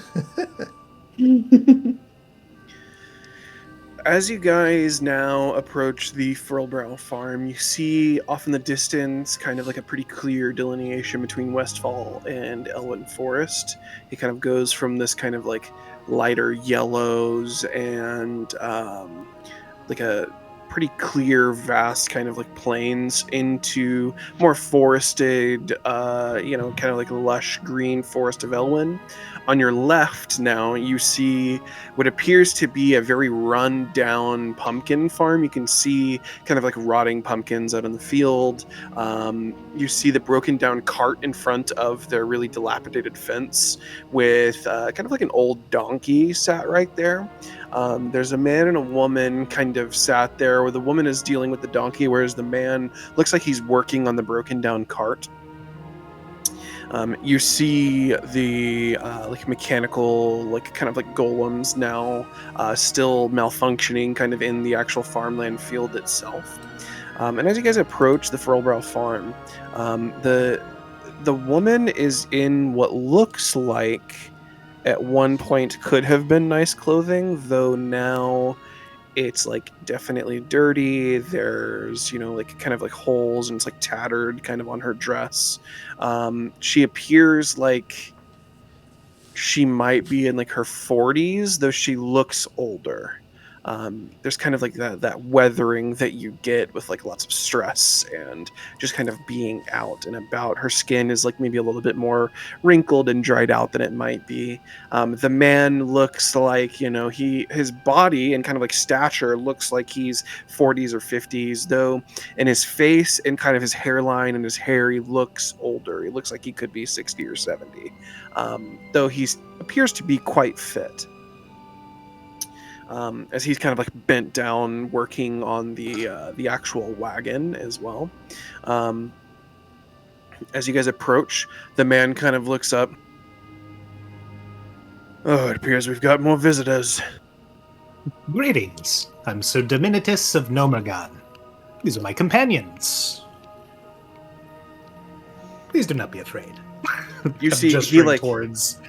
B: As you guys now approach the Furlbrow farm, you see off in the distance kind of like a pretty clear delineation between Westfall and Elwynn Forest. It kind of goes from this kind of like lighter yellows and like a pretty clear, vast kind of like plains into more forested, kind of like lush green forest of Elwynn. On your left now, you see what appears to be a very run-down pumpkin farm. You can see kind of like rotting pumpkins out in the field. You see the broken-down cart in front of their really dilapidated fence with kind of like an old donkey sat right there. There's a man and a woman kind of sat there where the woman is dealing with the donkey, whereas the man looks like he's working on the broken-down cart. You see the like mechanical, like kind of like golems now still malfunctioning kind of in the actual farmland field itself. And as you guys approach the Furlbrow farm, the woman is in what looks like at one point could have been nice clothing, though now it's like definitely dirty. There's, like kind of like holes and it's like tattered kind of on her dress. She appears like she might be in like her 40s, though she looks older. There's kind of like that weathering that you get with like lots of stress and just kind of being out and about. Her skin is like maybe a little bit more wrinkled and dried out than it might be. The man looks like, you know, his body and kind of like stature looks like he's 40s or 50s, though in his face and kind of his hairline and his hair, he looks older. He looks like he could be 60 or 70, though he appears to be quite fit. As he's kind of like bent down working on the actual wagon as well. As you guys approach, the man kind of looks up. Oh, it appears we've got more visitors.
F: Greetings. I'm Sir Diminetus of Gnomeregan. These are my companions. Please do not be afraid.
B: You
A: I'm
B: see, he
A: gesturing
B: like
A: towards.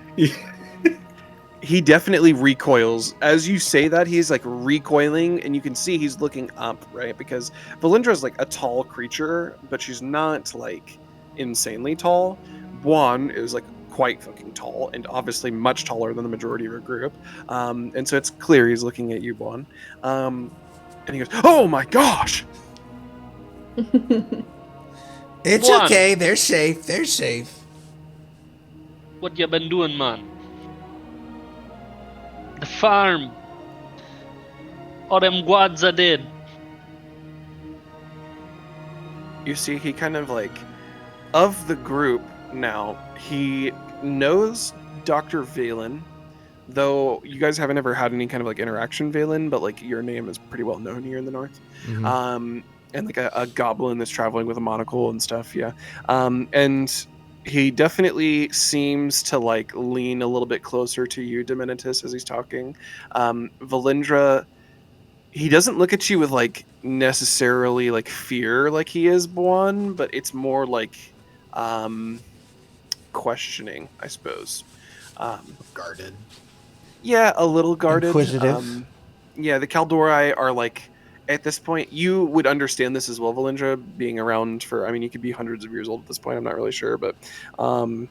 B: he definitely recoils. As you say that, he's like recoiling, and you can see he's looking up, right? Because Veilindra is like a tall creature, but she's not like insanely tall. Bwon is like quite fucking tall, and obviously much taller than the majority of her group. And so it's clear he's looking at you, Bwon. And he goes, "Oh my gosh!"
E: It's
C: Bwon.
E: okay. They're safe. They're safe.
C: What you been doing, man? The farm. All them guads are dead.
B: You see, he kind of like, of the group now, he knows Dr. Valen, though you guys haven't ever had any kind of like interaction, Valen, but like your name is pretty well known here in the north.
E: Mhm.
B: And like a goblin that's traveling with a monocle and stuff, yeah. And he definitely seems to like lean a little bit closer to you, Diminetus, as he's talking. Veilindra, he doesn't look at you with like necessarily like fear like he is Bwon, but it's more like questioning, I suppose.
A: Guarded.
B: Yeah, a little guarded.
E: Inquisitive.
B: Yeah, the Kaldori are like, at this point, you would understand this as well, Veilindra, being around for, I mean, you could be hundreds of years old at this point, I'm not really sure, but the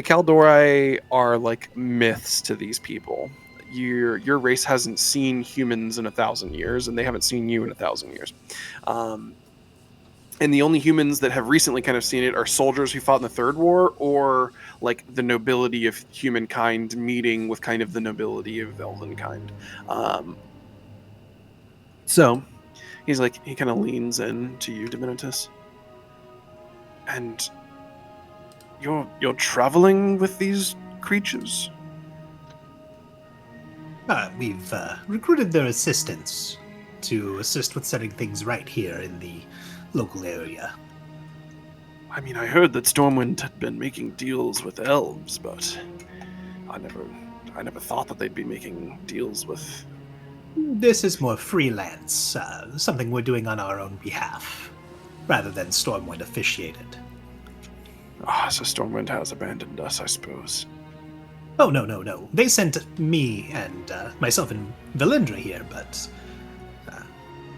B: Kaldori are like myths to these people. Your race hasn't seen humans in 1,000 years, and they haven't seen you in 1,000 years. And the only humans that have recently kind of seen it are soldiers who fought in the Third War, or like the nobility of humankind meeting with kind of the nobility of Elvenkind. So he's like, he kind of leans in to you, Diminetus. And you're traveling with these creatures?
F: We've recruited their assistants to assist with setting things right here in the local area.
B: I mean, I heard that Stormwind had been making deals with elves, but I never thought that they'd be making deals with...
F: This is more freelance, something we're doing on our own behalf, rather than Stormwind officiated.
B: Ah, so Stormwind has abandoned us, I suppose.
F: Oh, no. They sent me and myself and Veilindra here, but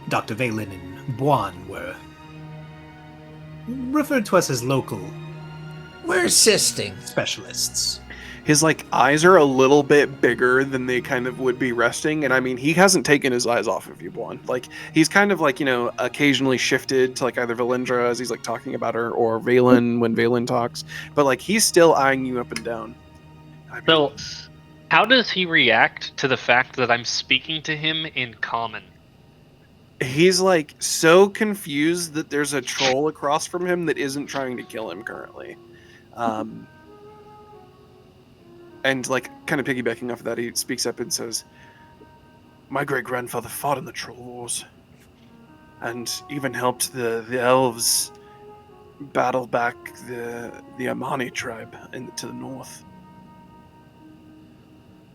F: Dr. Valen and Bwon were referred to us as local
E: We're assisting.
F: specialists.
B: His like eyes are a little bit bigger than they kind of would be resting, and I mean, he hasn't taken his eyes off of you, Bwon. Like, he's kind of like, you know, occasionally shifted to like either Veilindra as he's like talking about her, or Valen when Valen talks, but like he's still eyeing you up and down. I mean,
C: So, how does he react to the fact that I'm speaking to him in common?
B: he's like so confused that there's a troll across from him that isn't trying to kill him currently. And like kind of piggybacking off of that, he speaks up and says, "My great grandfather fought in the Troll Wars, and even helped the elves battle back the Amani tribe to the north."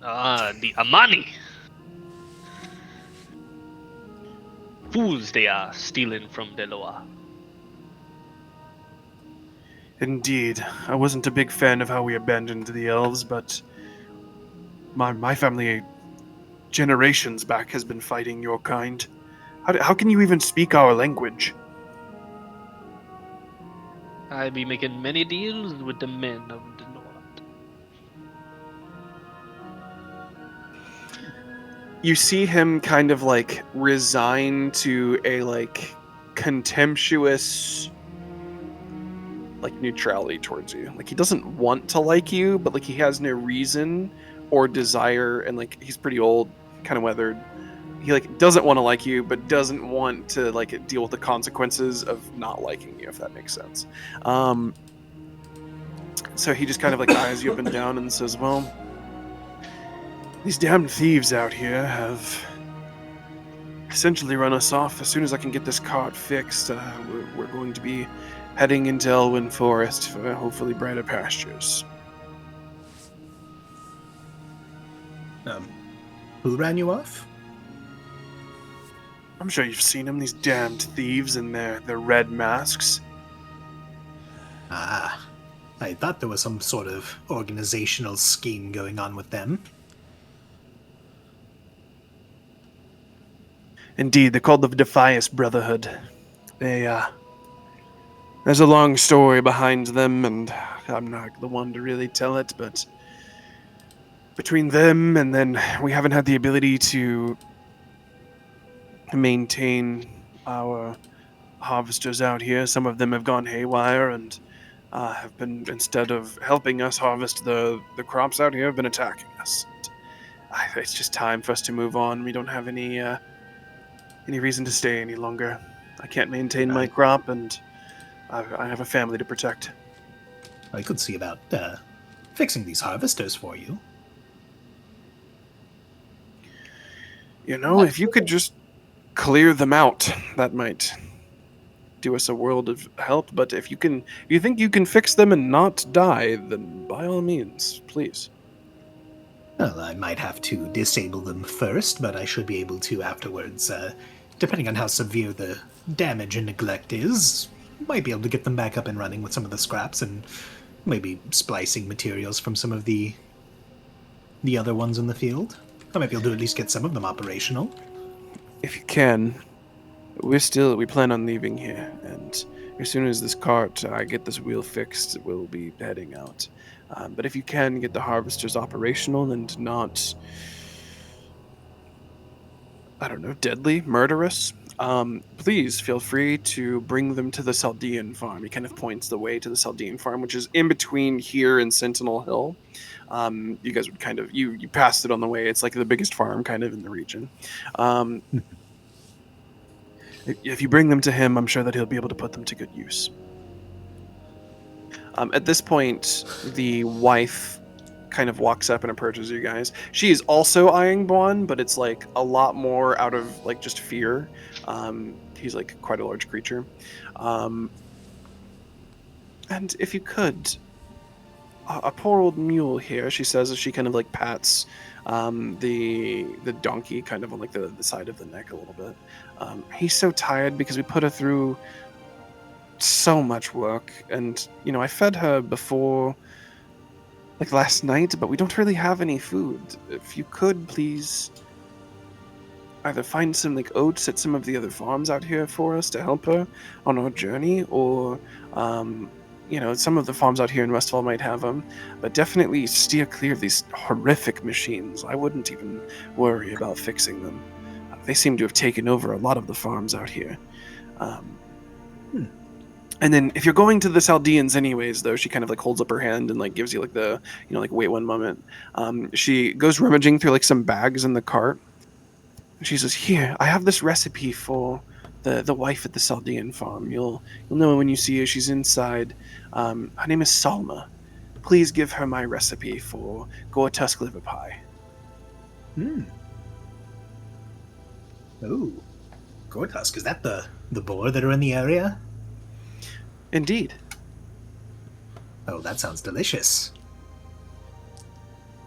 C: The Amani. Fools they are, stealing from Deloa.
B: Indeed, I wasn't a big fan of how we abandoned the elves, but my family, generations back, has been fighting your kind. How can you even speak our language?
C: I be making many deals with the men of the north.
B: You see him kind of like resign to a like contemptuous like neutrality towards you. Like he doesn't want to like you, but like he has no reason or desire, and like he's pretty old, kind of weathered. He like doesn't want to like you, but doesn't want to like deal with the consequences of not liking you, if that makes sense. So he just kind of like eyes you up and down and says, well, these damned thieves out here have essentially run us off. As soon as I can get this cart fixed, we're going to be heading into Elwynn Forest for hopefully brighter pastures.
F: Who ran you off?
B: I'm sure you've seen them, these damned thieves in their red masks.
F: Ah, I thought there was some sort of organizational scheme going on with them.
B: Indeed, they're called the Defias Brotherhood. There's a long story behind them, and I'm not the one to really tell it, but between them and then we haven't had the ability to maintain our harvesters out here. Some of them have gone haywire and have been, instead of helping us harvest the crops out here, have been attacking us. It's just time for us to move on. We don't have any reason to stay any longer. I can't maintain my crop, and I have a family to protect.
F: I could see about fixing these harvesters for you.
B: You know, if you could just clear them out, that might do us a world of help. But if you think you can fix them and not die, then by all means, please.
F: Well, I might have to disable them first, but I should be able to afterwards. Depending on how severe the damage and neglect is, might be able to get them back up and running with some of the scraps and maybe splicing materials from some of the other ones in the field. I might be able to at least get some of them operational.
B: If you can, we plan on leaving here, and as soon as this cart, I get this wheel fixed, we'll be heading out. But if you can get the harvesters operational and not, I don't know, deadly, murderous, please feel free to bring them to the Saldean farm. He kind of points the way to the Saldean farm, which is in between here and Sentinel Hill. You guys would kind of, you passed it on the way. It's like the biggest farm kind of in the region. If you bring them to him, I'm sure that he'll be able to put them to good use. At this point, the wife kind of walks up and approaches you guys. She is also eyeing Bwon, but it's like a lot more out of like just fear. He's like quite a large creature. And if you could, a poor old mule here, she says as she kind of like pats the donkey kind of on like the side of the neck a little bit. He's so tired because we put her through so much work, and you know, I fed her before like last night, but we don't really have any food. If you could please either find some like oats at some of the other farms out here for us to help her on our journey, or you know, some of the farms out here in Westfall might have them, but definitely steer clear of these horrific machines. I wouldn't even worry about fixing them. They seem to have taken over a lot of the farms out here. And then if you're going to the Saldeans anyways, though, she kind of like holds up her hand and like gives you like the, you know, like wait one moment. She goes rummaging through like some bags in the cart. And she says, "Here, I have this recipe for the wife at the Saldean farm. You'll know when you see her. She's inside. Her name is Salma. Please give her my recipe for Gortusk liver pie."
F: Ooh, Gortusk, is that the boar that are in the area?
B: Indeed.
F: Oh, that sounds delicious.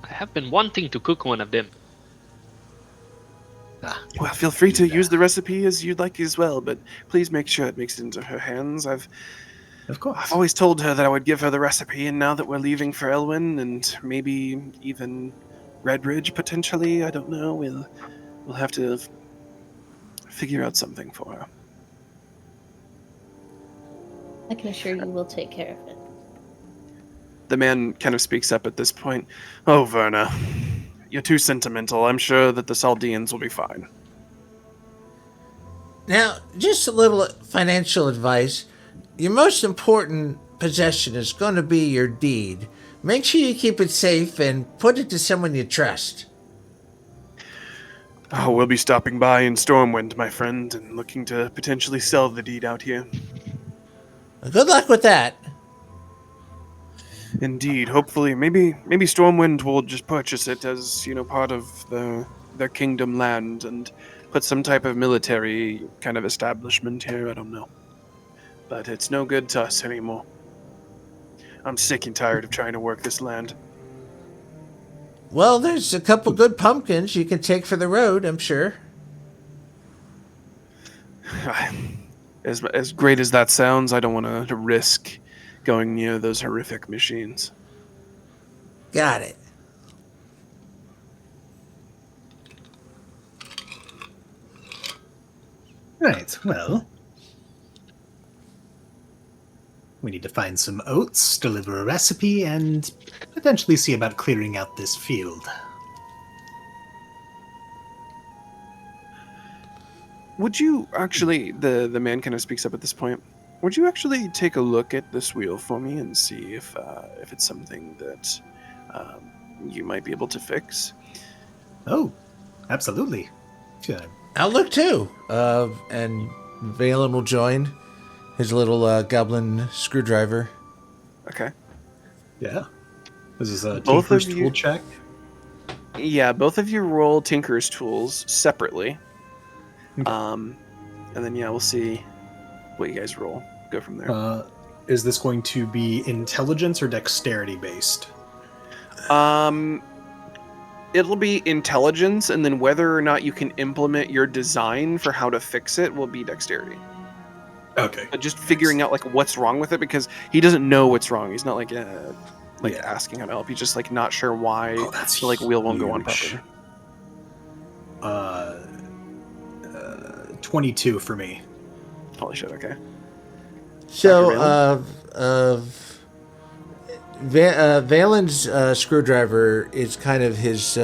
C: I have been wanting to cook one of them.
B: Well, feel free to use the recipe as you'd like as well, but please make sure it makes it into her hands. Of course. I've always told her that I would give her the recipe, and now that we're leaving for Elwynn and maybe even Redbridge potentially, I don't know, we'll have to figure out something for her.
I: I can assure you we'll take care of it.
B: The man kind of speaks up at this point. "Oh, Verna, You're too sentimental. I'm sure that the Saldeans will be fine.
E: Now, just a little financial advice. Your most important possession is going to be your deed. Make sure you keep it safe and put it to someone you trust.
B: Oh, we'll be stopping by in Stormwind, my friend, and looking to potentially sell the deed out here.
E: Good luck with that.
B: Indeed. Hopefully, maybe Stormwind will just purchase it as, part of their kingdom land and put some type of military kind of establishment here. I don't know. But it's no good to us anymore. I'm sick and tired of trying to work this land.
E: Well, there's a couple good pumpkins you can take for the road, I'm sure.
B: As great as that sounds, I don't want to risk going near those horrific machines.
E: Got it.
F: Right, well, we need to find some oats, deliver a recipe, and potentially see about clearing out this field.
B: Would you actually, the man kind of speaks up at this point, would you actually take a look at this wheel for me and see if it's something that you might be able to fix?
F: Oh, absolutely. Sure.
E: I'll look too. And Valen will join his little goblin screwdriver.
B: Okay.
A: Yeah. This is a
B: Both
A: Tinker's
B: of you-
A: tool check.
B: Yeah, both of you roll Tinker's tools separately.
A: Okay.
B: And then, we'll see what you guys roll. Go from there.
A: Is this going to be intelligence or dexterity based?
B: It'll be intelligence, and then whether or not you can implement your design for how to fix it will be dexterity.
A: Okay.
B: Just figuring out what's wrong with it, because he doesn't know what's wrong. He's not
A: Yeah.
B: asking how to help. He's just not sure why
A: That's
B: the wheel won't go on
A: huge.
B: properly.
A: 22 for me.
B: Holy shit! Okay.
E: So, Valen's screwdriver is kind of his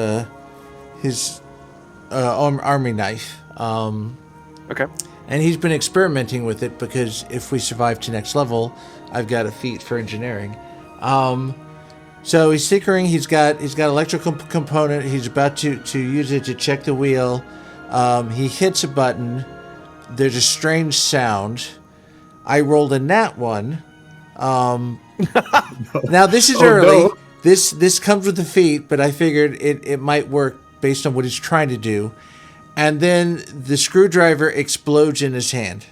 E: army knife.
B: Okay.
E: And he's been experimenting with it because if we survive to next level, I've got a feat for engineering. So he's tinkering. He's got electrical component. He's about to use it to check the wheel. He hits a button. There's a strange sound. I rolled a nat one. Now this is early.
A: No.
E: This comes with the feat, but I figured it might work based on what he's trying to do. And then the screwdriver explodes in his hand.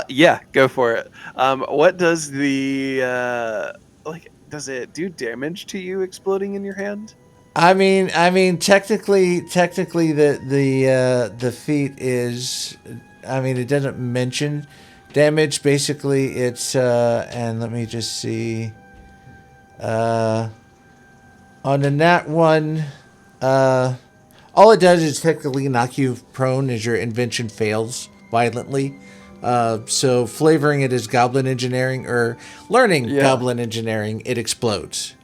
B: Yeah, go for it. What does does it do damage to you exploding in your hand?
E: I mean, technically, the feat is, it doesn't mention damage. Basically, it's and let me just see. On the nat one, all it does is technically knock you prone as your invention fails violently. So flavoring it as goblin engineering or learning goblin engineering, it explodes.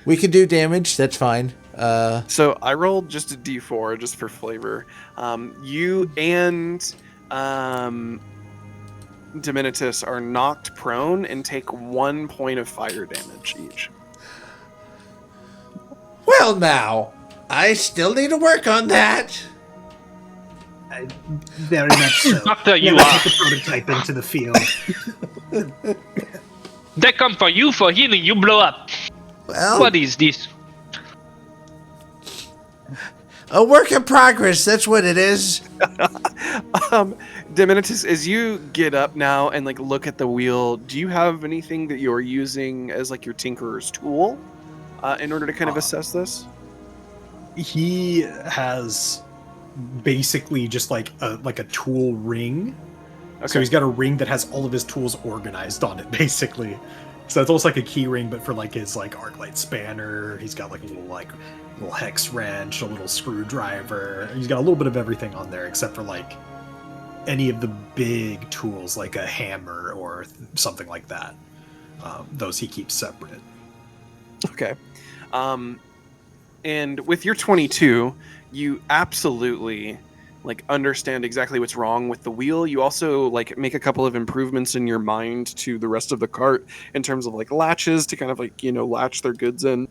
E: We can do damage. That's fine.
B: So I rolled just a d4 just for flavor. You and Diminetus are knocked prone and take 1 point of fire damage each.
E: Well, now I still need to work on that.
F: Very much so.
C: Not that you
F: Never
C: are.
F: take the prototype into the field.
C: They come for you for healing. You blow up.
E: Well,
C: What is this?
E: a work in progress. That's what it is.
B: Diminetus, as you get up now and look at the wheel, do you have anything that you're using as your tinkerer's tool in order to kind of assess this?
A: He has basically just like a tool ring.
B: Okay.
A: So he's got a ring that has all of his tools organized on it, basically. So it's almost like a key ring, but for his arclight spanner. He's got a little hex wrench, a little screwdriver. He's got a little bit of everything on there, except for any of the big tools, like a hammer or something like that. Those he keeps separate.
B: Okay. And with your 22, you absolutely understand exactly what's wrong with the wheel. You also make a couple of improvements in your mind to the rest of the cart in terms of latches to kind of latch their goods in.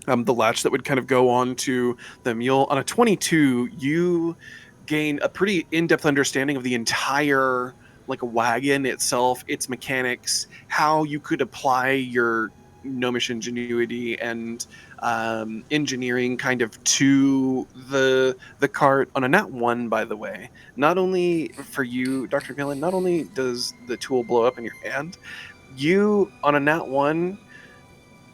B: The latch that would kind of go on to the mule. On a 22, you gain a pretty in-depth understanding of the entire wagon itself, its mechanics, how you could apply your gnomish ingenuity and engineering kind of to the cart. On a nat 1, by the way, not only for you, Dr. Valen, not only does the tool blow up in your hand, you on a nat 1,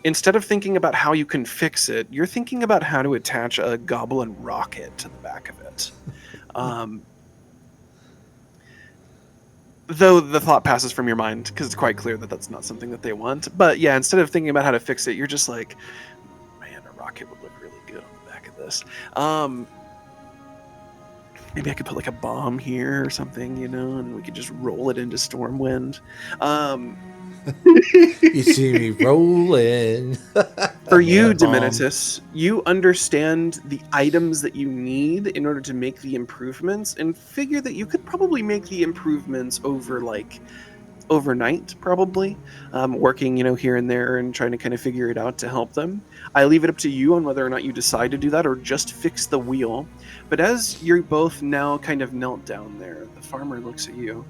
B: instead of thinking about how you can fix it, you're thinking about how to attach a goblin rocket to the back of it. Though the thought passes from your mind, because it's quite clear that that's not something that they want. But yeah, instead of thinking about how to fix it, you're just like, man, a rocket would look really good on the back of this. Maybe I could put a bomb here or something, and we could just roll it into Stormwind.
E: You see me rolling.
B: For you,
E: Yeah, bomb.
B: Diminetus, you understand the items that you need in order to make the improvements, and figure that you could probably make the improvements over overnight, probably, working here and there and trying to kind of figure it out to help them. I leave it up to you on whether or not you decide to do that or just fix the wheel. But as you're both now kind of knelt down there, the farmer looks at you.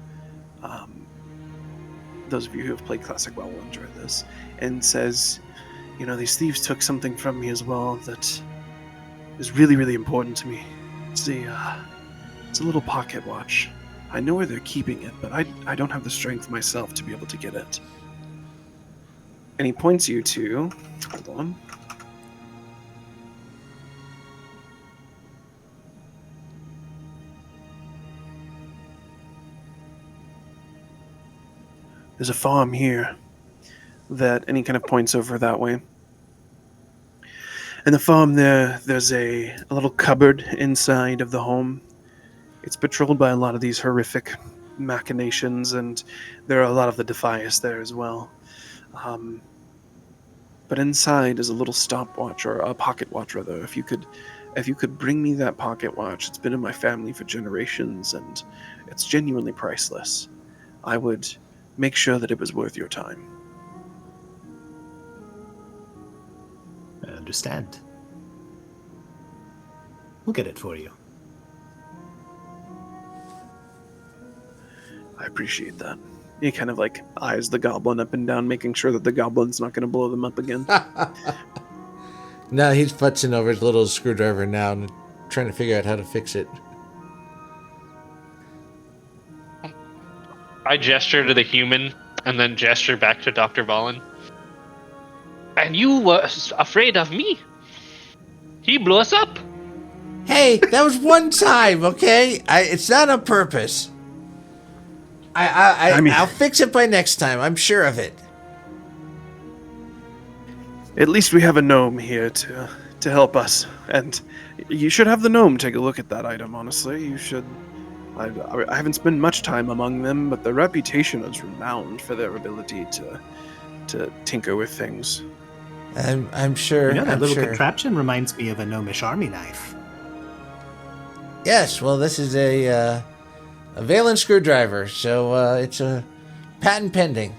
B: Those of you who have played Classic WoW will enjoy this, and says, these thieves took something from me as well that is really, really important to me. It's a little pocket watch. I know where they're keeping it, but I don't have the strength myself to be able to get it. And he points you to... Hold on. There's a farm here that... And he kind of points over that way. And the farm there's a little cupboard inside of the home. It's patrolled by a lot of these horrific machinations, and there are a lot of the Defias there as well. But inside is a little stopwatch, or a pocket watch rather. If you could bring me that pocket watch, it's been in my family for generations, and it's genuinely priceless. I would make sure that it was worth your time.
F: I understand. We'll get it for you.
B: I appreciate that. He kind of eyes the goblin up and down, making sure that the goblin's not going to blow them up again.
E: No, he's futzing over his little screwdriver now and trying to figure out how to fix it.
C: I gesture to the human and then gesture back to Dr. Valen. And you were afraid of me. He blew us up.
E: Hey, that was one time, okay? It's not on purpose. I'll fix it by next time. I'm sure of it.
B: At least we have a gnome here to help us, and you should have the gnome take a look at that item. Honestly, you should. I haven't spent much time among them, but their reputation is renowned for their ability to tinker with things.
E: I'm sure.
F: That little contraption reminds me of a gnomish army knife.
E: Yes, well, this is a Valen screwdriver, so it's a patent pending.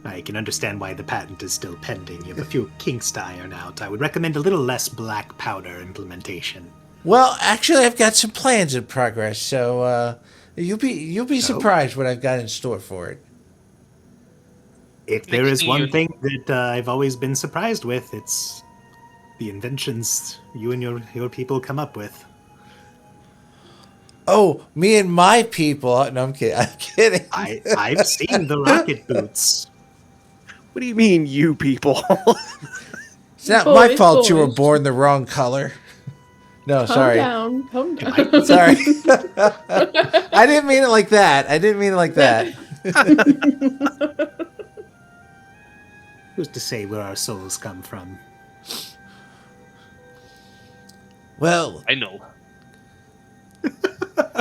F: I can understand why the patent is still pending. You have a few kinks to iron out. I would recommend a little less black powder implementation.
E: Well, actually, I've got some plans in progress, so you'll be surprised what I've got in store for it.
F: If there is one thing that I've always been surprised with, it's the inventions you and your people come up with.
E: Oh, me and my people. No, I'm kidding. I'm kidding.
F: I've seen the rocket boots.
B: What do you mean, you people?
E: It's not my fault you were born the wrong color. No, sorry.
J: Calm down.
E: Sorry. I didn't mean it like that.
F: Who's to say where our souls come from?
E: Well,
C: I know.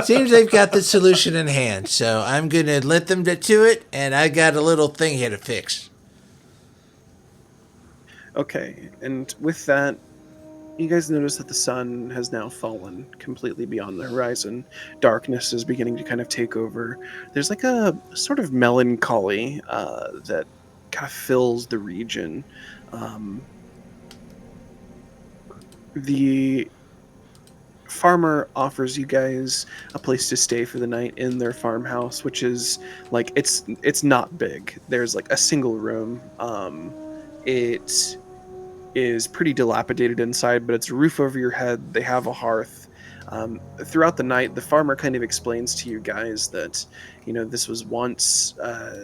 E: Seems they've got the solution in hand, so I'm going to let them to it, and I got a little thing here to fix.
B: Okay, and with that, you guys notice that the sun has now fallen completely beyond the horizon. Darkness is beginning to kind of take over. There's like a sort of melancholy that kind of fills the region. The farmer offers you guys a place to stay for the night in their farmhouse, which is like it's not big. There's like a single room. It is pretty dilapidated inside, but it's a roof over your head. They have a hearth. Throughout the night, the farmer kind of explains to you guys that, you know, this was once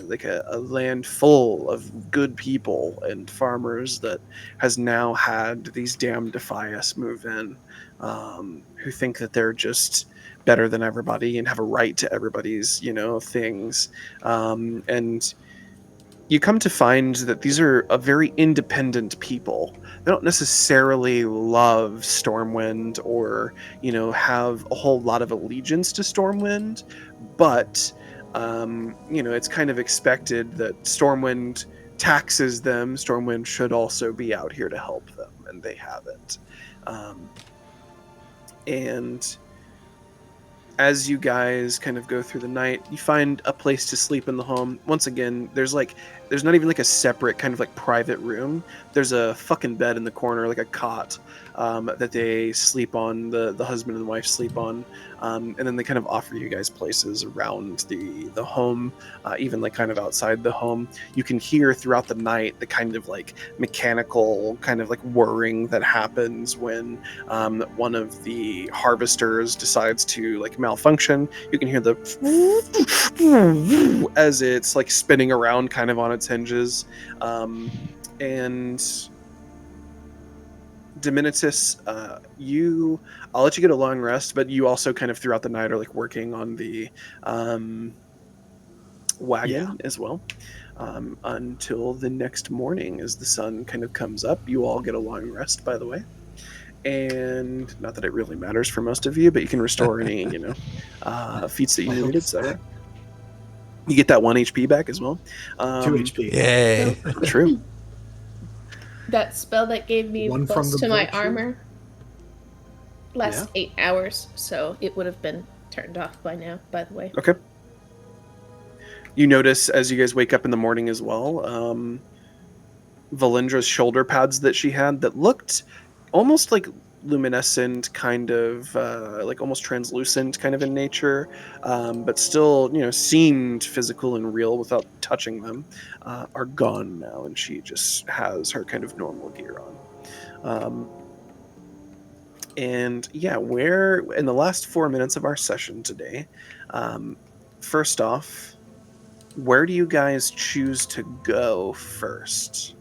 B: like a land full of good people and farmers that has now had these damn Defias move in, who think that they're just better than everybody and have a right to everybody's, you know, things. And you come to find that these are a very independent people. They don't necessarily love Stormwind or, you know, have a whole lot of allegiance to Stormwind, but, you know, it's kind of expected that Stormwind taxes them. Stormwind should also be out here to help them, and they haven't. And as you guys kind of go through the night, you find a place to sleep in the home. Once again, there's not even like a separate kind of like private room. There's a fucking bed in the corner, like a cot, that they sleep on, the husband and the wife sleep on. And then they kind of offer you guys places around the home, even like kind of outside the home. You can hear throughout the night the kind of like mechanical kind of like whirring that happens when one of the harvesters decides to like malfunction. You can hear the as it's like spinning around kind of on its hinges. And Diminetus, I'll let you get a long rest, but you also kind of throughout the night are like working on the wagon as well, until the next morning as the sun kind of comes up. You all get a long rest, by the way. And not that it really matters for most of you, but you can restore any, you know, feats that you need, etc. You get that 1 HP back as well.
A: 2 HP.
E: Yay.
B: True.
I: That spell that gave me
A: One from
I: plus
A: the
I: to my
A: virtue?
I: armor lasts
A: Yeah.
I: 8 hours, so it would have been turned off by now, by the way.
B: Okay. You notice as you guys wake up in the morning as well, Veilindra's shoulder pads that she had that looked almost like luminescent, kind of like almost translucent kind of in nature, but still, you know, seemed physical and real without touching them, are gone now, and she just has her kind of normal gear on. And yeah, we're in the last 4 minutes of our session today. First off, where do you guys choose to go first?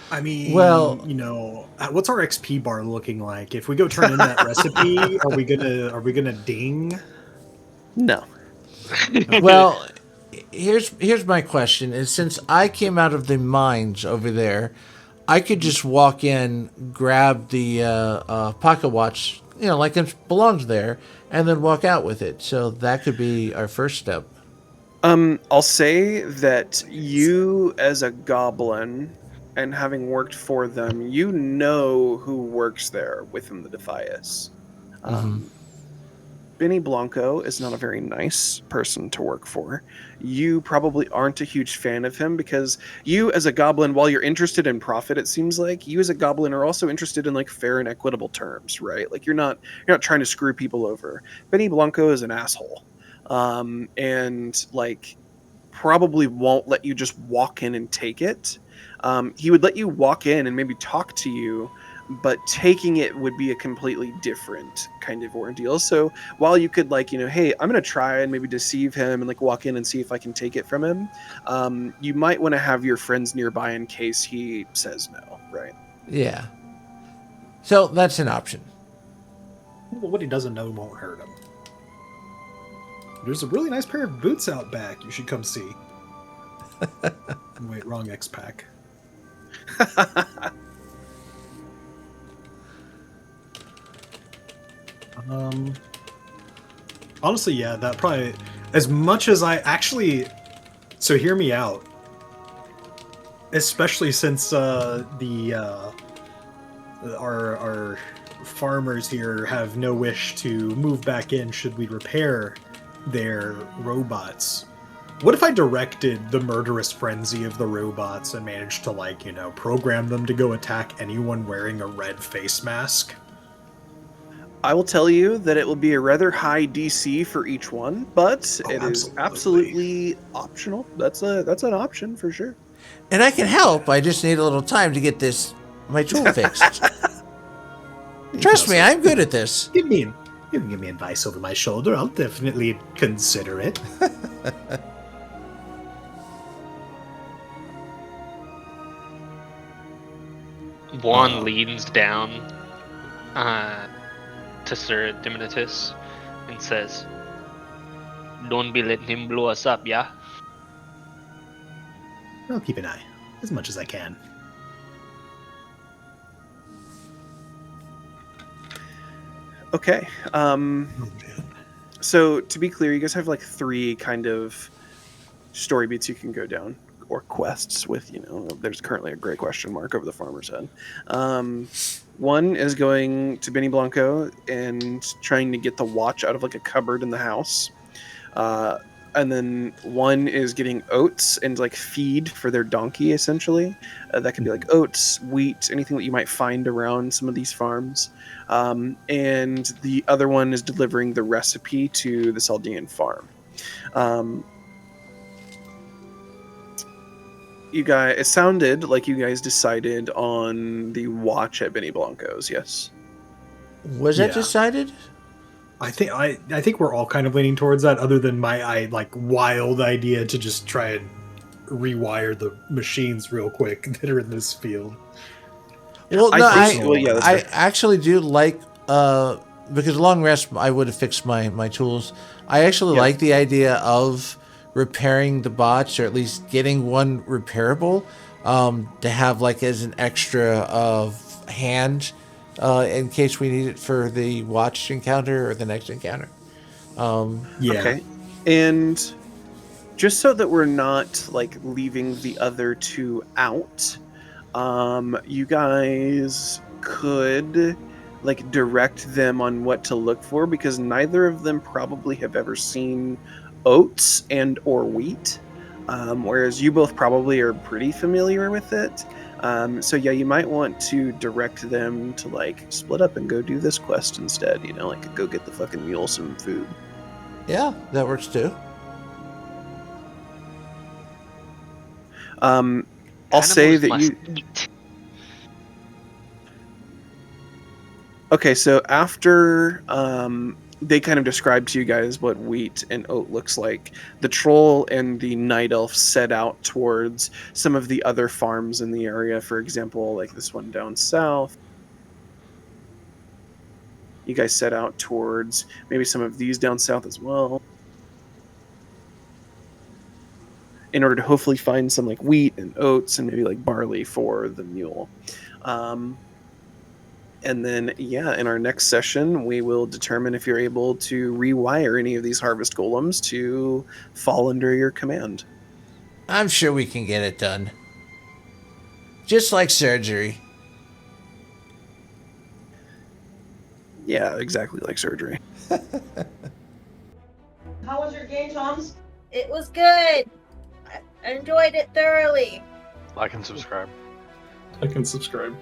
A: I mean,
E: Well-
A: you know, what's our XP bar looking like? If we go turn in that recipe, are we gonna ding?
B: No.
E: Well, here's my question: is since I came out of the mines over there, I could just walk in, grab the pocket watch, you know, like it belongs there, and then walk out with it. So that could be our first step.
B: I'll say that you, as a goblin, and having worked for them, you know who works there within the Defias. Benny Blanco is not a very nice person to work for. You probably aren't a huge fan of him because you, as a goblin, while you're interested in profit, it seems like you, as a goblin, are also interested in like fair and equitable terms, right? Like you're not trying to screw people over. Benny Blanco is an asshole, and like probably won't let you just walk in and take it. He would let you walk in and maybe talk to you, but taking it would be a completely different kind of ordeal. So while you could like, you know, hey, I'm going to try and maybe deceive him and like walk in and see if I can take it from him, you might want to have your friends nearby in case he says no, right?
E: Yeah. So that's an option.
A: Well, what he doesn't know won't hurt him. There's a really nice pair of boots out back. You should come see. Wait, wrong X-Pack. Honestly, yeah, that probably, as much as I actually, so hear me out. Especially since our farmers here have no wish to move back in should we repair their robots. What if I directed the murderous frenzy of the robots and managed to, like, you know, program them to go attack anyone wearing a red face mask?
B: I will tell you that it will be a rather high DC for each one, but it is absolutely optional. That's an option for sure.
E: And I can help. I just need a little time to get my tool fixed. Trust me, I'm good at this.
F: You can give me advice over my shoulder. I'll definitely consider it.
C: Bwon leans down to Sir Diminetus and says, "Don't be letting him blow us up, yeah?"
F: I'll keep an eye, as much as I can.
B: Okay. So to be clear, you guys have like 3 kind of story beats you can go down, or quests with, you know, there's currently a great question mark over the farmer's head. One is going to Benny Blanco and trying to get the watch out of like a cupboard in the house. And then one is getting oats and like feed for their donkey, essentially. That can be like oats, wheat, anything that you might find around some of these farms. And the other one is delivering the recipe to the Saldean farm. You guys, it sounded like you guys decided on the watch at Benny Blanco's, yes?
E: Was that decided?
A: I think we're all kind of leaning towards that, other than my wild idea to just try and rewire the machines real quick that are in this field.
E: Well, no, I actually do like, because long rest I would have fixed my tools. I actually like the idea of repairing the bots, or at least getting one repairable, to have like as an extra of hand, in case we need it for the watch encounter or the next encounter.
B: Okay. And just so that we're not like leaving the other 2 out, you guys could like direct them on what to look for, because neither of them probably have ever seen oats and or wheat, whereas you both probably are pretty familiar with it. So yeah, you might want to direct them to like split up and go do this quest instead, you know, like go get the fucking mule some food.
E: Yeah, that works too.
B: I'll say that you
C: eat.
B: Okay, so after they kind of described to you guys what wheat and oat looks like, the troll and the night elf set out towards some of the other farms in the area. For example, like this one down south. You guys set out towards maybe some of these down south as well, in order to hopefully find some like wheat and oats and maybe like barley for the mule. And then, yeah, in our next session, we will determine if you're able to rewire any of these harvest golems to fall under your command.
E: I'm sure we can get it done. Just like surgery.
B: Yeah, exactly like surgery.
J: How was your game, Toms? It was good. I enjoyed it thoroughly.
K: Like and subscribe.
D: I can subscribe.